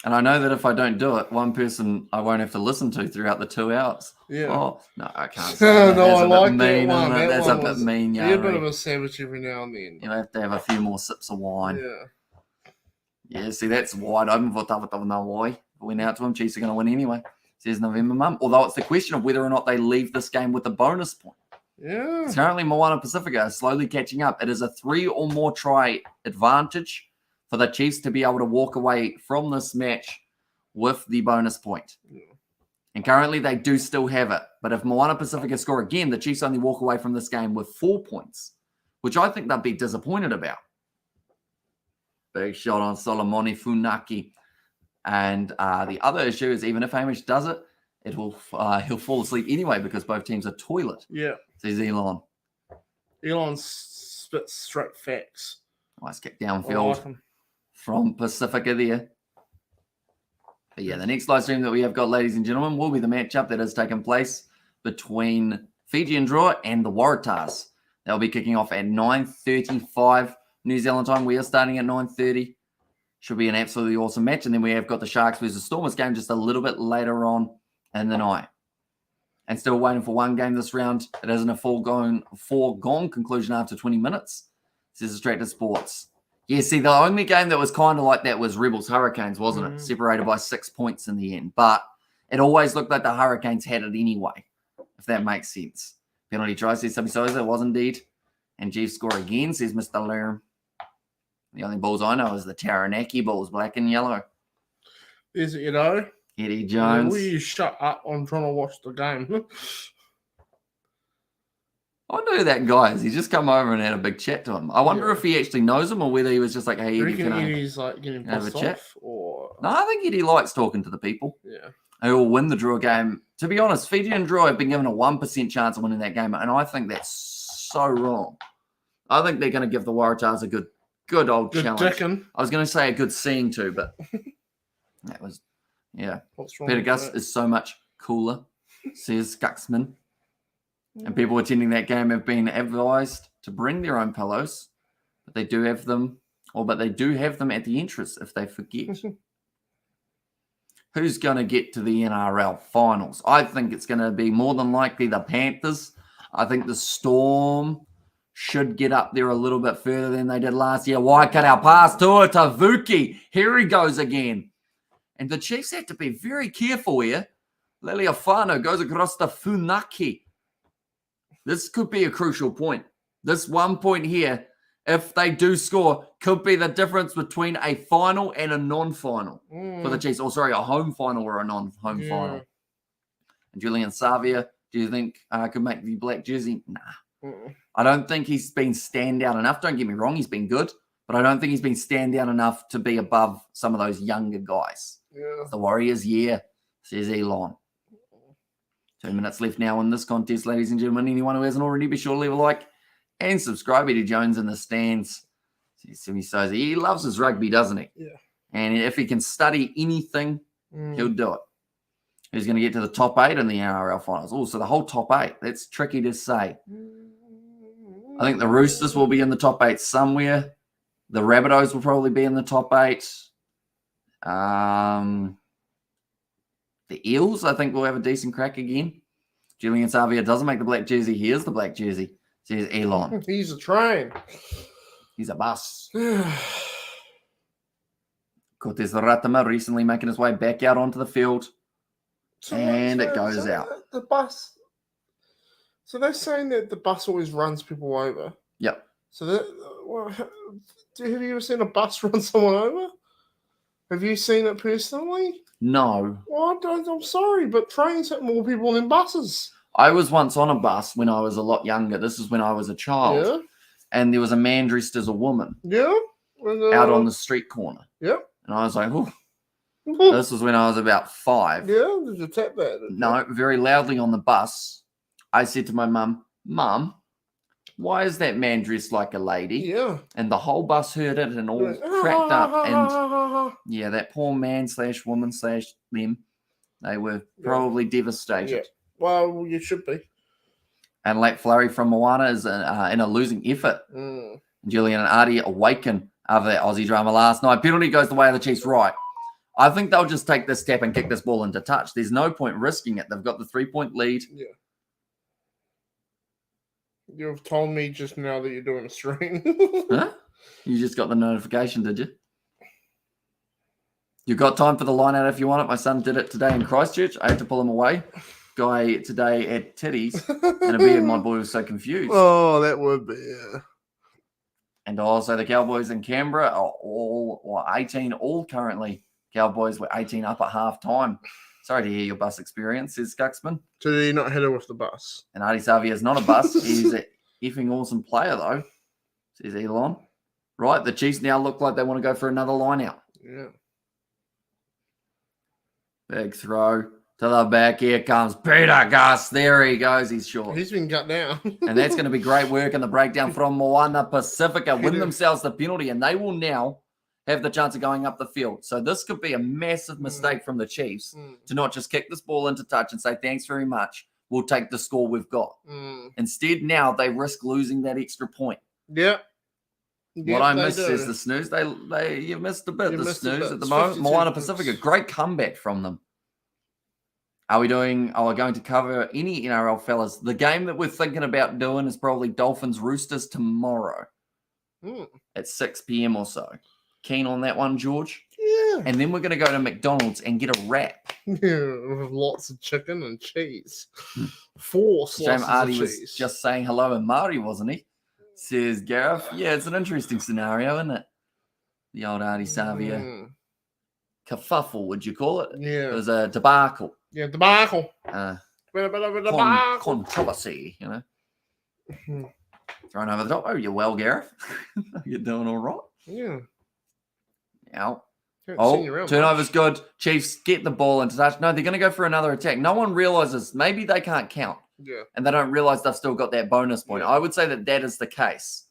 And I know that if I don't do it, one person I won't have to listen to throughout the 2 hours. Yeah. Oh, no, I can't say that. No, I like mean, that one. That's a bit mean, Be a bit of a savage every now and then. You have to have a few more sips of wine. Yeah. Yeah, see, that's wide open for Tawatawa no why. Went out to him, Chiefs are going to win anyway. Says November Mum. Although it's the question of whether or not they leave this game with a bonus point. Yeah. It's currently MOANA Pasifika is slowly catching up. It is a 3 or more try advantage for the Chiefs to be able to walk away from this match with the bonus point. Yeah. And currently they do still have it. But if MOANA Pasifika score again, the Chiefs only walk away from this game with 4 points, which I think they'll be disappointed about. Big shot on Solomoni Funaki. And the other issue is even if Hamish does it, he'll fall asleep anyway because both teams are toilet. Yeah. Says Elon. Elon spits straight facts. Nice kick downfield from Pacifica there. But yeah, the next live stream that we have got, ladies and gentlemen, will be the matchup that has taken place between Fijian Draw and the Waratahs. They'll be kicking off at 9:35 New Zealand time. We are starting at 9:30. Should be an absolutely awesome match. And then we have got the Sharks versus Stormers game just a little bit later on in the night. And still waiting for one game this round. It isn't a foregone conclusion after 20 minutes. This is Distracted Sports. Yeah, see, the only game that was kind of like that was Rebels Hurricanes, wasn't it? Separated by 6 points in the end. But it always looked like the Hurricanes had it anyway, if that makes sense. Penalty try, says Subby Soza. It was indeed. And Chiefs score again, says Mr. Lerm. The only balls I know is the Taranaki balls, black and yellow. Is it, you know? Eddie Jones. Will you shut up? I'm trying to watch the game. I wonder who that guy is. He's just come over and had a big chat to him. I wonder if he actually knows him or whether he was just like, hey, Eddie, can Eddie's like getting have a chat? Or... No, I think Eddie likes talking to the people. Yeah. Who will win the draw game. To be honest, Fiji and Draw have been given a 1% chance of winning that game, and I think that's so wrong. I think they're going to give the Waratahs a good old challenge. Dickin'. I was going to say a good seeing to, but that was, yeah. Peter Gus is so much cooler, says Guxman. And people attending that game have been advised to bring their own pillows, but they do have them, but they do have them at the entrance if they forget. Who's going to get to the NRL finals? I think it's going to be more than likely the Panthers. I think the Storm should get up there a little bit further than they did last year. Waikato pass to Tavuki. Here he goes again. And the Chiefs have to be very careful here. Leliafano goes across the Funaki. This could be a crucial point. This 1 point here, if they do score, could be the difference between a final and a non-final for the Chiefs. Oh, sorry, a home final or a non-home final. And Julian Savia, do you think could make the black jersey? Nah. I don't think he's been standout enough. Don't get me wrong, he's been good. But I don't think he's been standout enough to be above some of those younger guys. Yeah. The Warriors, yeah, says Elon. 2 minutes left now in this contest, ladies and gentlemen. Anyone who hasn't already, be sure to leave a like and subscribe. Eddie Jones in the stands. He loves his rugby, doesn't he? Yeah. And if he can study anything, he'll do it. He's going to get to the top 8 in the NRL finals. Also, the whole top 8. That's tricky to say. I think the Roosters will be in the top 8 somewhere. The Rabbitohs will probably be in the top 8. The Eels, I think, will have a decent crack again. Julian Savia doesn't make the black jersey. Here's the black jersey. Says Elon. He's a train. He's a bus. Cortez Ratama recently making his way back out onto the field. It goes out. The bus. So they're saying that the bus always runs people over. Yep. So have you ever seen a bus run someone over? Have you seen it personally? No. Well, I'm sorry, but trains hit more people than buses. I was once on a bus when I was a lot younger. This is when I was a child. Yeah. And there was a man dressed as a woman. Yeah. Out on the street corner. Yeah. And I was like, oh. This was when I was about 5. Yeah, did you tap that? No, very loudly on the bus. I said to my mum, Mum, why is that man dressed like a lady? Yeah. And the whole bus heard it and all cracked up. And yeah, that poor man / woman / them, they were probably devastated. Yeah. Well, you should be. And late flurry from Moana is in a losing effort. Julian and Artie awaken after that Aussie drama last night. Penalty goes the way of the Chiefs, right. I think they'll just take this tap and kick this ball into touch. There's no point risking it. They've got the 3-point lead. Yeah. You've told me just now that you're doing a stream. Huh? You just got the notification, did you? You've got time for the line out if you want it. My son did it today in Christchurch. I had to pull him away. Guy today at Titties. And a beard, my boy was so confused. Oh, that would be, yeah. And also the Cowboys in Canberra are all 18 all currently. Cowboys were 18 up at half time. Sorry to hear your bus experience, says Scuxman. So did he not hit her with the bus? And Adi Savia is not a bus. He's an effing awesome player, though, says Elon. Right, the Chiefs now look like they want to go for another line out. Yeah. Big throw to the back. Here comes Peter Gus. There he goes. He's short. He's been cut down. And that's going to be great work in the breakdown from Moana Pacifica. Win themselves the penalty, and they will now have the chance of going up the field. So this could be a massive mistake from the Chiefs to not just kick this ball into touch and say, thanks very much. We'll take the score we've got. Instead, now they risk losing that extra point. Yeah. What I missed is the snooze. You missed a bit. The snooze at the moment. Moana Pacifica, great comeback from them. Are we going to cover any NRL fellas? The game that we're thinking about doing is probably Dolphins Roosters tomorrow at 6 p.m. or so. Keen on that one, George? Yeah. And then we're going to go to McDonald's and get a wrap. Yeah, with lots of chicken and cheese. 4 slices of cheese. Was just saying hello in Māori, wasn't he? Says Gareth. Yeah, it's an interesting scenario, isn't it? The old Adi Savia. Kerfuffle, would you call it? Yeah. It was a debacle. Yeah, debacle. Controversy, you know. Thrown over the top. Oh, you're well, Gareth. You're doing all right. Yeah. Now. Turnover's good. Chiefs get the ball into touch. No, they're going to go for another attack. No one realizes maybe they can't count. Yeah. And they don't realize they've still got that bonus point. I would say that is the case.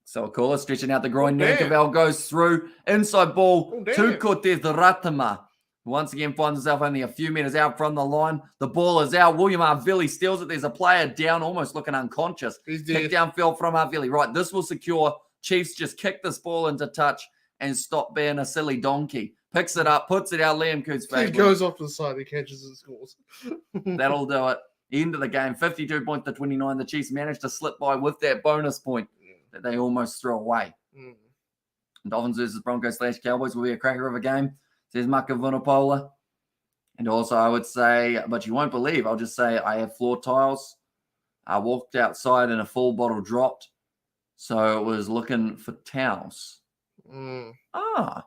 So, of course, stretching out the groin. Nurkavel goes through. Inside ball to Cortez Ratama. Once again, finds himself only a few meters out from the line. The ball is out. William Arvili steals it. There's a player down, almost looking unconscious. Kick downfield from Arvili. Right, this will secure. Chiefs just kick this ball into touch and stop being a silly donkey. Picks it up, puts it out. Liam Coote's favorite. He goes off to the side. He catches and scores. That'll do it. End of the game. 52 points to 29. The Chiefs managed to slip by with that bonus point that they almost threw away. Dolphins versus Broncos / Cowboys will be a cracker of a game, says Maka Vunapola. And also, I would say, but you won't believe, I'll just say I have floor tiles. I walked outside and a full bottle dropped. So it was looking for towels. I'll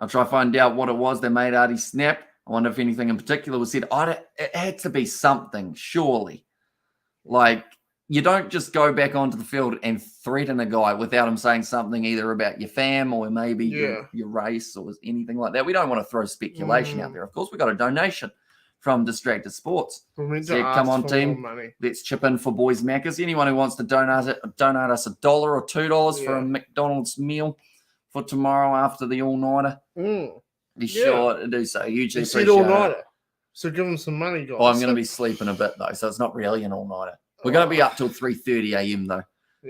try to find out what it was that made Artie snap. I wonder if anything in particular was said. It had to be something, surely. Like, you don't just go back onto the field and threaten a guy without him saying something either about your fam or maybe your race or anything like that. We don't want to throw speculation out there. Of course, we got a donation from Distracted Sports. Said, come on, team. Let's chip in for Boys Macca's. Anyone who wants to donate us $1 or $2 for a McDonald's meal for tomorrow after the all-nighter, be sure to do so. Hugely appreciate it. So give them some money, guys. Well, I'm going to be sleeping a bit, though, so it's not really an all-nighter. We're going to be up till 3:30 a.m., though,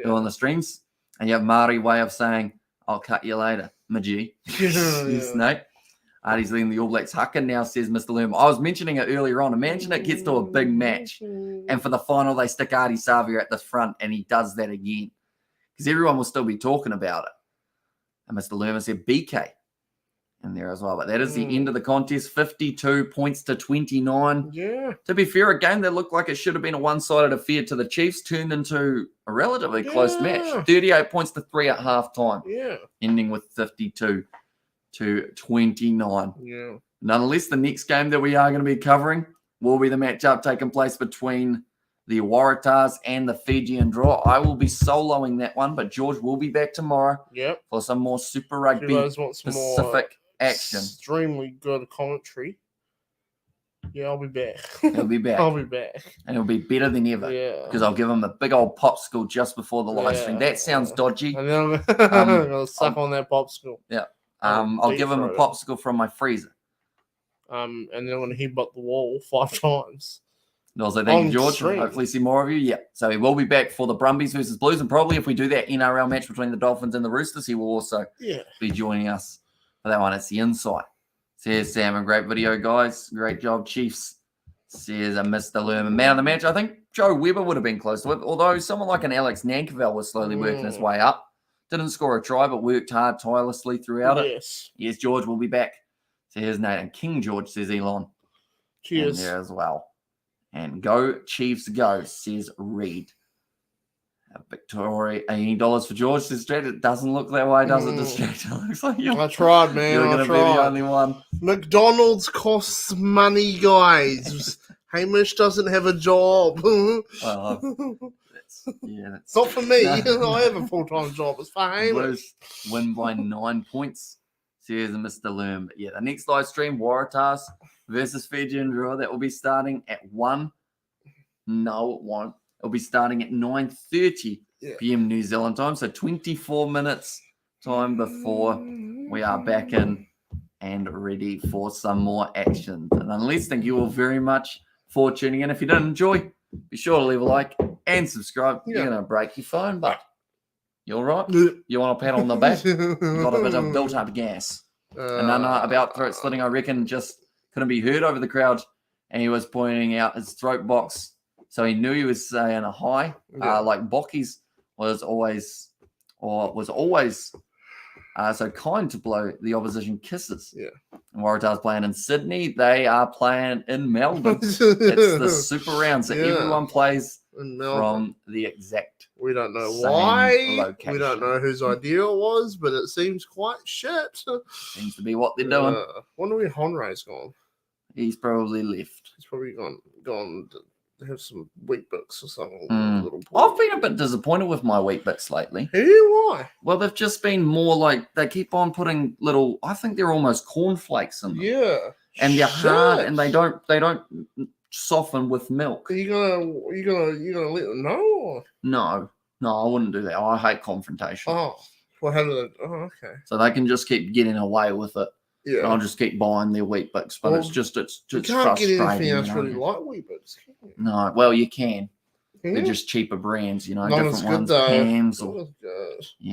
doing the streams. And you have Māori way of saying, I'll cut you later, Maji. Snake. Artie's leading the All Blacks. Hucker now, says Mr. Loom. I was mentioning it earlier on. Imagine it gets to a big match, and for the final, they stick Artie Savia at the front, and he does that again. Because everyone will still be talking about it. And Mr. Loom said BK in there as well. But that is the end of the contest. 52 points to 29. Yeah. To be fair, a game that looked like it should have been a one-sided affair to the Chiefs turned into a relatively close match. 38 points to 3 at halftime. Yeah. Ending with 52 to 29. Yeah. Nonetheless, the next game that we are going to be covering will be the matchup taking place between the Waratahs and the Fijian Draw. I will be soloing that one, but George will be back tomorrow for some more Super Rugby Pacific action. Extremely good commentary. Yeah, I'll be back. He'll be back. I'll be back. And it'll be better than ever. Yeah. Because I'll give him a big old popsicle just before the live stream. That sounds dodgy. And then I'm going to suck on that popsicle. Yeah. I'll give him a popsicle from my freezer. And then I'm going to headbutt the wall 5 times. And also, thank you, George. Hopefully see more of you. Yeah. So he will be back for the Brumbies versus Blues. And probably if we do that NRL match between the Dolphins and the Roosters, he will also be joining us For that one, it's the inside. Says Sam, a great video, guys. Great job, Chiefs. Says Mr. Lerman. Man of the match, I think Joe Weber would have been close to it, although someone like an Alex Nankerville was slowly working his way up. Didn't score a try, but worked hard tirelessly throughout it. Yes, George will be back. So here's Nate. And King George, says Elon. Cheers. And there as well. And go, Chiefs, go, says Reed. Victoria, $80 for George. Distracted. It doesn't look that way, does it? Distracted. It looks like I tried, man. You're going to be the only one. McDonald's costs money, guys. Hamish doesn't have a job. Well, that's not for me. I have a full-time job. It's for Hamish. Win by 9 points. Says Mr. Lerm. But yeah, the next live stream, Waratahs versus Fiji and Drua, that will be starting at 1. No, it won't. It'll be starting at 9:30 p.m. New Zealand time. So 24 minutes time before we are back in and ready for some more action. And unless, thank you all very much for tuning in. If you did enjoy, be sure to leave a like and subscribe. You're going to break your phone, but you all right? You want a pat on the back? You got a bit of built-up gas. And Nana about throat slitting, I reckon, just couldn't be heard over the crowd. And he was pointing out his throat box. So he knew he was saying a hi. Like Bocky's was always so kind to blow the opposition kisses. Yeah. And Waratahs playing in Sydney. They are playing in Melbourne. It's the Super Round. So everyone plays from the exact We don't know why. Location. We don't know whose idea it was, but it seems quite shit. Seems to be what they're doing. Wonder where Honray's gone. He's probably left. He's probably gone to have some wheat bix or something. I've been a bit disappointed with my wheat bix lately. Why? Well, they've just been more like, they keep on putting little, I think they're almost cornflakes in them. Yeah. And they're hard and they don't soften with milk. Are you gonna let them know? Or? No, I wouldn't do that. I hate confrontation. Oh. Well, how do they? Oh, okay. So they can just keep getting away with it. Yeah. And I'll just keep buying their wheat bix, but it's just you can't get anything else really like wheat bix, can you? No, well you can. They're just cheaper brands, different ones. Hams or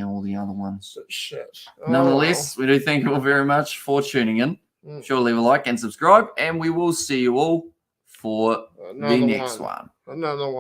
all the other ones. Shit. Nonetheless, we do thank you all very much for tuning in. Sure, leave a like and subscribe, and we will see you all for the next one. Another one.